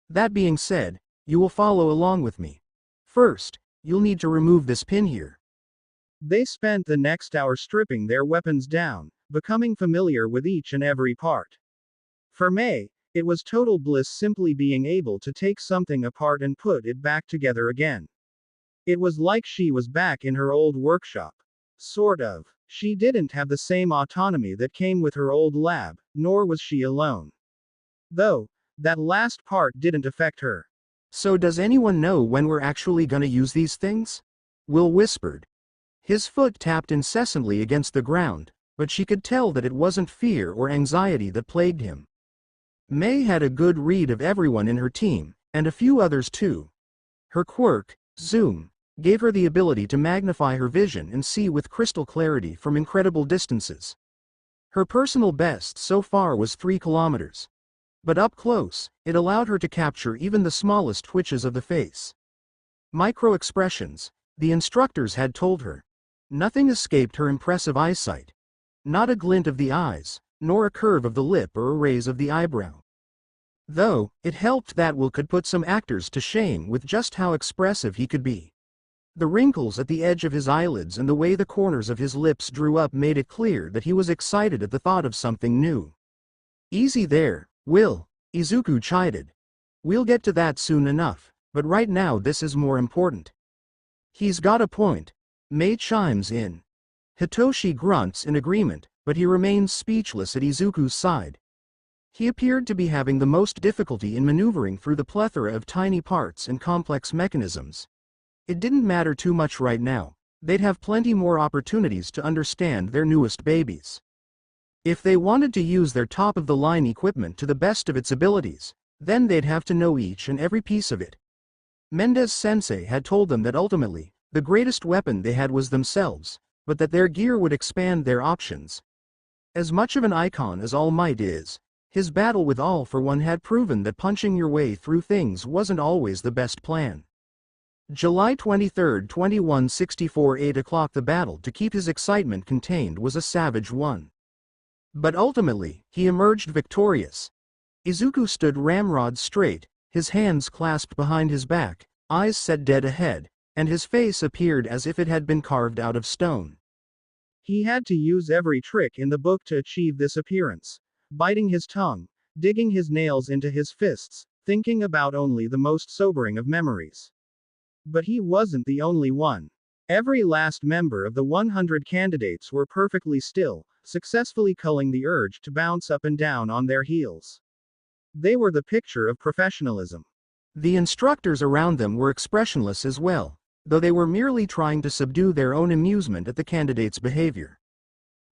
That being said, you will follow along with me. First, you'll need to remove this pin here. They spent the next hour stripping their weapons down, becoming familiar with each and every part. For May, it was total bliss simply being able to take something apart and put it back together again. It was like she was back in her old workshop. Sort of. She didn't have the same autonomy that came with her old lab, nor was she alone. Though, that last part didn't affect her. So does anyone know when we're actually gonna use these things? Will whispered. His foot tapped incessantly against the ground, but she could tell that it wasn't fear or anxiety that plagued him. May had a good read of everyone in her team, and a few others too. Her quirk, Zoom, gave her the ability to magnify her vision and see with crystal clarity from incredible distances. Her personal best so far was 3 kilometers. But up close, it allowed her to capture even the smallest twitches of the face. Micro-expressions, the instructors had told her. Nothing escaped her impressive eyesight. Not a glint of the eyes, nor a curve of the lip or a raise of the eyebrow. Though, it helped that Will could put some actors to shame with just how expressive he could be. The wrinkles at the edge of his eyelids and the way the corners of his lips drew up made it clear that he was excited at the thought of something new. Easy there, Will, Izuku chided. We'll get to that soon enough, but right now this is more important. He's got a point. May chimes in. Hitoshi grunts in agreement, but he remains speechless at Izuku's side. He appeared to be having the most difficulty in maneuvering through the plethora of tiny parts and complex mechanisms. It didn't matter too much right now. They'd have plenty more opportunities to understand their newest babies. If they wanted to use their top-of-the-line equipment to the best of its abilities, then they'd have to know each and every piece of it. Mendez-sensei had told them that ultimately, the greatest weapon they had was themselves, but that their gear would expand their options. As much of an icon as All Might is, his battle with All for One had proven that punching your way through things wasn't always the best plan. July 23, 2164 8 o'clock. The battle to keep his excitement contained was a savage one. But ultimately, he emerged victorious. Izuku stood ramrod straight, his hands clasped behind his back, eyes set dead ahead, and his face appeared as if it had been carved out of stone. He had to use every trick in the book to achieve this appearance, biting his tongue, digging his nails into his fists, thinking about only the most sobering of memories. But he wasn't the only one. Every last member of the 100 candidates were perfectly still, successfully culling the urge to bounce up and down on their heels. They were the picture of professionalism. The instructors around them were expressionless as well, though they were merely trying to subdue their own amusement at the candidate's behavior.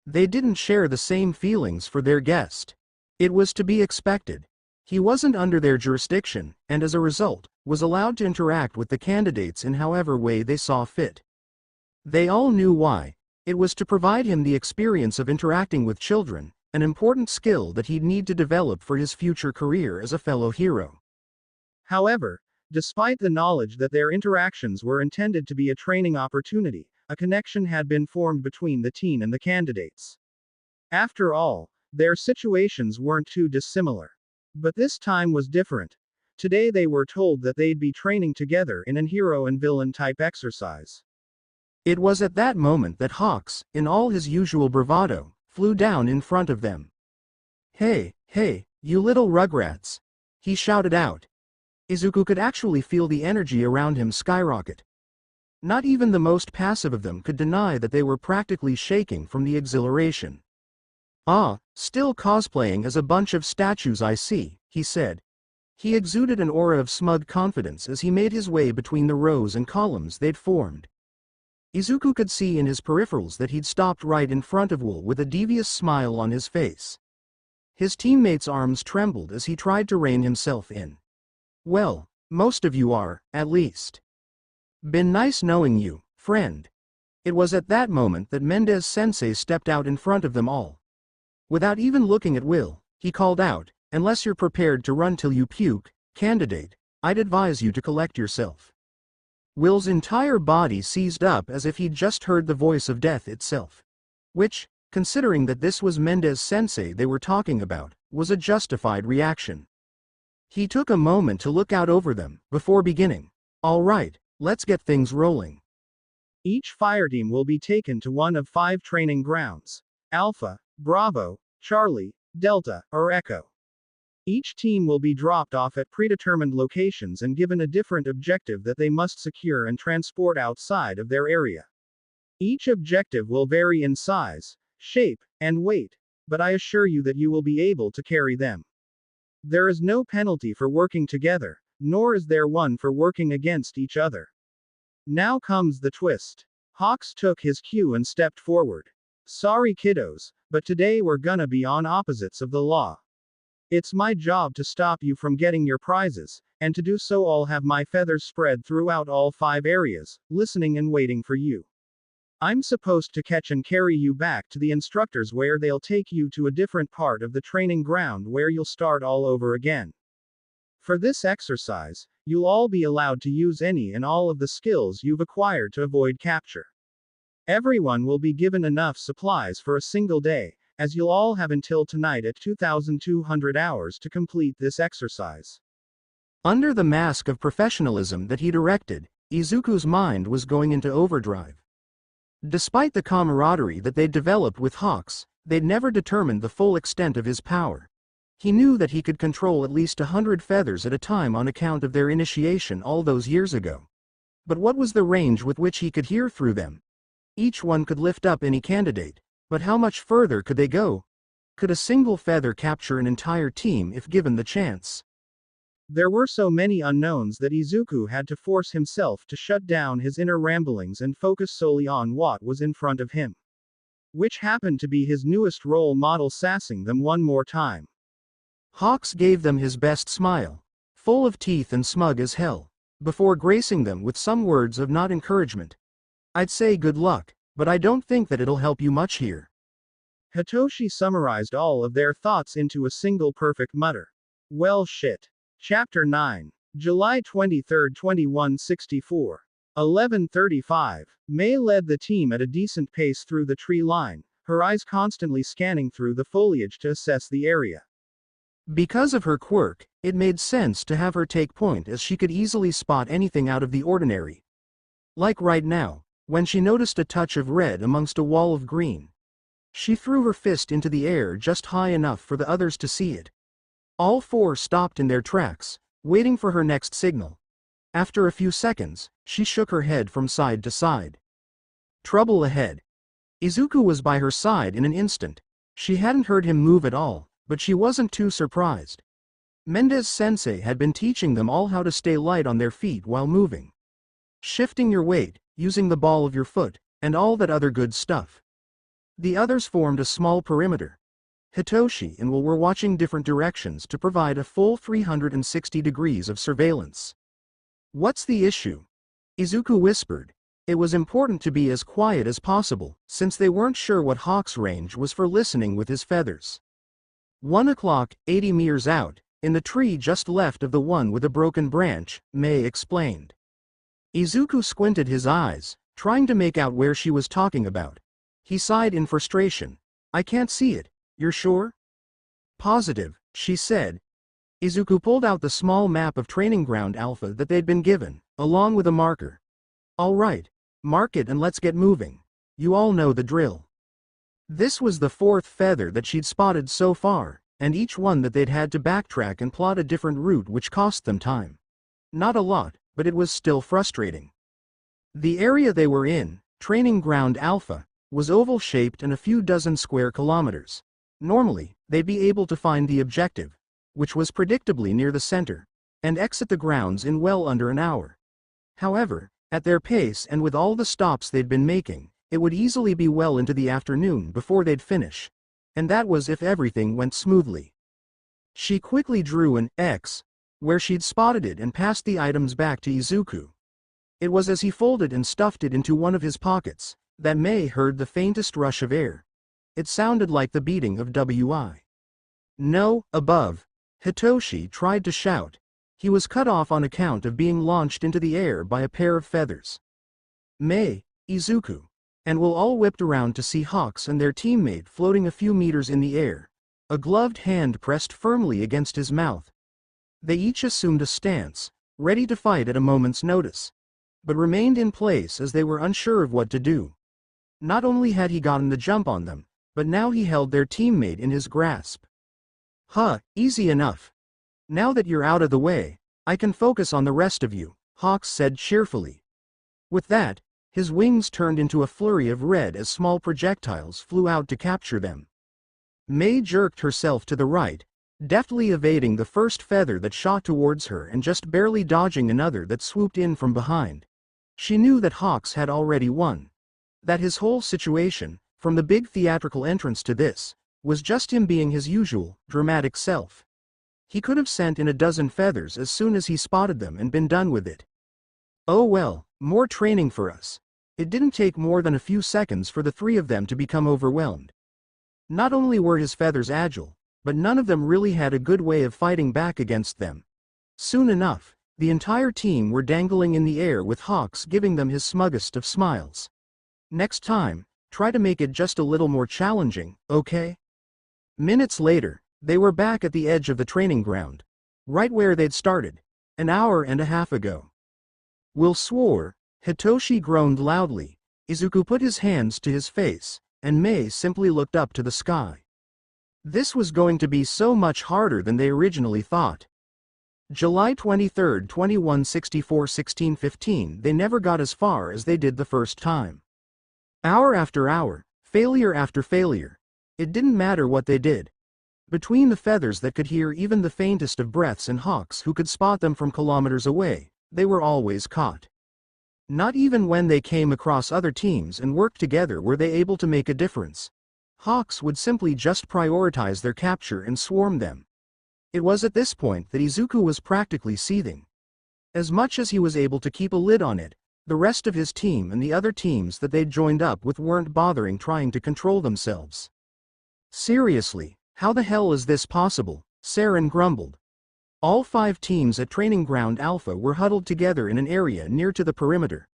They didn't share the same feelings for their guest. It was to be expected. He wasn't under their jurisdiction, and as a result, was allowed to interact with the candidates in however way they saw fit. They all knew why. It was to provide him the experience of interacting with children, an important skill that he'd need to develop for his future career as a fellow hero. However, despite the knowledge that their interactions were intended to be a training opportunity, a connection had been formed between the teen and the candidates. After all, their situations weren't too dissimilar. But this time was different. Today they were told that they'd be training together in an hero and villain type exercise. It was at that moment that Hawks, in all his usual bravado, flew down in front of them. Hey, you little rugrats! He shouted out. Izuku could actually feel the energy around him skyrocket. Not even the most passive of them could deny that they were practically shaking from the exhilaration. Ah, still cosplaying as a bunch of statues I see, he said. He exuded an aura of smug confidence as he made his way between the rows and columns they'd formed. Izuku could see in his peripherals that he'd stopped right in front of Will with a devious smile on his face. His teammates' arms trembled as he tried to rein himself in. Well, most of you are, at least. Been nice knowing you, friend. It was at that moment that Mendez-sensei stepped out in front of them all. Without even looking at Will, he called out, unless you're prepared to run till you puke, candidate, I'd advise you to collect yourself. Will's entire body seized up as if he'd just heard the voice of death itself. Which, considering that this was Mendez-sensei they were talking about, was a justified reaction. He took a moment to look out over them, before beginning. All right, let's get things rolling. Each fireteam will be taken to one of 5 training grounds: Alpha, Bravo, Charlie, Delta, or Echo. Each team will be dropped off at predetermined locations and given a different objective that they must secure and transport outside of their area. Each objective will vary in size, shape, and weight, but I assure you that you will be able to carry them. There is no penalty for working together, nor is there one for working against each other. Now comes the twist. Hawks took his cue and stepped forward. Sorry kiddos, but today we're gonna be on opposites of the law. It's my job to stop you from getting your prizes, and to do so I'll have my feathers spread throughout all 5 areas, listening and waiting for you. I'm supposed to catch and carry you back to the instructors where they'll take you to a different part of the training ground where you'll start all over again. For this exercise, you'll all be allowed to use any and all of the skills you've acquired to avoid capture. Everyone will be given enough supplies for a single day, as you'll all have until tonight at 2,200 hours to complete this exercise. Under the mask of professionalism that he directed, Izuku's mind was going into overdrive. Despite the camaraderie that they'd developed with Hawks, they'd never determined the full extent of his power. He knew that he could control at least 100 feathers at a time on account of their initiation all those years ago. But what was the range with which he could hear through them? Each one could lift up any candidate, but how much further could they go? Could a single feather capture an entire team if given the chance? There were so many unknowns that Izuku had to force himself to shut down his inner ramblings and focus solely on what was in front of him. Which happened to be his newest role model sassing them one more time. Hawks gave them his best smile, full of teeth and smug as hell, before gracing them with some words of not encouragement. I'd say good luck, but I don't think that it'll help you much here. Hitoshi summarized all of their thoughts into a single perfect mutter. Well shit. Chapter 9. July 23, 2164. 11:35. Mei led the team at a decent pace through the tree line, her eyes constantly scanning through the foliage to assess the area. Because of her quirk, it made sense to have her take point as she could easily spot anything out of the ordinary. Like right now, when she noticed a touch of red amongst a wall of green. She threw her fist into the air just high enough for the others to see it. All 4 stopped in their tracks, waiting for her next signal. After a few seconds, she shook her head from side to side. Trouble ahead. Izuku was by her side in an instant. She hadn't heard him move at all, but she wasn't too surprised. Mendez-sensei had been teaching them all how to stay light on their feet while moving. Shifting your weight, using the ball of your foot, and all that other good stuff. The others formed a small perimeter. Hitoshi and Will were watching different directions to provide a full 360 degrees of surveillance. What's the issue? Izuku whispered. It was important to be as quiet as possible, since they weren't sure what Hawk's range was for listening with his feathers. 1 o'clock, 80 meters out, in the tree just left of the one with a broken branch, Mei explained. Izuku squinted his eyes, trying to make out where she was talking about. He sighed in frustration. I can't see it. You're sure? Positive, she said. Izuku pulled out the small map of Training Ground Alpha that they'd been given, along with a marker. All right, mark it and let's get moving. You all know the drill. This was the 4th feather that she'd spotted so far, and each one that they'd had to backtrack and plot a different route which cost them time. Not a lot, but it was still frustrating. The area they were in, Training Ground Alpha, was oval-shaped and a few dozen square kilometers. Normally, they'd be able to find the objective, which was predictably near the center, and exit the grounds in well under an hour. However, at their pace and with all the stops they'd been making, it would easily be well into the afternoon before they'd finish. And that was if everything went smoothly. She quickly drew an X, where she'd spotted it and passed the items back to Izuku. It was as he folded and stuffed it into one of his pockets, that Mei heard the faintest rush of air. It sounded like the beating of WI. No, above. Hitoshi tried to shout. He was cut off on account of being launched into the air by a pair of feathers. Mei, Izuku, and Will all whipped around to see Hawks and their teammate floating a few meters in the air, a gloved hand pressed firmly against his mouth. They each assumed a stance, ready to fight at a moment's notice. but remained in place as they were unsure of what to do. Not only had he gotten the jump on them, but now he held their teammate in his grasp. Huh, easy enough. Now that you're out of the way, I can focus on the rest of you, Hawks said cheerfully. With that, his wings turned into a flurry of red as small projectiles flew out to capture them. May jerked herself to the right, deftly evading the first feather that shot towards her and just barely dodging another that swooped in from behind. She knew that Hawks had already won. That his whole situation, from the big theatrical entrance to this, was just him being his usual, dramatic self. He could have sent in a dozen feathers as soon as he spotted them and been done with it. Oh well, more training for us. It didn't take more than a few seconds for the three of them to become overwhelmed. Not only were his feathers agile, but none of them really had a good way of fighting back against them. Soon enough, the entire team were dangling in the air with Hawks giving them his smuggest of smiles. Next time, try to make it just a little more challenging, okay? Minutes later, they were back at the edge of the training ground, right where they'd started, an hour and a half ago. Will swore, Hitoshi groaned loudly, Izuku put his hands to his face, and May simply looked up to the sky. This was going to be so much harder than they originally thought. July 23, 2164-1615. They never got as far as they did the first time. Hour after hour, failure after failure. It didn't matter what they did. Between the feathers that could hear even the faintest of breaths and Hawks who could spot them from kilometers away, they were always caught. Not even when they came across other teams and worked together were they able to make a difference. Hawks would simply just prioritize their capture and swarm them. It was at this point that Izuku was practically seething. As much as he was able to keep a lid on it, the rest of his team and the other teams that they'd joined up with weren't bothering trying to control themselves. Seriously, how the hell is this possible? Saren grumbled. All 5 teams at Training Ground Alpha were huddled together in an area near to the perimeter.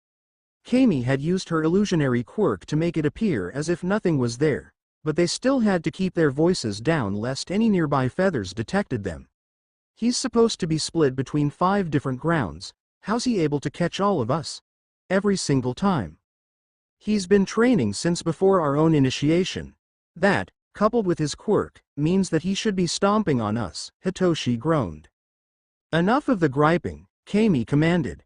Kami had used her illusionary quirk to make it appear as if nothing was there, but they still had to keep their voices down lest any nearby feathers detected them. He's supposed to be split between 5 different grounds. How's he able to catch all of us? Every single time. He's been training since before our own initiation. That, coupled with his quirk, means that he should be stomping on us, Hitoshi groaned. Enough of the griping, Kami commanded.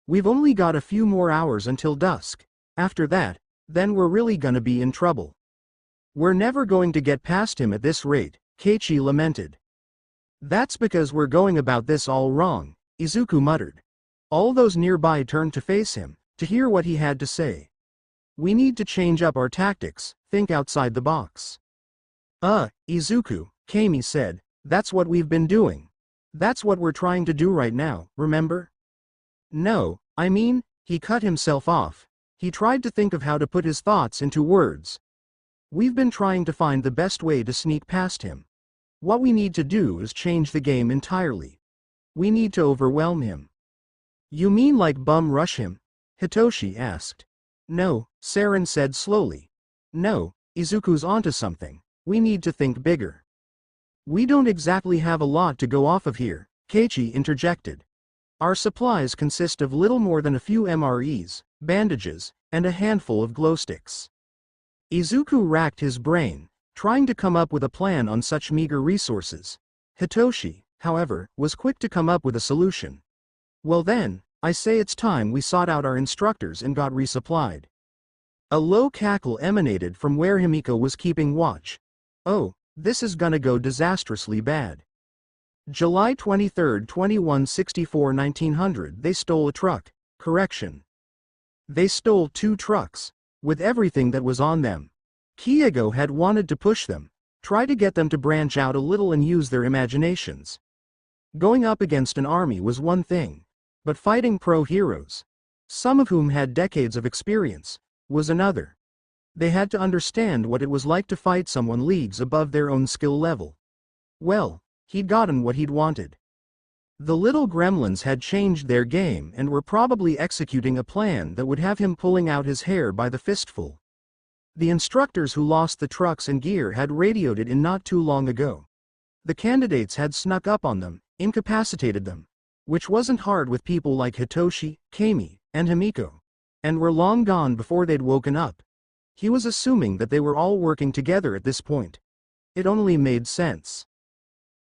We've only got a few more hours until dusk. After that, then we're really gonna be in trouble. We're never going to get past him at this rate, Keiichi lamented. That's because we're going about this all wrong, Izuku muttered. All those nearby turned to face him, to hear what he had to say. We need to change up our tactics, think outside the box. Izuku, Kami said, that's what we've been doing. That's what we're trying to do right now, remember? No, I mean, he cut himself off. He tried to think of how to put his thoughts into words. We've been trying to find the best way to sneak past him. What we need to do is change the game entirely. We need to overwhelm him. You mean like bum rush him? Hitoshi asked. No, Saren said slowly. No, Izuku's onto something. We need to think bigger. We don't exactly have a lot to go off of here, Keiichi interjected. Our supplies consist of little more than a few MREs, bandages, and a handful of glow sticks. Izuku racked his brain, trying to come up with a plan on such meager resources. Hitoshi, however, was quick to come up with a solution. Well then, I say it's time we sought out our instructors and got resupplied. A low cackle emanated from where Himiko was keeping watch. Oh, this is gonna go disastrously bad. July 23, 2164-1900. They stole a truck. Correction. They stole 2 trucks, with everything that was on them. Kiego had wanted to push them, try to get them to branch out a little and use their imaginations. Going up against an army was one thing, but fighting pro-heroes, some of whom had decades of experience, was another. They had to understand what it was like to fight someone leagues above their own skill level. Well, he'd gotten what he'd wanted. The little gremlins had changed their game and were probably executing a plan that would have him pulling out his hair by the fistful. The instructors who lost the trucks and gear had radioed it in not too long ago. The candidates had snuck up on them, incapacitated them, which wasn't hard with people like Hitoshi, Kami, and Himiko, and were long gone before they'd woken up. He was assuming that they were all working together at this point. It only made sense.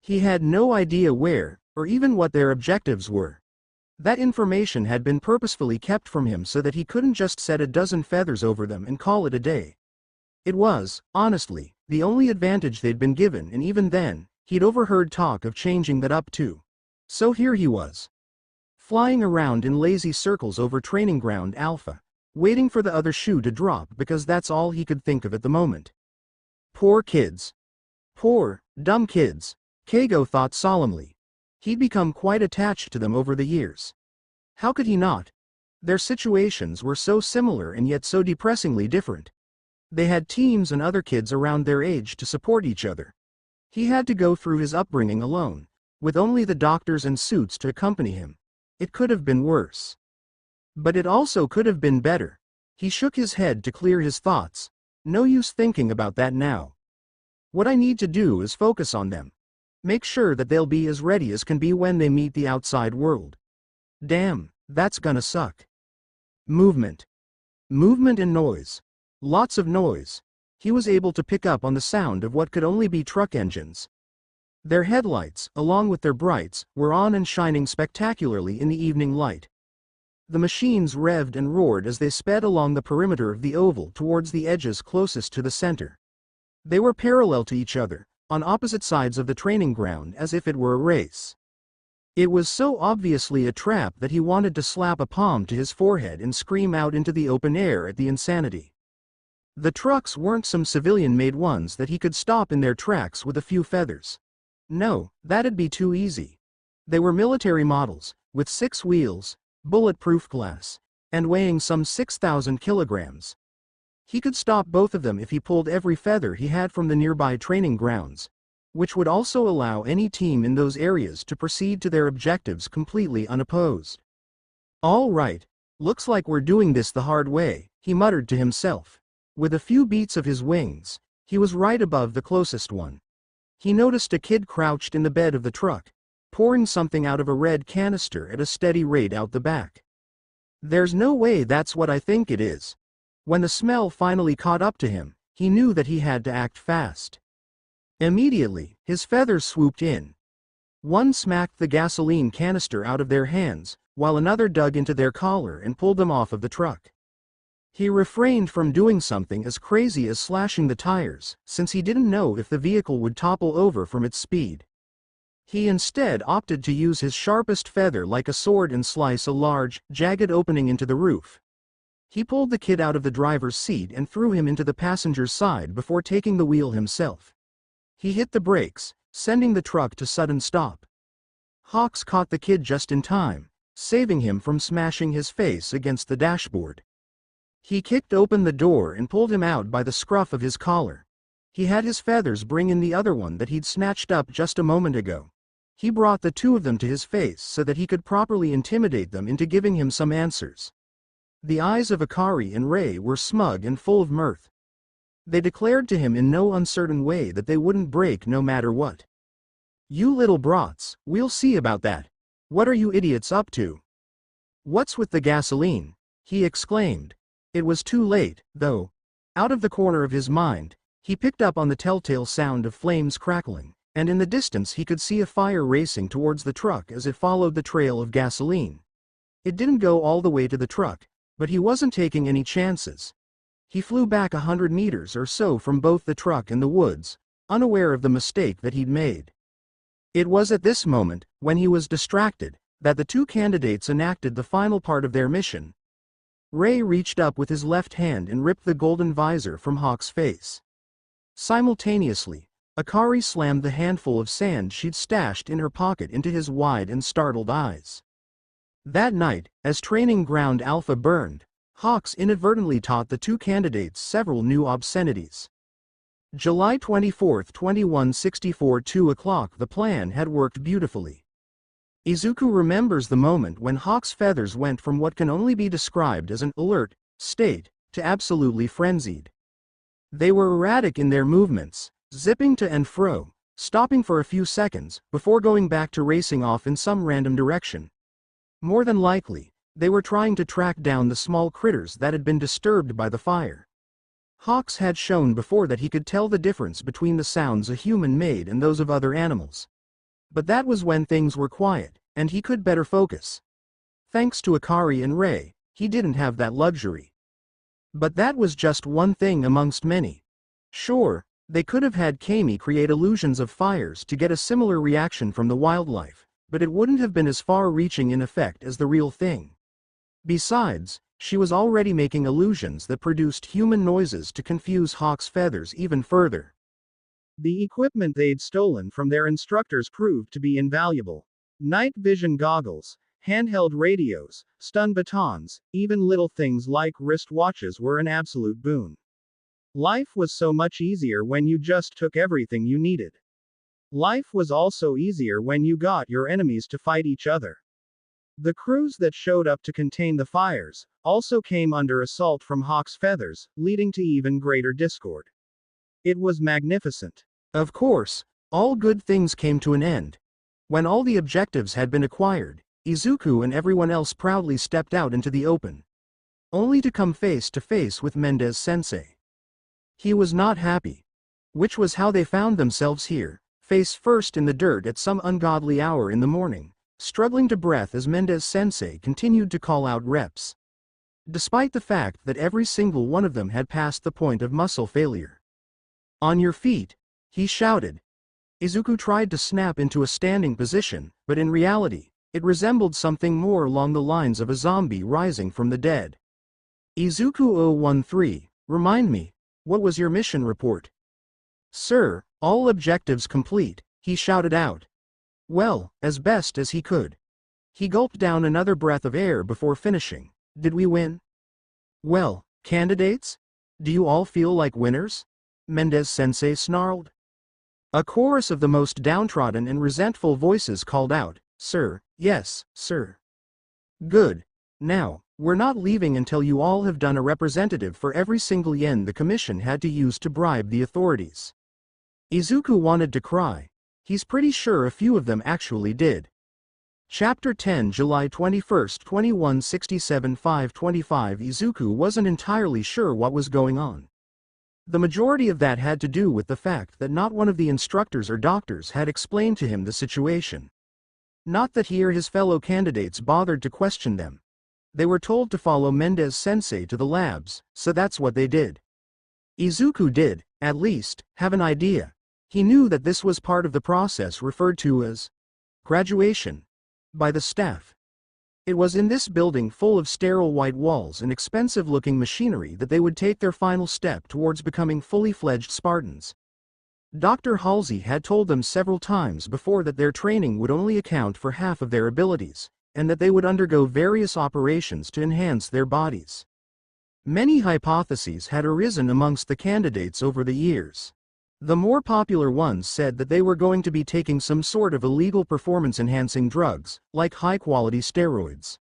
He had no idea where, or even what their objectives were. That information had been purposefully kept from him so that he couldn't just set a dozen feathers over them and call it a day. It was, honestly, the only advantage they'd been given, and even then, he'd overheard talk of changing that up too. So here he was, flying around in lazy circles over Training Ground Alpha, waiting for the other shoe to drop because that's all he could think of at the moment. Poor kids. Poor, dumb kids, Kago thought solemnly. He'd become quite attached to them over the years. How could he not? Their situations were so similar and yet so depressingly different. They had teams and other kids around their age to support each other. He had to go through his upbringing alone, with only the doctors and suits to accompany him. It could have been worse. But it also could have been better. He shook his head to clear his thoughts. No use thinking about that now. What I need to do is focus on them. Make sure that they'll be as ready as can be when they meet the outside world. Damn, that's gonna suck. Movement. Movement and noise. Lots of noise. He was able to pick up on the sound of what could only be truck engines. Their headlights, along with their brights, were on and shining spectacularly in the evening light. The machines revved and roared as they sped along the perimeter of the oval towards the edges closest to the center. They were parallel to each other, on opposite sides of the training ground, as if it were a race. It was so obviously a trap that he wanted to slap a palm to his forehead and scream out into the open air at the insanity. The trucks weren't some civilian-made ones that he could stop in their tracks with a few feathers. No, that'd be too easy. They were military models, with 6 wheels, bulletproof glass, and weighing some 6,000 kilograms. He could stop both of them if he pulled every feather he had from the nearby training grounds, which would also allow any team in those areas to proceed to their objectives completely unopposed. All right, looks like we're doing this the hard way, he muttered to himself. With a few beats of his wings, he was right above the closest one. He noticed a kid crouched in the bed of the truck, pouring something out of a red canister at a steady rate out the back. There's no way that's what I think it is. When the smell finally caught up to him, he knew that he had to act fast. Immediately, his feathers swooped in. One smacked the gasoline canister out of their hands, while another dug into their collar and pulled them off of the truck. He refrained from doing something as crazy as slashing the tires, since he didn't know if the vehicle would topple over from its speed. He instead opted to use his sharpest feather like a sword and slice a large, jagged opening into the roof. He pulled the kid out of the driver's seat and threw him into the passenger's side before taking the wheel himself. He hit the brakes, sending the truck to sudden stop. Hawks caught the kid just in time, saving him from smashing his face against the dashboard. He kicked open the door and pulled him out by the scruff of his collar. He had his feathers bring in the other one that he'd snatched up just a moment ago. He brought the 2 of them to his face so that he could properly intimidate them into giving him some answers. The eyes of Akari and Ray were smug and full of mirth. They declared to him in no uncertain way that they wouldn't break no matter what. "You little brats, we'll see about that. What are you idiots up to?" "What's with the gasoline?" he exclaimed. It was too late, though. Out of the corner of his mind, he picked up on the telltale sound of flames crackling, and in the distance he could see a fire racing towards the truck as it followed the trail of gasoline. It didn't go all the way to the truck, but he wasn't taking any chances. He flew back 100 meters or so from both the truck and the woods, unaware of the mistake that he'd made. It was at this moment, when he was distracted, that the 2 candidates enacted the final part of their mission. Ray reached up with his left hand and ripped the golden visor from Hawk's face. Simultaneously, Akari slammed the handful of sand she'd stashed in her pocket into his wide and startled eyes. That night, as Training Ground Alpha burned, Hawks inadvertently taught the 2 candidates several new obscenities. July 24, 2164, 2 o'clock. The plan had worked beautifully. Izuku remembers the moment when Hawk's feathers went from what can only be described as an alert state to absolutely frenzied. They were erratic in their movements, zipping to and fro, stopping for a few seconds before going back to racing off in some random direction. More than likely, They were trying to track down the small critters that had been disturbed by the fire. Hawks had shown before that he could tell the difference between the sounds a human made and those of other animals. But that was when things were quiet, and he could better focus. Thanks to Akari and Ray, he didn't have that luxury. But that was just one thing amongst many. Sure, they could have had Kami create illusions of fires to get a similar reaction from the wildlife, but it wouldn't have been as far-reaching in effect as the real thing. Besides, she was already making illusions that produced human noises to confuse Hawk's feathers even further. The equipment they'd stolen from their instructors proved to be invaluable. Night vision goggles, handheld radios, stun batons, even little things like wristwatches were an absolute boon. Life was so much easier when you just took everything you needed. Life was also easier when you got your enemies to fight each other. The crews that showed up to contain the fires also came under assault from Hawk's feathers, leading to even greater discord. It was magnificent. Of course, all good things came to an end. When all the objectives had been acquired, Izuku and everyone else proudly stepped out into the open, only to come face to face with Mendez-sensei. He was not happy. Which was how they found themselves here, face first in the dirt at some ungodly hour in the morning, struggling to breath as Mendez-sensei continued to call out reps. Despite the fact that every single one of them had passed the point of muscle failure. On your feet, he shouted. Izuku tried to snap into a standing position, but in reality, it resembled something more along the lines of a zombie rising from the dead. Izuku 013, remind me, what was your mission report? Sir, all objectives complete, he shouted out. Well, as best as he could. He gulped down another breath of air before finishing. Did we win? Well, candidates? Do you all feel like winners? Mendez-sensei snarled. A chorus of the most downtrodden and resentful voices called out, Sir, yes, sir. Good. Now, we're not leaving until you all have done a representative for every single yen the commission had to use to bribe the authorities. Izuku wanted to cry. He's pretty sure a few of them actually did. Chapter 10 July 21, 2167 525 Izuku wasn't entirely sure what was going on. The majority of that had to do with the fact that not one of the instructors or doctors had explained to him the situation. Not that he or his fellow candidates bothered to question them. They were told to follow Mendez-sensei to the labs, so that's what they did. Izuku did, at least, have an idea. He knew that this was part of the process referred to as graduation by the staff. It was in this building full of sterile white walls and expensive-looking machinery that they would take their final step towards becoming fully fledged Spartans. Dr. Halsey had told them several times before that their training would only account for half of their abilities, and that they would undergo various operations to enhance their bodies. Many hypotheses had arisen amongst the candidates over the years. The more popular ones said that they were going to be taking some sort of illegal performance-enhancing drugs, like high-quality steroids.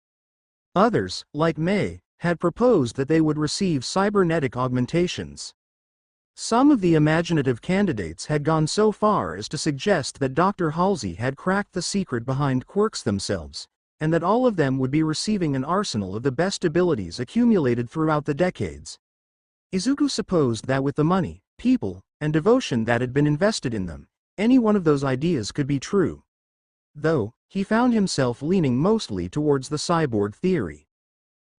Others, like May, had proposed that they would receive cybernetic augmentations. Some of the imaginative candidates had gone so far as to suggest that Dr. Halsey had cracked the secret behind quirks themselves, and that all of them would be receiving an arsenal of the best abilities accumulated throughout the decades. Izuku supposed that with the money, people, and devotion that had been invested in them, any one of those ideas could be true. Though, he found himself leaning mostly towards the cyborg theory.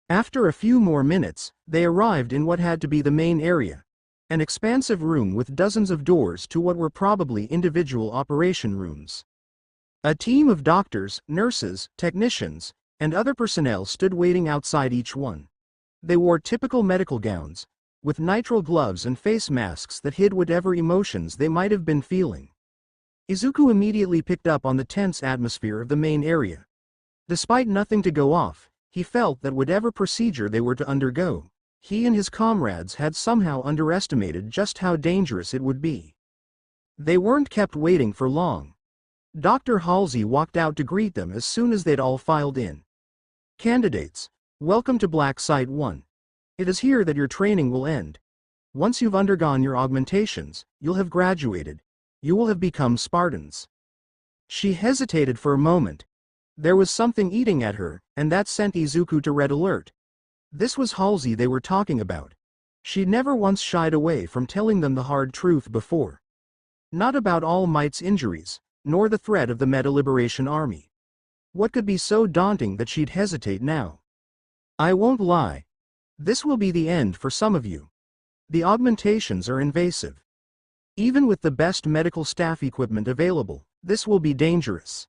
After a few more minutes, they arrived in what had to be the main area, an expansive room with dozens of doors to what were probably individual operation rooms. A team of doctors, nurses, technicians, and other personnel stood waiting outside each one. They wore typical medical gowns, with nitrile gloves and face masks that hid whatever emotions they might have been feeling. Izuku immediately picked up on the tense atmosphere of the main area. Despite nothing to go off, he felt that whatever procedure they were to undergo, he and his comrades had somehow underestimated just how dangerous it would be. They weren't kept waiting for long. Dr. Halsey walked out to greet them as soon as they'd all filed in. Candidates, welcome to Black Site 1. It is here that your training will end. Once you've undergone your augmentations, you'll have graduated. You will have become Spartans. She hesitated for a moment. There was something eating at her, and that sent Izuku to red alert. This was Halsey they were talking about. She'd never once shied away from telling them the hard truth before. Not about All Might's injuries, nor the threat of the Meta Liberation Army. What could be so daunting that she'd hesitate now? I won't lie. This will be the end for some of you. The augmentations are invasive. Even with the best medical staff equipment available, this will be dangerous.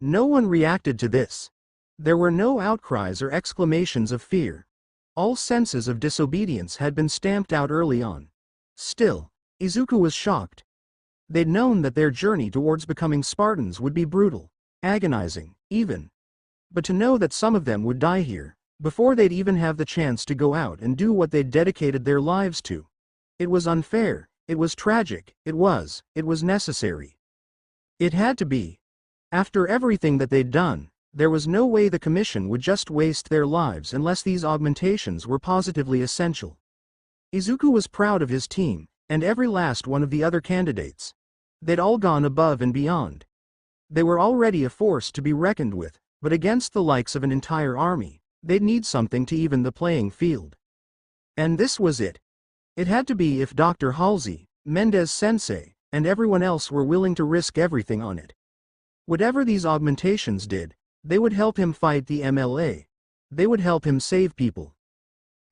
No one reacted to this. There were no outcries or exclamations of fear. All senses of disobedience had been stamped out early on. Still, Izuku was shocked. They'd known that their journey towards becoming Spartans would be brutal, agonizing, even. But to know that some of them would die here, before they'd even have the chance to go out and do what they'd dedicated their lives to. It was unfair, it was tragic, it was necessary. It had to be. After everything that they'd done, there was no way the Commission would just waste their lives unless these augmentations were positively essential. Izuku was proud of his team, and every last one of the other candidates. They'd all gone above and beyond. They were already a force to be reckoned with, but against the likes of an entire army, they'd need something to even the playing field. And this was it. It had to be if Dr. Halsey, Mendez-sensei, and everyone else were willing to risk everything on it. Whatever these augmentations did, they would help him fight the MLA. They would help him save people.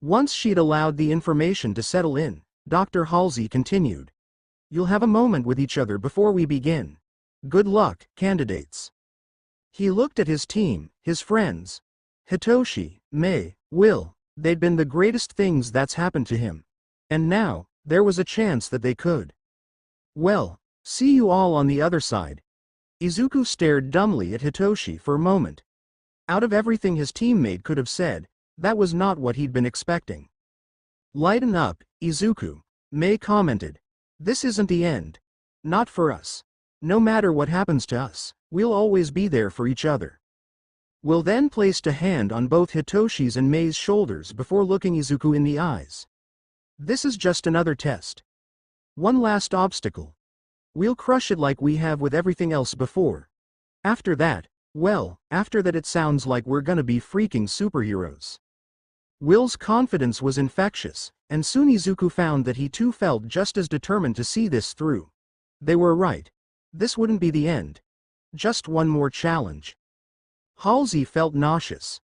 Once she'd allowed the information to settle in, Dr. Halsey continued. You'll have a moment with each other before we begin. Good luck, candidates. He looked at his team, his friends. Hitoshi, Mei, Will, they'd been the greatest things that's happened to him. And now, there was a chance that they could. Well, see you all on the other side. Izuku stared dumbly at Hitoshi for a moment. Out of everything his teammate could have said, that was not what he'd been expecting. Lighten up, Izuku, Mei commented. This isn't the end. Not for us. No matter what happens to us, we'll always be there for each other. Will then placed a hand on both Hitoshi's and Mei's shoulders before looking Izuku in the eyes. This is just another test. One last obstacle. We'll crush it like we have with everything else before. After that, well, after that it sounds like we're gonna be freaking superheroes. Will's confidence was infectious, and soon Izuku found that he too felt just as determined to see this through. They were right. This wouldn't be the end. Just one more challenge. Halsey felt nauseous.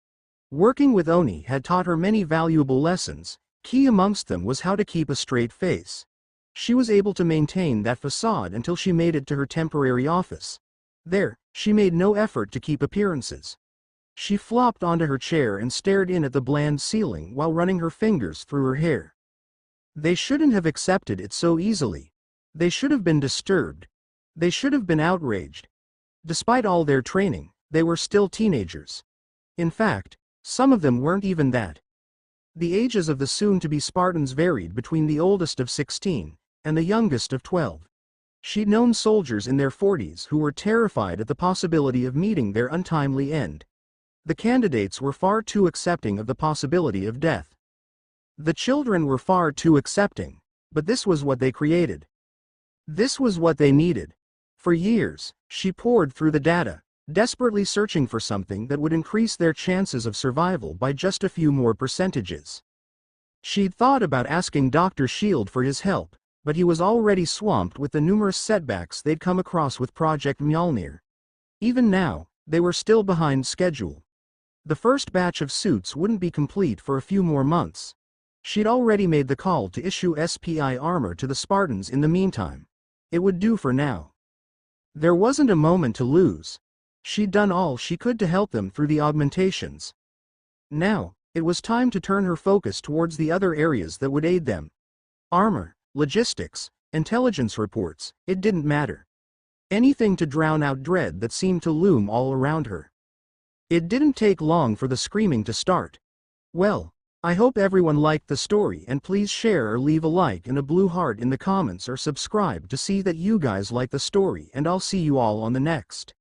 Working with Oni had taught her many valuable lessons, key amongst them was how to keep a straight face. She was able to maintain that facade until she made it to her temporary office. There, she made no effort to keep appearances. She flopped onto her chair and stared in at the bland ceiling while running her fingers through her hair. They shouldn't have accepted it so easily. They should have been disturbed. They should have been outraged. Despite all their training, they were still teenagers. In fact, some of them weren't even that. The ages of the soon-to-be Spartans varied between the oldest of 16 and the youngest of 12. She'd known soldiers in their 40s who were terrified at the possibility of meeting their untimely end. The candidates were far too accepting of the possibility of death. The children were far too accepting, but this was what they created. This was what they needed. For years, she pored through the data, desperately searching for something that would increase their chances of survival by just a few more percentages. She'd thought about asking Dr. Shield for his help, but he was already swamped with the numerous setbacks they'd come across with Project Mjolnir. Even now, they were still behind schedule. The first batch of suits wouldn't be complete for a few more months. She'd already made the call to issue SPI armor to the Spartans in the meantime. It would do for now. There wasn't a moment to lose. She'd done all she could to help them through the augmentations. Now, it was time to turn her focus towards the other areas that would aid them. Armor, logistics, intelligence reports, it didn't matter. Anything to drown out dread that seemed to loom all around her. It didn't take long for the screaming to start. Well, I hope everyone liked the story, and please share or leave a like and a blue heart in the comments or subscribe to see that you guys like the story, and I'll see you all on the next.